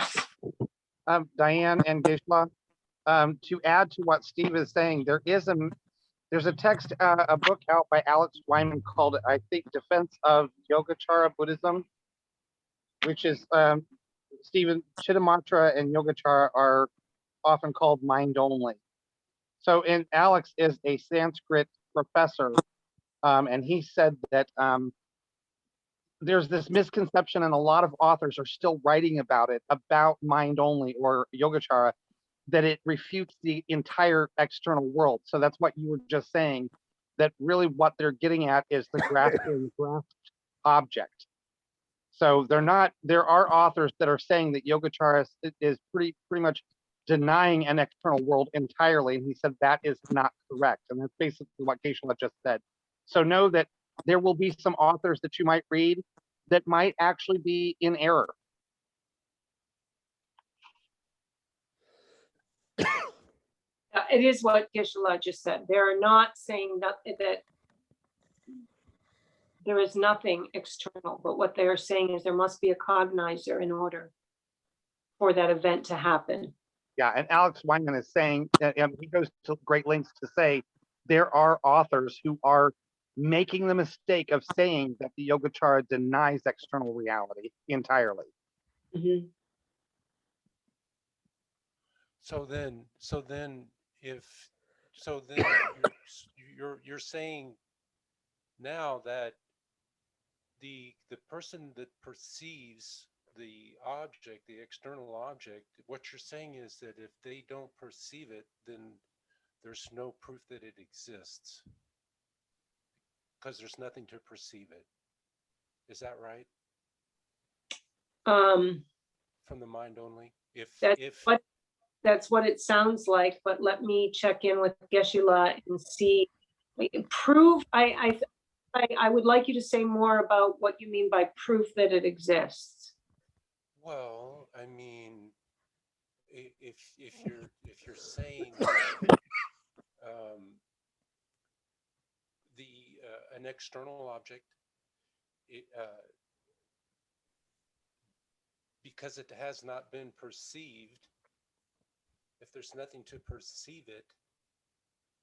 Diane and Geshe-la, to add to what Steve is saying, there's a text, a book out by Alex Wyman called, I think, Defense of Yogachara Buddhism, which is Stephen Chittamatra and Yogachara are often called mind only. So, and Alex is a Sanskrit professor, and he said that there's this misconception, and a lot of authors are still writing about it, about mind only or Yogachara, that it refutes the entire external world. So that's what you were just saying, that really what they're getting at is the grasped object. So there are authors that are saying that Yogachara is pretty much denying an external world entirely. And he said that is not correct. And that's basically what Geshe-la just said. So know that there will be some authors that you might read that might actually be in error. It is what Geshe-la just said. They're not saying that there is nothing external, but what they are saying is there must be a cognizer in order for that event to happen. Yeah, and Alex Wyman is saying, he goes to great lengths to say, there are authors who are making the mistake of saying that the Yogachara denies external reality entirely. Mm-hmm. So then you're saying now that the person that perceives the object, the external object, what you're saying is that if they don't perceive it, then there's no proof that it exists because there's nothing to perceive it. Is that right? From the mind only? That's what it sounds like, but let me check in with Geshe-la and see. Proof, I would like you to say more about what you mean by proof that it exists. Well, I mean, if you're saying that, an external object, because it has not been perceived, if there's nothing to perceive it,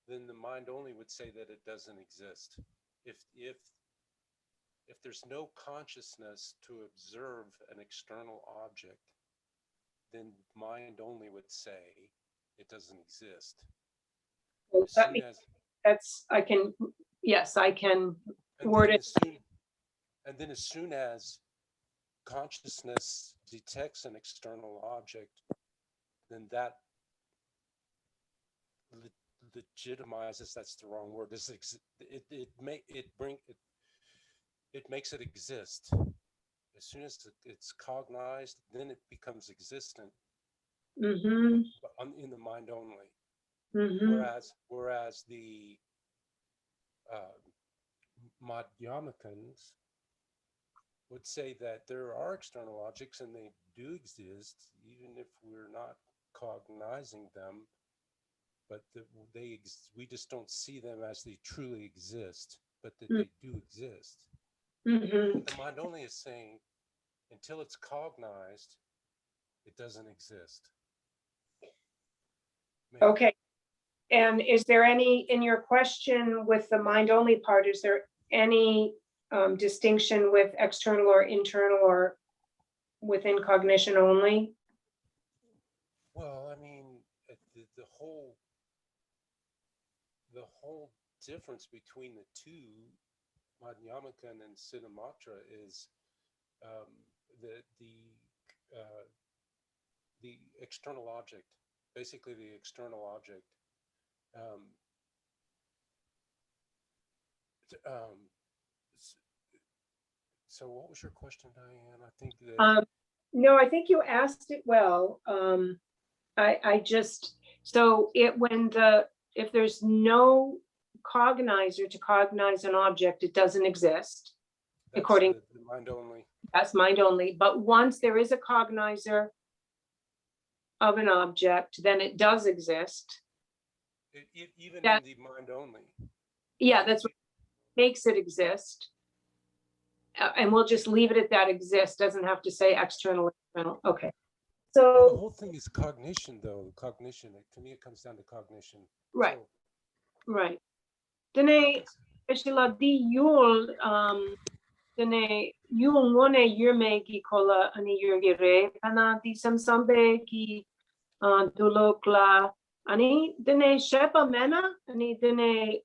then the mind only would say that it doesn't exist. If there's no consciousness to observe an external object, then mind only would say it doesn't exist. Well, As soon as, I can and word then it. and then as soon as consciousness detects an external object, then that legitimizes, that's the wrong word, it makes it exist. As soon as it's cognized, then it becomes existent in the mind only. Whereas the Madhyamikans would say that there are external objects and they do exist, even if we're not cognizing them, but we just don't see them as they truly exist, but that they do exist. But the mind only is saying, until it's cognized, it doesn't exist. Maybe. Okay. And is there any, in your question with the mind only part, is there any distinction with external or internal or within cognition only? Well, I mean, the whole difference between the two, Madhyamikan and Siddhamatra, is the external object, basically the external object. So what was your question, Diane? I think that No, I think you asked it well. If there's no cognizer to cognize an object, it doesn't exist. that's according the mind only. That's mind only. But once there is a cognizer of an object, then it does exist. Even Yeah. in the mind only. Yeah, that's what makes it exist. And we'll just leave it at that, exists, doesn't have to say external, internal. Okay. Well, the So, whole thing is cognition, though. Cognition. To me, it comes down to cognition. right, So, right. Dene, Eshila di yul, dene yul one yurme ki kola ani yurgire, ana di samsambe ki dulokla, ani dene shepa mena, ani dene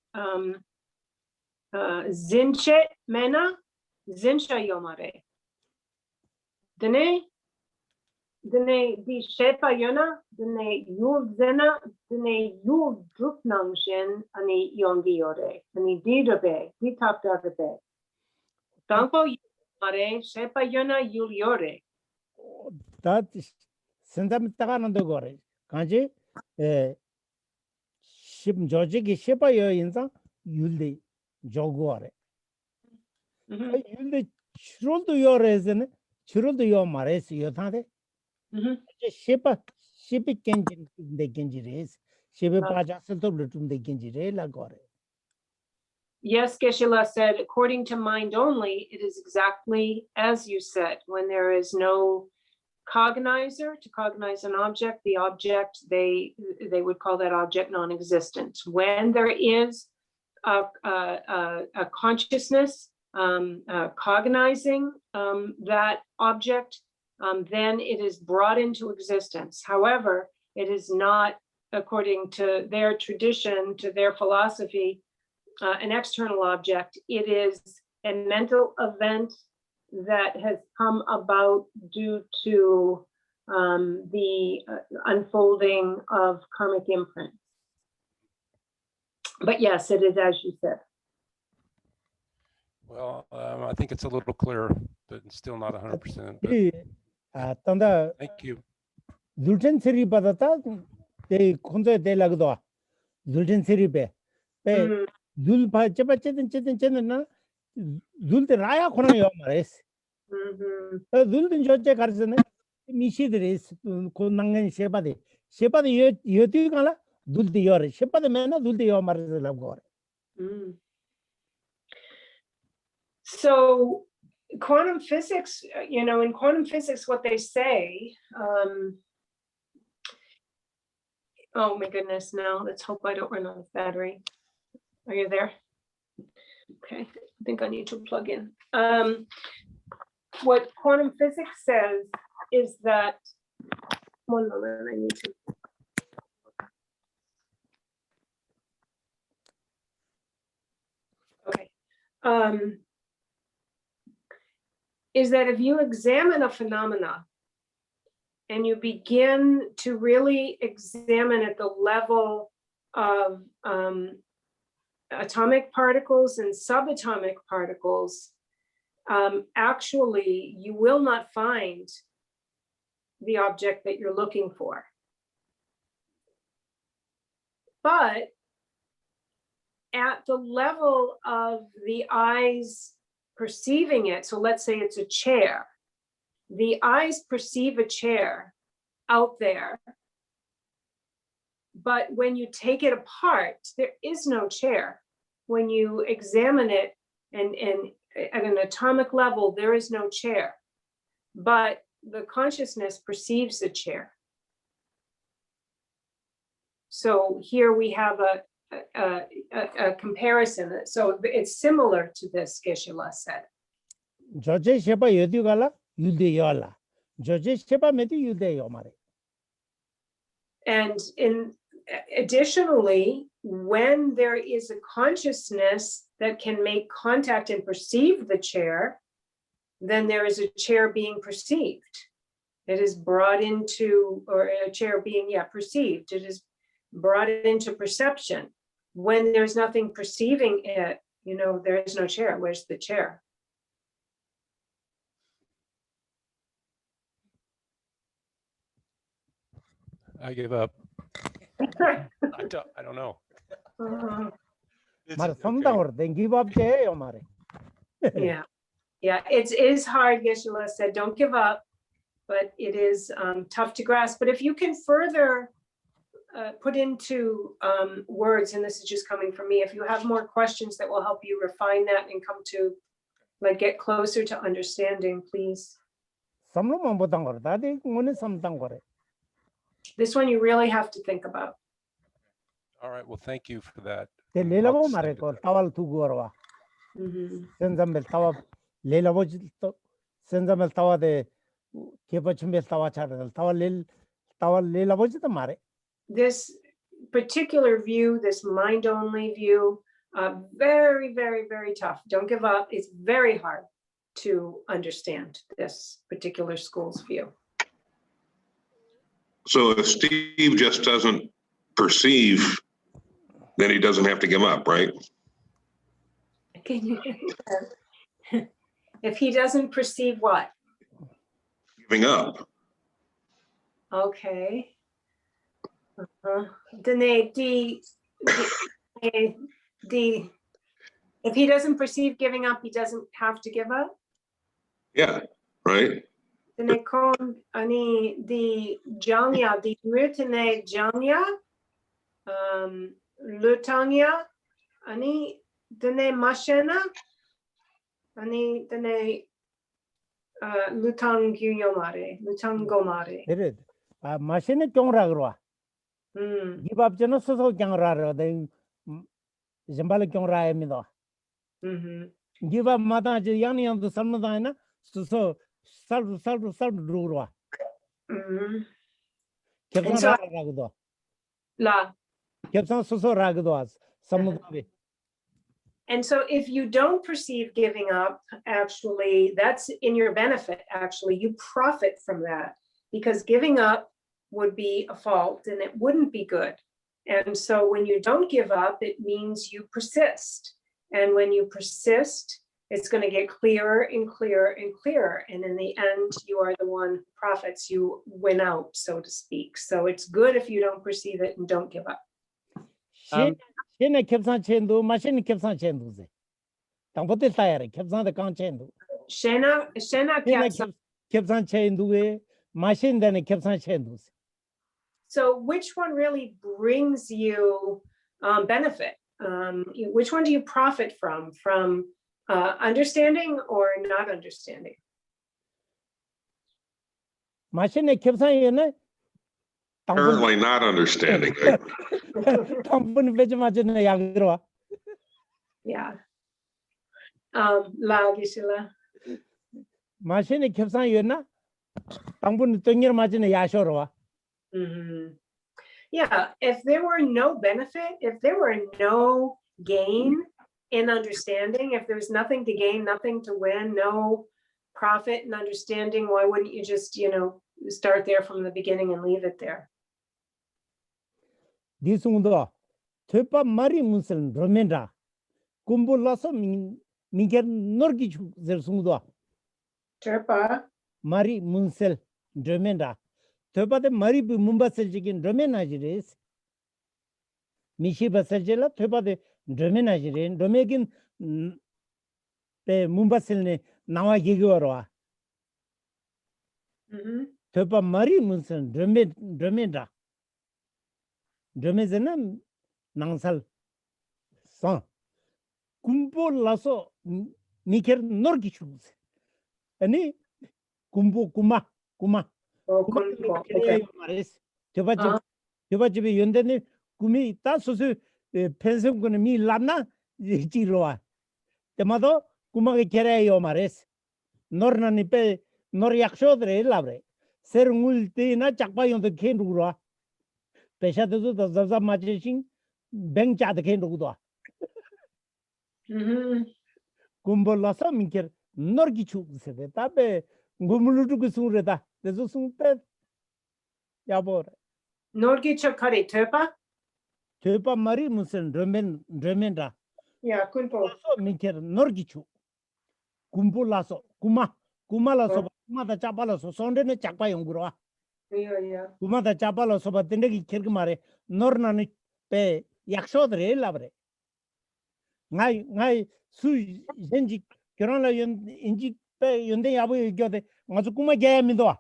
zinche mena, zinsha yomare. Dene di shepa yona, dene yul zena, dene yul drupnangshen, ani yongi yore, ani didabe, ditapdabe. Tampo yomare, shepa yona yul yore. that senzamitagano gore kanji ship joji ki shepa yo insa yulde jogore yulde churuldu yo rezene churuldu yo mares yo thade shepa shipi kenjin de kenjires shepa pajasal to lutum de kenjire la gore. Yes, Geshe-la said, according to mind only, it is exactly as you said. When there is no cognizer to cognize an object, the object, they would call that object non-existent. When there is a consciousness cognizing that object, then it is brought into existence. However, it is not, according to their tradition, to their philosophy, an external object. It is a mental event that has come about due to the unfolding of karmic imprint. But yes, it is as you said. Well, I think it's a little clearer, but still not 100%. But 이 tanda thank you. zulten seri badata de konzo de lagdo zulten seri be zul ba cheba cheten na zul de raya khona yo mares zul din joche karsene mishi dres ko nangen sheba de yoti kala zul de yore sheba de mena zul de yo mares lagor. So quantum physics, in quantum physics, what they say, oh my goodness, now let's hope I don't run out of battery. Are you there? Okay, I think I need to plug in. What quantum physics says is that, one moment, I need to. Okay. Is that if you examine a phenomena and you begin to really examine at the level of atomic particles and subatomic particles, actually you will not find the object that you're looking for. But at the level of the eyes perceiving it, so let's say it's a chair, the eyes perceive a chair out there, but when you take it apart, there is no chair. When you examine it and at an atomic level, there is no chair, but the consciousness perceives the chair. So here we have a comparison. So it's similar to this, Geshe-la said. Joche sheba yoti kala yude yola. Joche sheba meti yude yo mare. And additionally, when there is a consciousness that can make contact and perceive the chair, then there is a chair being perceived. It is brought into, or a chair being, perceived. It is brought into perception. When there's nothing perceiving it, there is no chair. Where's the chair? I give up. I don't know. It's Mare okay. samdangor then give up je yo mare. Yeah, it is hard, Geshe-la said, don't give up, but it is tough to grasp. But if you can further put into words, and this is just coming from me, if you have more questions that will help you refine that and come to get closer to understanding, please. Samlo mambotangor dadi ngone samdangore. This one you really have to think about. All right. Well, thank you for that. Te I'll lelabo just mare leave it ko there. tawal tu gorwa. Mhm. Senzamel tawa lelabo senzamel tawa de kepachumel tawa chadal tawa lelabo jita mare. This particular view, this mind-only view, very, very, very tough. Don't give up. It's very hard to understand this particular school's view. So if Steve just doesn't perceive, then he doesn't have to give up, right? Can you, if he doesn't perceive what? Giving up. Okay. Then if he doesn't perceive giving up, he doesn't have to give up. Yeah, right? Then ani the janya, the mutane janya, lutanya, ani dene mashena, ani dene lutangumare, lutangomare. Dere machine kyongra gorwa. Give up jeno so kyongra ro de jambal kyongra emido. Give up mata je yang to samda na so salve durwa. And so, Ragdo. la, Kepsan so ragdo as samda be. And so if you don't perceive giving up, actually, that's in your benefit. Actually, you profit from that, because giving up would be a fault and it wouldn't be good. And so when you don't give up, it means you persist. And when you persist, it's going to get clearer and clearer and clearer. And in the end, you are the one who profits. You win out, so to speak. So it's good if you don't perceive it and don't give up. Shene kepsan chendu, machine kepsan chendu se. Tampote tayare, kepsan de kan chendu. Shena Kapsa. Kepsan chendu e, machine dene kepsan chendu se. So which one really brings you benefit? Which one do you profit from? From understanding or not understanding? Machine kepsan yene. Apparently not understanding. Tampun veche machine yagirwa. Yeah. La Gisela. Machine kepsan yena. Tampun tungir machine yashorwa. Yeah, if there were no benefit, if there were no gain in understanding, if there's nothing to gain, nothing to win, no profit in understanding, why wouldn't you just, start there from the beginning and leave it there? Disungdo, Tupa Mari Muslim, Romenda, Kumbu Lasso Minker Norgichu, Zersungdo, Terpa. Mari Munsel, Romenda, Tupa the Mari Mumba Seljikin, Romenageres, Mishiba Seljela, Tupa the Romenagerin, Romegin the Mumba Selne, Nawa Gigorwa, Tupa Mari Munsel, Romenda. Dromezena nangsal san kumbo laso miker norgichus ani kumbo kuma Okay. mares tebaji yondene kumi ta sosu pensum gonna mi lana jiroa temado kuma ke kereyo mares norna ni pe nor yakshodre labre ser ngulti na chakpa yondo kendura Peshato the Zaza Majin, Bencha the Kenduda. Gumbolasa Minker, Norgichu said the Tabe, Gumulutu Sureta, the Zusunpet Yabor. Norgicha Kari Terpa? Tepa Mari Musen, Remenda. Yeah, Kunpo. Minker Norgichu. Gumbolaso, Kumalaso, Mother Chapalaso, Sonde Chapayungura. Yeah. Kuma the chapalo so but the kirkmare nornani pe yakshodre labre. Ngai su zenji kirona inji pe yonde yabu gyote mazukuma jayamido.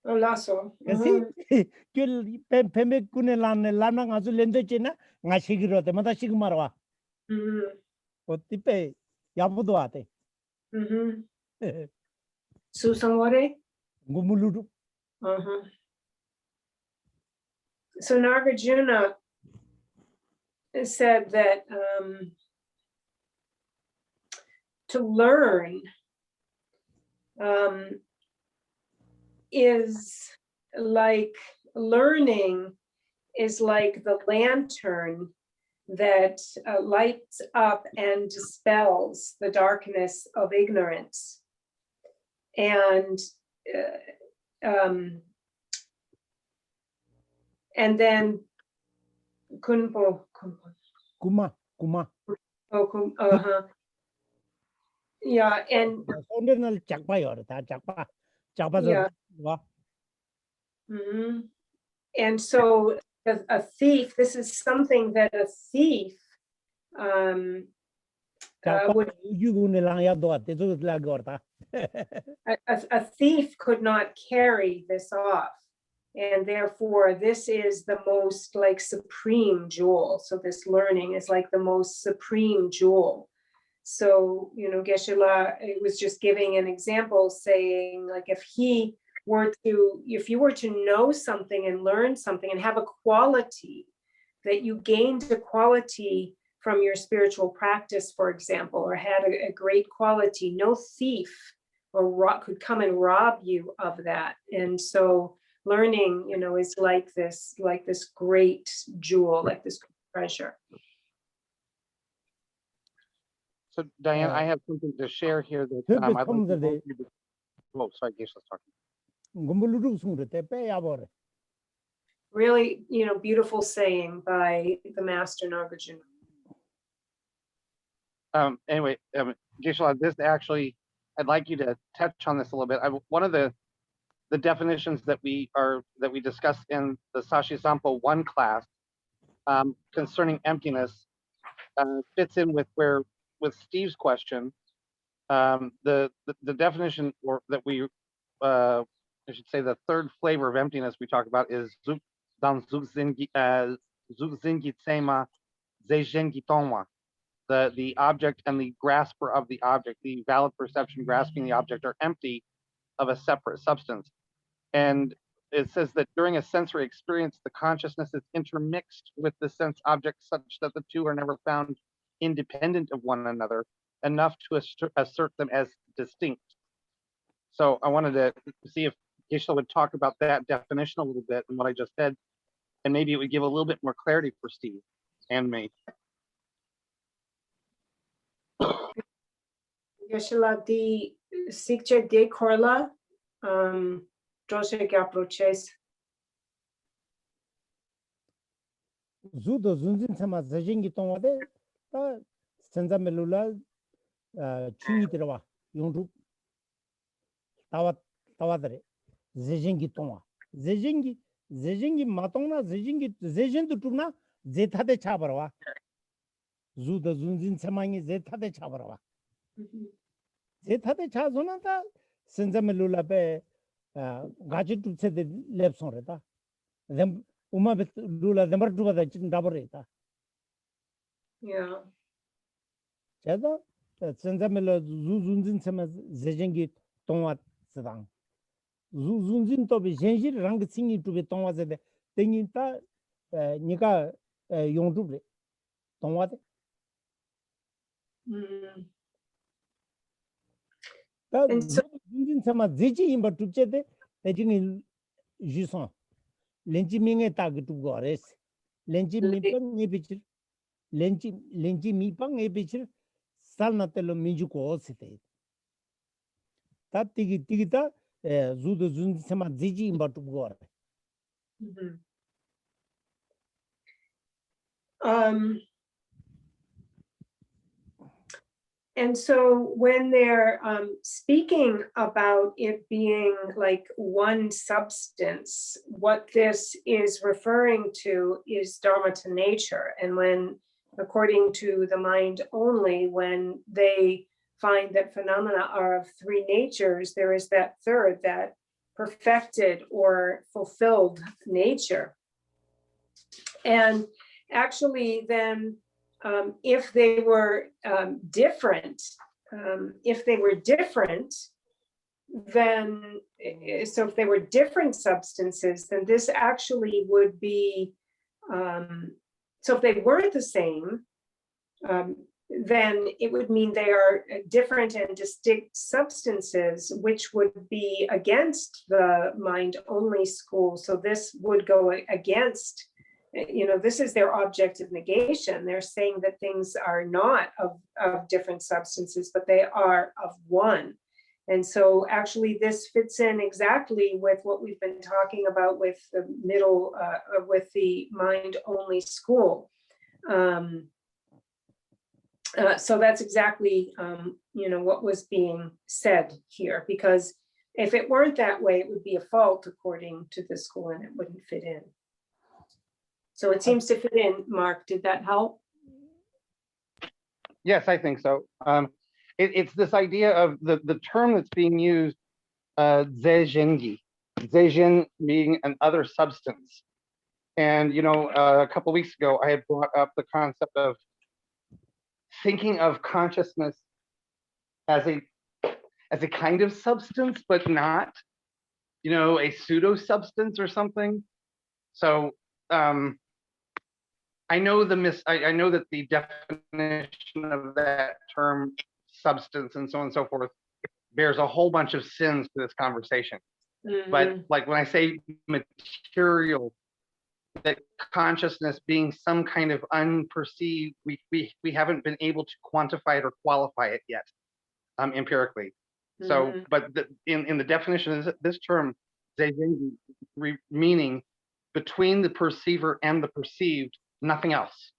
Lasso. Kil pembe kunelan lana ngazu lende chena ngashigiro te mata shigmarwa. Otipe yabudo ate. Susangore? Gumuludu. So Nagarjuna said that to learn is like learning is like the lantern that lights up and dispels the darkness of ignorance. And then Kuma. Oh, yeah, and and so a thief, this is something that a thief a thief could not carry this off. And therefore, this is the most like supreme jewel. So this learning is like the most supreme jewel. So, Geshe-la was just giving an example saying like, if you were to know something and learn something and have a quality that you gained a quality from your spiritual practice, for example, or had a great quality, no thief could come and rob you of that. And so learning, is like this great jewel, like this treasure. So Diane, I have something to share here that I'd like to both you to- oh, sorry, Geshe-la's talking. Gumbuludu sungre te pe yabore. Really, beautiful saying by the master Nagarjuna. Anyway, Geshe-la, this actually, I'd like you to touch on this a little bit. One of the definitions that we discussed in the Sashi Sampo 1 class concerning emptiness fits in with Steve's question. The definition that we I should say the third flavor of emptiness we talk about is Zugzingi Tsema Zeijengi Tonwa. The object and the grasper of the object, the valid perception grasping the object, are empty of a separate substance. And it says that during a sensory experience, the consciousness is intermixed with the sense object such that the two are never found independent of one another, enough to assert them as distinct. So I wanted to see if Geshe-la would talk about that definition a little bit and what I just said, and maybe it would give a little bit more clarity for Steve and me. Geshe-la, di sikche de korla, Joshe approaches. Zudo zunzin sama zejengi tongwa de ta senza melula chungi tirawa yongru tawa dare zejengi tongwa zejengi matongna zejen tu tubna zeta de chabarwa zudo zunzin sama ngi zeta de chabarwa zeta de chazona ta senza melula pe gaji tupse de lepson reta them uma bet lula number 2 da double reta. Yeah. Chada senza melo zunzin sama zejengi tongwa sedang zunzin to be jenji rang singi to be tongwa zede tengi ta nika yongdu re tongwa de ta zunzin sama zeji imba tupche de tengi jison lenji minge tag tu gores lenji mi pang ni bichir lenji mi pang e bichir sal na telo minju ko site ta tigi ta zudo zun sama ziji imba tu gore. And so when they're speaking about it being like one substance, what this is referring to is dharma to nature. And when, according to the mind only, when they find that phenomena are of three natures, there is that third, that perfected or fulfilled nature. And actually then, if they were different, then, so if they were different substances, then this actually would be, so if they weren't the same, then it would mean they are different and distinct substances, which would be against the mind-only school. So this would go against, this is their object of negation. They're saying that things are not of different substances, but they are of one. And so actually this fits in exactly with what we've been talking about with the with the mind-only school. So that's exactly, what was being said here, because if it weren't that way, it would be a fault according to the school and it wouldn't fit in. So it seems to fit in. Mark, did that help? Yes, I think so. It's this idea of the term that's being used, zeijengi, zeijin being an other substance. And, a couple of weeks ago, I had brought up the concept of thinking of consciousness as a kind of substance, but not, a pseudo substance or something. So I know that the definition of that term, substance and so on and so forth, bears a whole bunch of sins to this conversation. But like when I say material, that consciousness being some kind of unperceived, we haven't been able to quantify it or qualify it yet, empirically. So, but in the definition of this term, Zeijengi, meaning between the perceiver and the perceived, nothing else.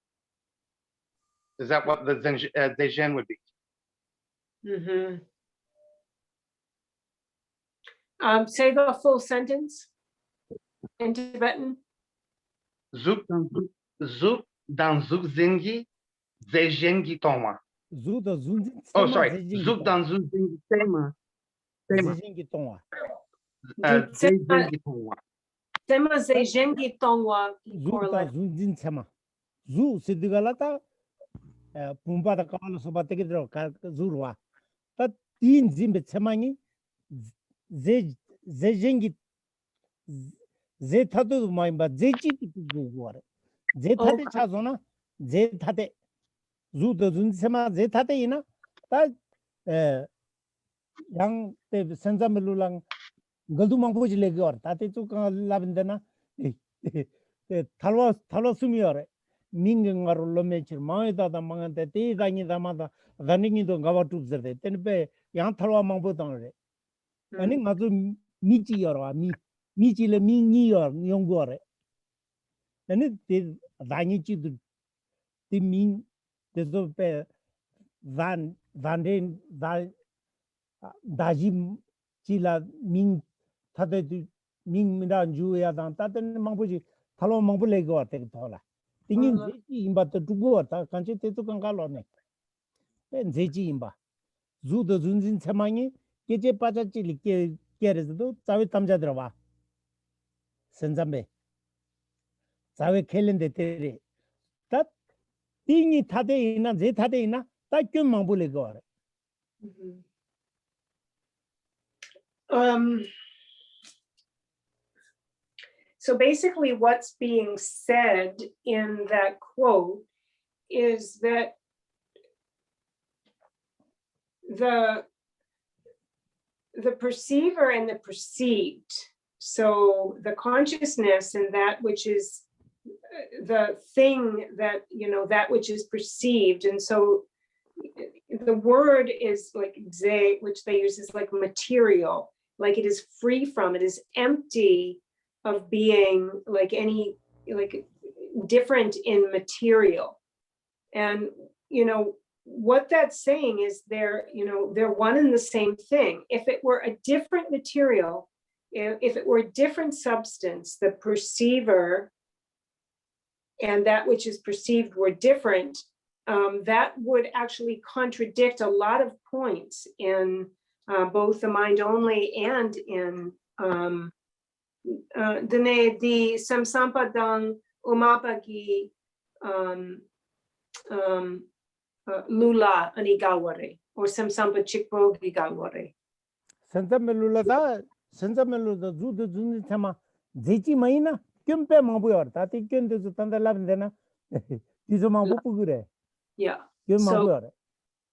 Is that what the Zeijen would be? Say the full sentence in Tibetan. Zuk dan zuk zingi, Zeijengi toma. Zuda zunzi. Oh, sorry. Zuk dan zuk zingi tema. Zeijengi tongwa. Zeijengi toma. Tema Zeijengi Tongwa. Zuda zunzin sema. Zu sidigalata pumpa da kala soba teki dro zurwa. Ta tin zimbe semangi Zeijengi ze thadu maimba zechi guware. Ze thade chazona ze thade zuda zunzi sema ze thade ina ta yang te senza melulang galdu mangpoji legi or tate tu labindana thalwa sumi ore mingengaru lomechir maida da mangante te dangi da mada daningi do gawa tu zerde tenbe yang thalwa mangpo tangre ani ngazu michi yorwa michi le mingi yor nyongo ore ani te dangi chi du te min te do pe dan daji chila ming thade ming miran ju ya dan ta ten mangpuji thalo mangpu le go te thola tingin ji imba to dugo ta kanche te to kanga lo ne pen jeji imba zu do junjin chamangi keje paja chi li ke res do chawe tamja drwa senjambe chawe khelen de te ta tingi thade ina je thade ina ta kyun mangpu le go So basically what's being said in that quote is that the perceiver and the perceived, so the consciousness and that which is the thing that, that which is perceived. And so the word is like ze, which they use is like material, like it is free from, it is empty of being like any, like different in material. And, what that's saying is they're one and the same thing. If it were a different material, if it were a different substance, the perceiver and that which is perceived were different, that would actually contradict a lot of points in both the mind only and in the samsampadang umapagi lula anigaware or samsampa chikpo gigaware. senzamelula zudu zunzi chama zechi maina kyumpe mabu yor ta ti kyunde zu tanda labindena tizo mabu pugure. Yeah. So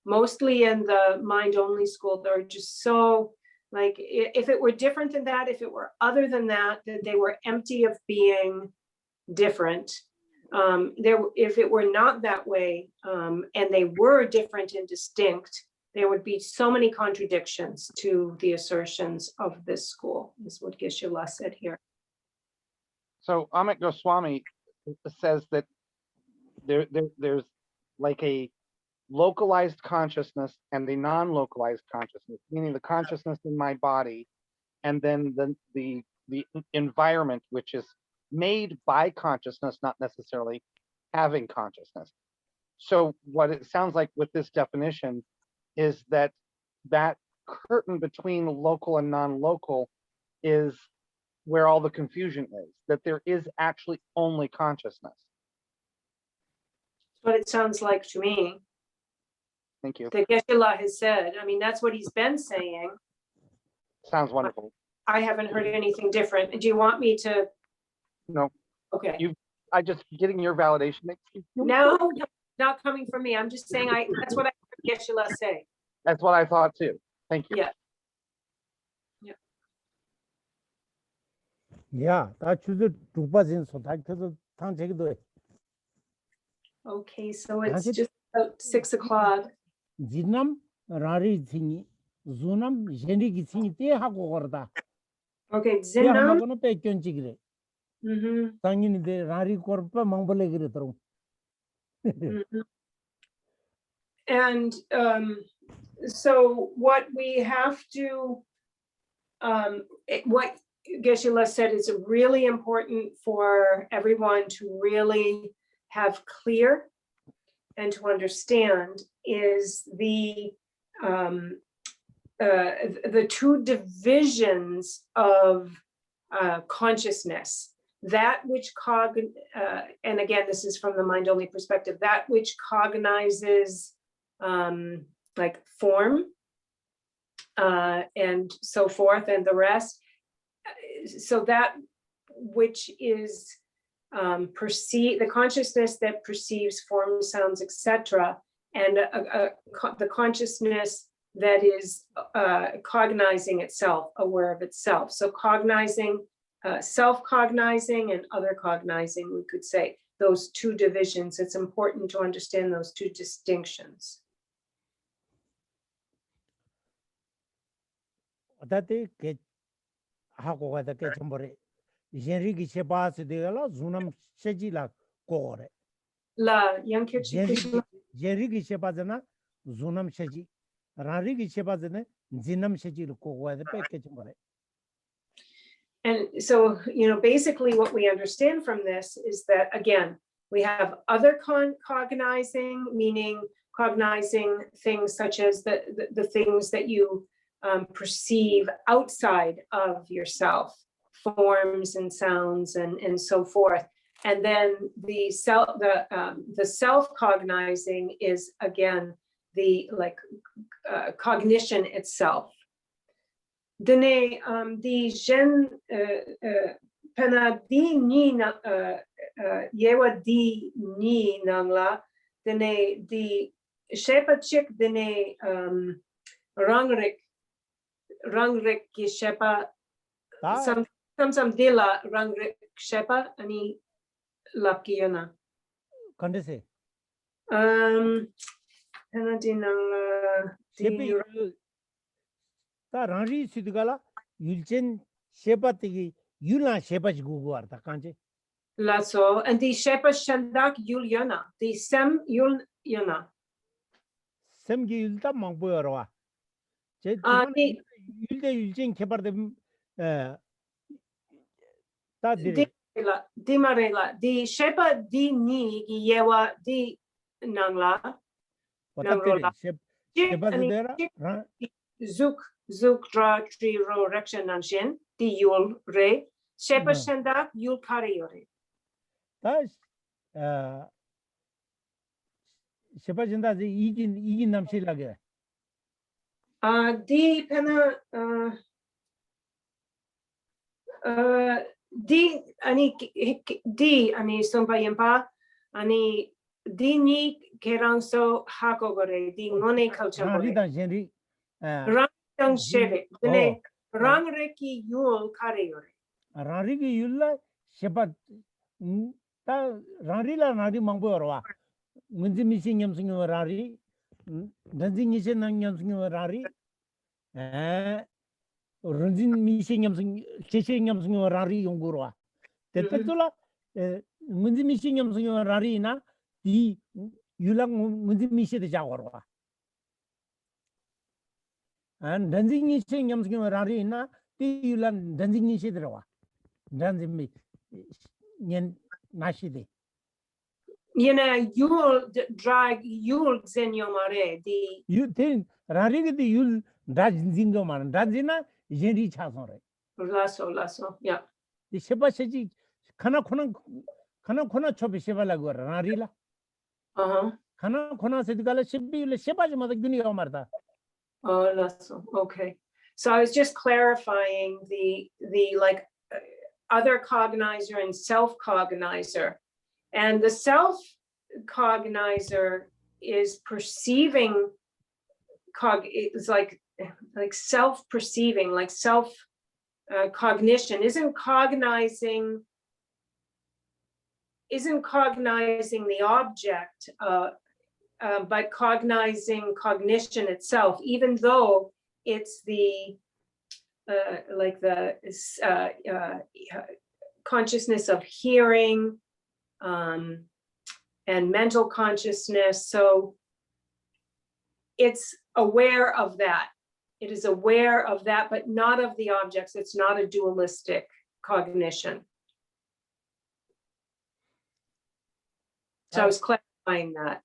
mostly in the mind only school, they're just so like, if it were different than that, if it were other than that they were empty of being different. If it were not that way, and they were different and distinct, there would be so many contradictions to the assertions of this school, is what Geshe-la said here. So Amit Goswami says that there's like a localized consciousness and a non-localized consciousness, meaning the consciousness in my body, and then the environment, which is made by consciousness, not necessarily having consciousness. So what it sounds like with this definition is that curtain between local and non-local is where all the confusion is, that there is actually only consciousness. What it sounds like to me. Thank you. That Geshe-la has said. I mean, that's what he's been saying. Sounds wonderful. I haven't heard anything different. Do you want me to? No. Okay. I just getting your validation. No, not coming from me. I'm just saying that's what I heard Geshe-la say. That's what I thought too. Thank you. Yeah. 야, 다 주저 두바진 소탁해서 탕제기도 Okay, so it's That's it. just about 6 o'clock. 진남 라리 팅이 주남 젠리기 팅이 때 하고 거다. Okay, 때 Zinam. 하고는 빼견지 그래. Mhm, 당연히데 라리 거르빠 망벌레 그러더라고. mhm. And so what we have to, what Geshe-la said is really important for everyone to really have clear and to understand is the two divisions of consciousness. That which and again, this is from the mind-only perspective, that which cognizes like form and so forth and the rest. So that which is the consciousness that perceives form, sounds, etc., and the consciousness that is cognizing itself, aware of itself. So cognizing, self-cognizing and other cognizing, we could say, those two divisions. It's important to understand those two distinctions. 어다때 게 하고 가다 게 전부래. 젠리기 셰바스 되라 주남 셰지라 고래. La Yankirchi Krishna. 젠리기 셰바잖아 주남 셰지. 라리기 셰바잖아 진남 셰지를 고고 가다 빼게 전부래. And so, basically what we understand from this is that, again, we have other cognizing, meaning cognizing things such as the things that you perceive outside of yourself, forms and sounds and so forth. And then the self-cognizing is, again, the cognition itself. Dene di gen pena di ni yewa di ni nangla dene di shepa chik dene rangrik ki shepa some dila rangrik shepa ani lapkiana 건데세. pena di nangla di 다 라리 시드가라 율젠 셰바티기 율나 셰바지 구고 왔다 간지. lasso and the shepa shandak yulyana the sem yulyana 샘기 율다 망보여라. 제 the 율대 율젠 개발된 다들이 dimarela the shepa di ni yewa di nangla 어떻게 셰바지데라 zuk dra tri ro rection nanshin di yul re shepa shandak yul kariyore 다 셰바진다 이긴 남실하게 di pena di ani sompayempa ani di ni kerangso hakogore di ngone culture 리다 젠리 rang shere dene rang reki yul kareyore 라리기 율라 셰바 다 라리라 나리 망보여라 문지 미싱 염승이 라리 던지 니세 난 염승이 라리 런진 미싱 염승 제세 염승이 라리 용구로와 대때돌아 문지 미싱 염승이 라리나 이 율랑 문지 미시데 자고로와 안 던지 니세 염승이 라리나 이 율랑 던지 니시데로와 던지 미 년 나시데 yena yul drag yul zenyomare di 유텐 라리게디 율 다진진도 만 다진나 젠리 차서래 lasso yeah 이 셰바세지 카나 초비 셰발라고 라리라 카나 세디갈라 셰비를 셰바지마다 균이가 말다 oh lasso okay so I was just clarifying the other cognizer and self-cognizer. And the self-cognizer is perceiving, it's like self-perceiving, like self cognition isn't cognizing the object, but cognizing cognition itself, even though it's the consciousness of hearing and mental consciousness. So it's aware of that. It is aware of that, but not of the objects. It's not a dualistic cognition. So I was clarifying that.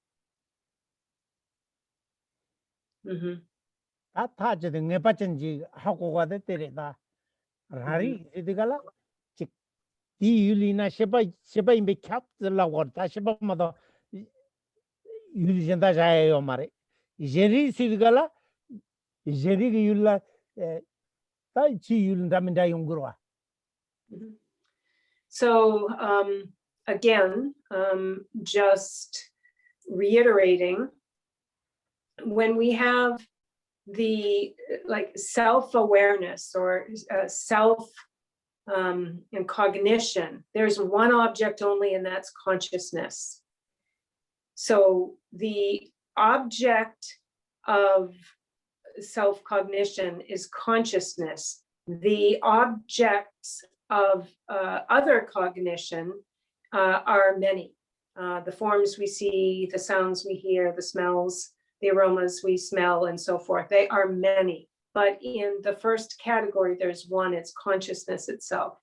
다 타지도 내 받든지 하고 가도 때리다. 라리 이디가라 즉 디율이나 셰바 임베 캡들라고 다 셰바마다 율이전다 자예요 말에. 제리 시디가라 제리가 율라 다치 율다면다 용거와. So again, just reiterating, when we have the self-awareness or self and cognition, there's one object only, and that's consciousness. So the object of self-cognition is consciousness. The objects of other cognition are many. The forms we see, the sounds we hear, the smells, the aromas we smell, and so forth. They are many. But in the first category, there's one, it's consciousness itself.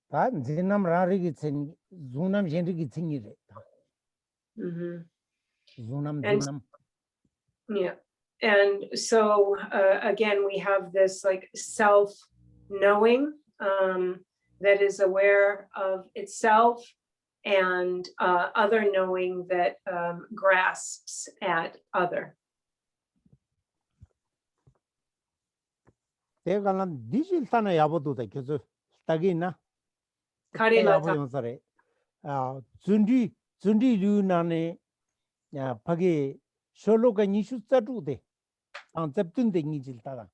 다 진남 라리기 친 중남 젠리기 친이래. 중남 And- 중남. Yeah. And so again, we have this self-knowing that is aware of itself, and other knowing that grasps at other. 대가는 디지털나 야보도다 계속 딱이나. Karilata. 야보용서래. 준디 류나네 야 파게 솔로가 니슈자루데. 안 잡든데 니질다가.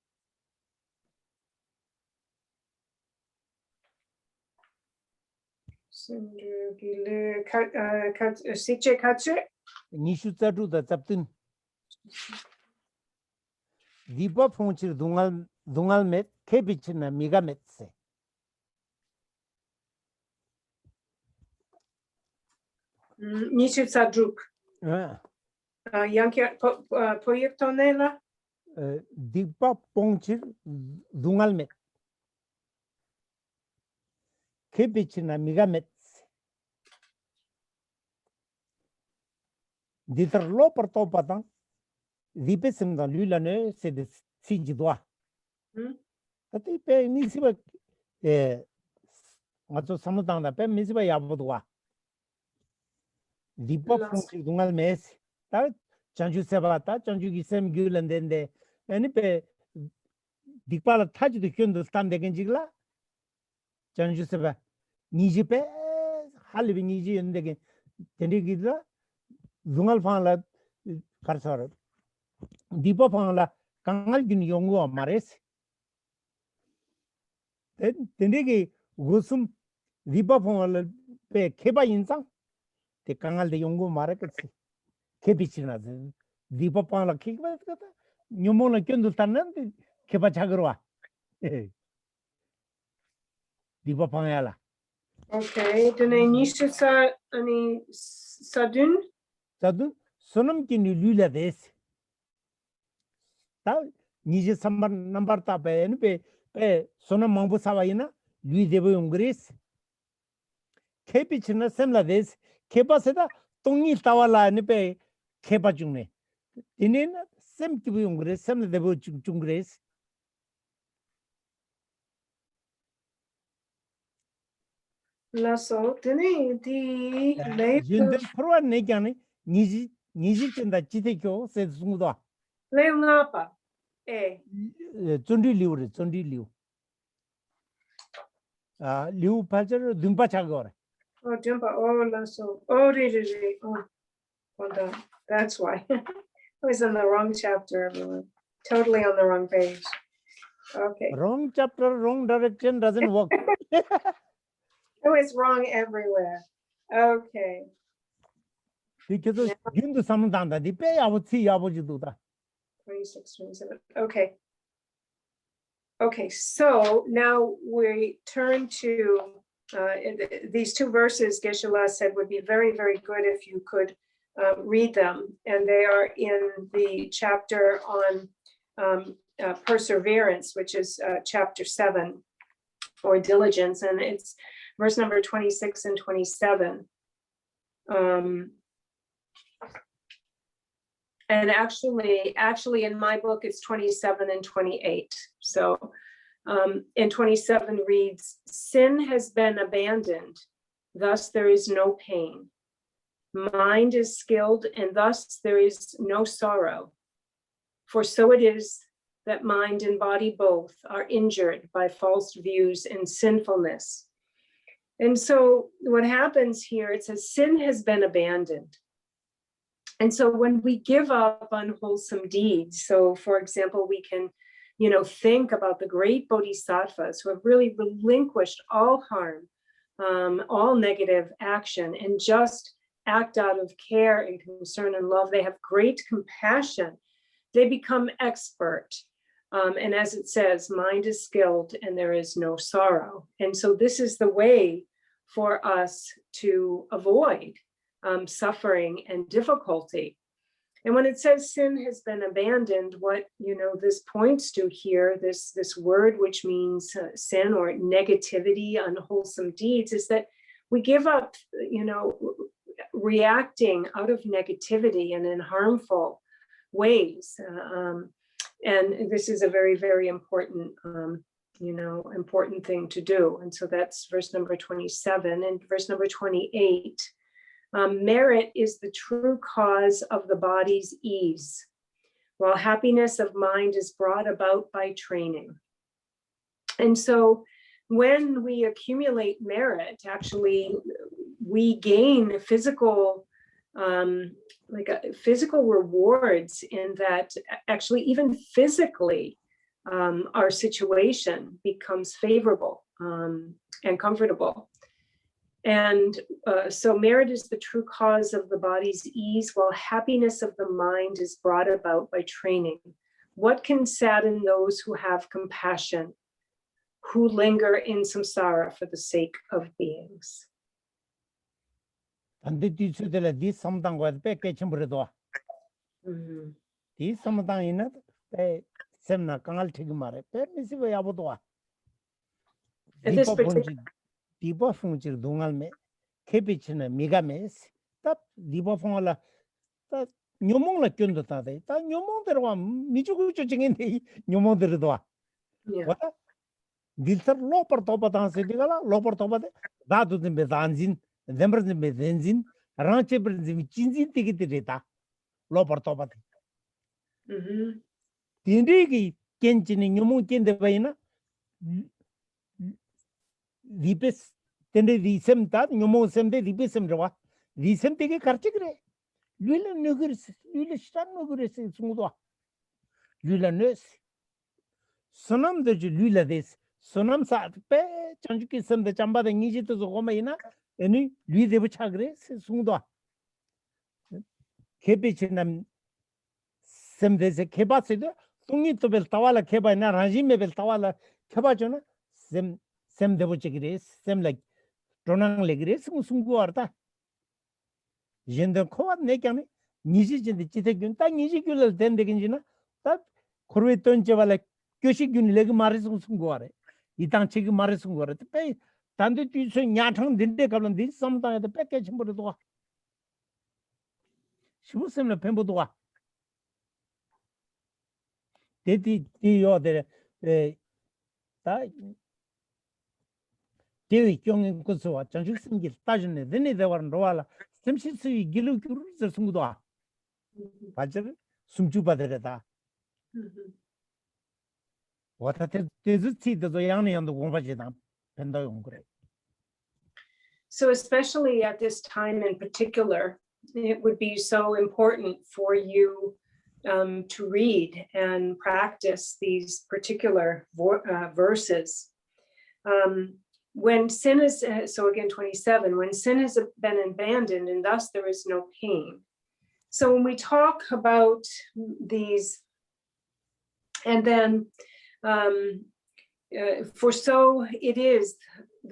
니슈자루다 잡든. 디바 퐁치 동알멧 케비치나 미가멧세. Nishutsadruk. Yankia Poyektonela. 디바 퐁치 동알멧 케비치나 미가멧세. 디터로 퍼토파당 디페심다 룰라네 세데 시지도아. Tapi pe misiba ngato samudang pe misiba yabodoa. Dipa fungsi dungal mes ta chanju sebata chanju gisem gyulendende ani pe dikpala taji de kyondu stande genjigla chanju seba niji pe halbi niji endege tendi gidla dungal fangla karsar dipa fangla kangal gin yongo mares. Tendegi gusum riba phong pe keba insang te kangal de yongo marakatsi kebichina riba pang la keba kata nyomona kyondu tanan keba chagrwa riba pang yala. Okay, dene Nishutsa ani sadun. Sadu sonam kini lula des ta nije sambar number ta pe ni pe sonam mambu sawaina lui debo yongres kepichna semla des kepa seda tongi tawala ni pe kepa jungne inen sem kibu yongres semla debo jungres Lasso, dene di yende pro ne kyane niji tenda chitekyo se sungdo Leungapa. zondi liu liu pajar dumpa chagore. Oh, Jumpa. Oh, Lasso. Oh, oh, hold on. That's why. I was in the wrong chapter, everyone. Totally on the wrong page. Okay. Wrong chapter, wrong direction doesn't work. Oh, it's wrong everywhere. Okay. Because 균도 삼단다. 니 빼 아버지 아버지도다. 26, 27. Okay. Okay, so now we turn to these two verses Geshe-la said would be very, very good if you could read them. And they are in the chapter on perseverance, which is chapter 7, or diligence. And it's verse number 26 and 27. And actually in my book, it's 27 and 28. So and 27 reads, sin has been abandoned, thus there is no pain. Mind is skilled, and thus there is no sorrow. For so it is that mind and body both are injured by false views and sinfulness. And so what happens here, it says sin has been abandoned. And so when we give up unwholesome deeds, so for example, we can, think about the great bodhisattvas who have really relinquished all harm, all negative action, and just act out of care and concern and love. They have great compassion. They become expert. And as it says, mind is skilled and there is no sorrow. And so this is the way for us to avoid suffering and difficulty. And when it says sin has been abandoned, what this points to here, this word which means sin or negativity, unwholesome deeds, is that we give up, reacting out of negativity and in harmful ways. And this is a very, very important, important thing to do. And so that's verse number 27. And verse number 28. Merit is the true cause of the body's ease, while happiness of mind is brought about by training. And so when we accumulate merit, actually, we gain physical, physical rewards in that actually even physically, our situation becomes favorable and comfortable. And so merit is the true cause of the body's ease, while happiness of the mind is brought about by training. What can sadden those who have compassion, who linger in samsara for the sake of beings? And this something was back at Chimbredo. This something in it, Semna Kangal Tigmare, Permissive Yabodoa. This particular Diba Funchir Dungal me, Kepichina, Migames, that Diba Fonga, that Numong Kundata, that Numong there one, Michu in the Numong the Doa. What? Dilter Loper Topatan Sedigala, Loper Topa, that to the Bedanzin, Dembers the Bedenzin, Ranchebers the Chinzin Tigitita, Loper Topa. Tindigi, Kenchin, Numong Kin the Vaina. Deepest tende the same that you more same day deepest some draw. The same thing carchigre. Lula nugers, Lula stan nugers in Smuda. Lula nurse. Sonam the Lula this. Sonam sat pe Chanjukism the Chamba the Niji to the Homaina, any Louis de Chagres in Smuda. Kepichinam sem there's a kebasida. Tungi to Beltawala Keba and Rajime Beltawala Kebajona. Sem devochigres, sem like Ronang legres, Musunguarta. Gender coat nekane, Niji in the Chitagun, Tanijicula, then the Gingina, that Correton Chevala, Kyoshikun leg Maris Musunguare, Itan Chig Maris Unguare, the pay, Tandit Yatan didn't take on this sometime at the package in Bordeaux. She was in a Pembodoa. Did the Dewi Kyong Kusuwa, Chanju Singil, Tajane, then they were Roala, Stemsi Gilu Kurus Sungua. Pajer, Sumchu Badereta. What at the see the Zoyani and the Wombajedam, and the Ungre. So especially at this time in particular, it would be so important for you to read and practice these particular verses. When sin is, so again, 27, when sin has been abandoned and thus there is no pain. So when we talk about these, and then for so it is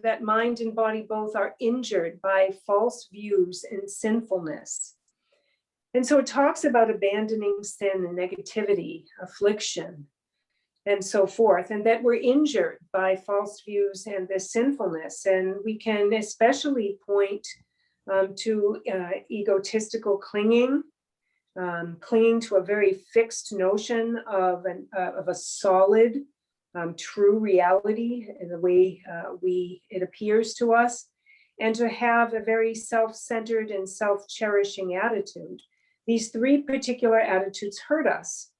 that mind and body both are injured by false views and sinfulness. And so it talks about abandoning sin and negativity, affliction, and so forth, and that we're injured by false views and this sinfulness. And we can especially point to egotistical clinging, clinging to a very fixed notion of a solid, true reality in the way it appears to us, and to have a very self-centered and self-cherishing attitude. These three particular attitudes hurt us.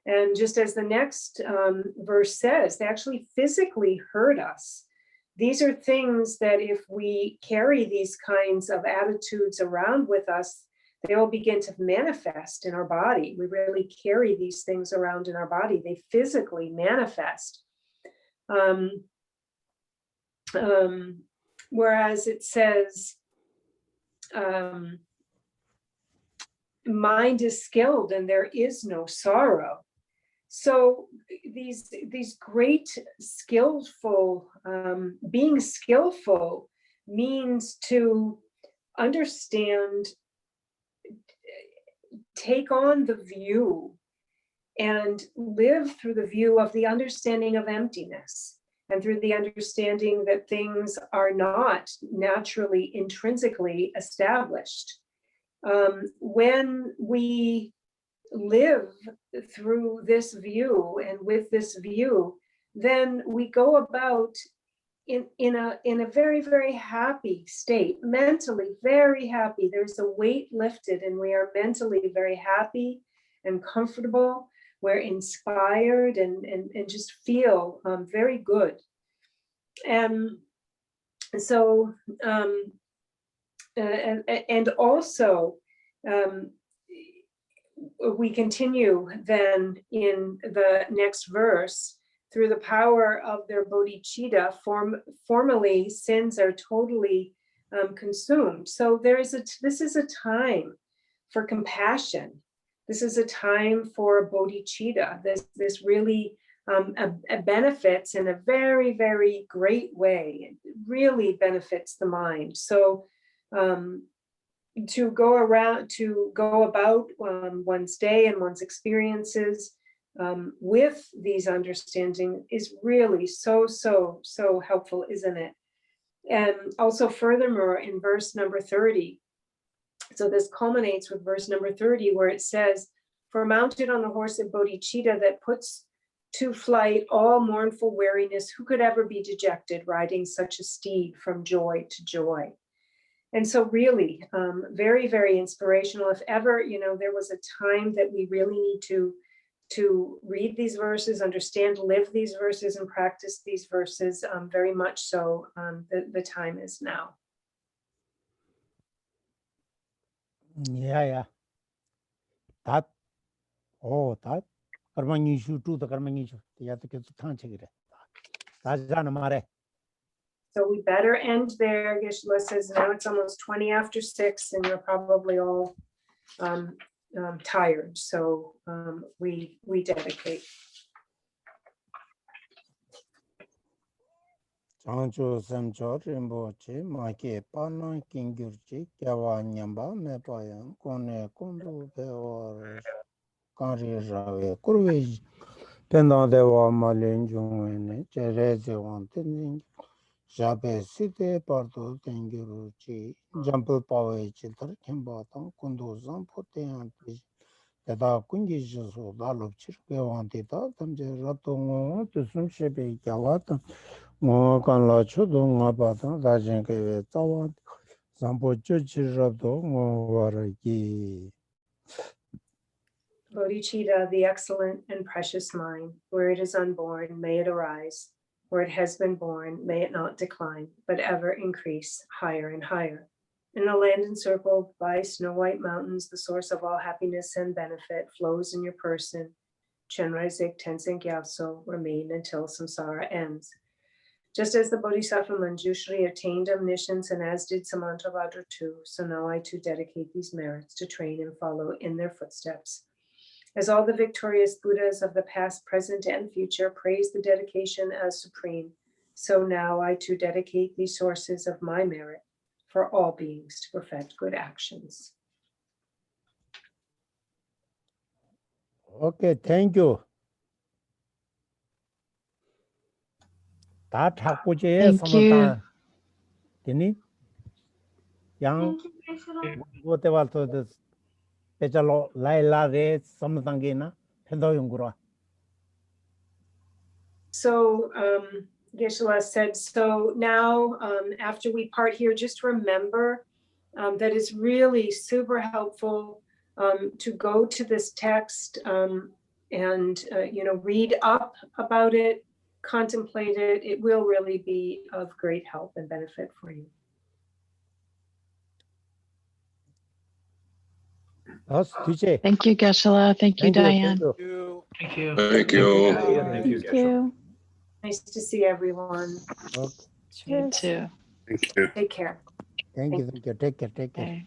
And just as the next verse says, they actually physically hurt us. These are things that if we carry these kinds of attitudes around with us, they will begin to manifest in our body. We really carry these things around in our body. They physically manifest. Whereas it says, mind is skilled and there is no sorrow. So these great skillful, being skillful means to understand, take on the view and live through the view of the understanding of emptiness, and through the understanding that things are not naturally, intrinsically established. When we live through this view and with this view, then we go about in a very, very happy state, mentally very happy. There's a weight lifted and we are mentally very happy and comfortable. We're inspired and just feel very good. And so, and also, we continue then in the next verse, through the power of their bodhicitta, formally sins are totally consumed. So this is a time for compassion. This is a time for bodhicitta. This really benefits in a very, very great way. It really benefits the mind. So to go about one's day and one's experiences with these understanding is really so helpful, isn't it? And also furthermore, in verse number 30, so this culminates with verse number 30, where it says, "For mounted on the horse of bodhicitta that puts to flight all mournful weariness, who could ever be dejected riding such a steed from joy to joy?" And so really, very, very inspirational. If ever, there was a time that we really need to read these verses, understand, live these verses, and practice these verses, very much so, the time is now. Yeah. That, karmangi shu tu the karmangi shu. Ya to get tanchigre. That's Jana Mare. So we better end there. Geshe-la says now it's almost 20 after 6 and you're probably all tired. So we dedicate. Chancho Samcho Rimboche, Maki Pana Kingurchi, Kawa Nyamba, Mepayan, Kone Kundu Peor Kari Rave, Kurvij, Penda Deva Malinjung, Chereze Wantin, Jabe Site Parto Tenguruchi, Jumple Power Chilter, Kimbatan, Kundu Zampote, Teta Kungi Jesu, Dalopchir, Pewantita, Tamje Ratongo, to some Shepe Kawata. Kan la chudo nga pata dajin ke tawa sampo chuchirato waraki. Bodhicitta, the excellent and precious mind, where it is unborn, may it arise. Where it has been born, may it not decline, but ever increase higher and higher. In a land encircled by snow white mountains, the source of all happiness and benefit flows in your person. Chenrai Zik Tenzin Gyatso, remain until samsara ends. Just as the Bodhisattva Manjushri attained omniscience, and as did Samantabhadra too, so now I too dedicate these merits to train and follow in their footsteps. As all the victorious Buddhas of the past, present, and future praise the dedication as supreme, so now I too dedicate these sources of my merit for all beings to perfect good actions. Okay, thank you. 다 탁구제에 Thank you. 서문다 되니? 양 그때 와서 배절로 라일라레 서문단계나 펜도 연구로. So Geshe-la said, so now after we part here, just remember that it's really super helpful to go to this text and read up about it, contemplate it. It will really be of great help and benefit for you. 뒤째. Thank you, Geshe-la. Thank you, Diane. Thank you. Thank you. Thank you. Thank you, Geshe. Nice to see everyone. Okay. You too. Thank you. Take care. Thank you. Take care. Okay.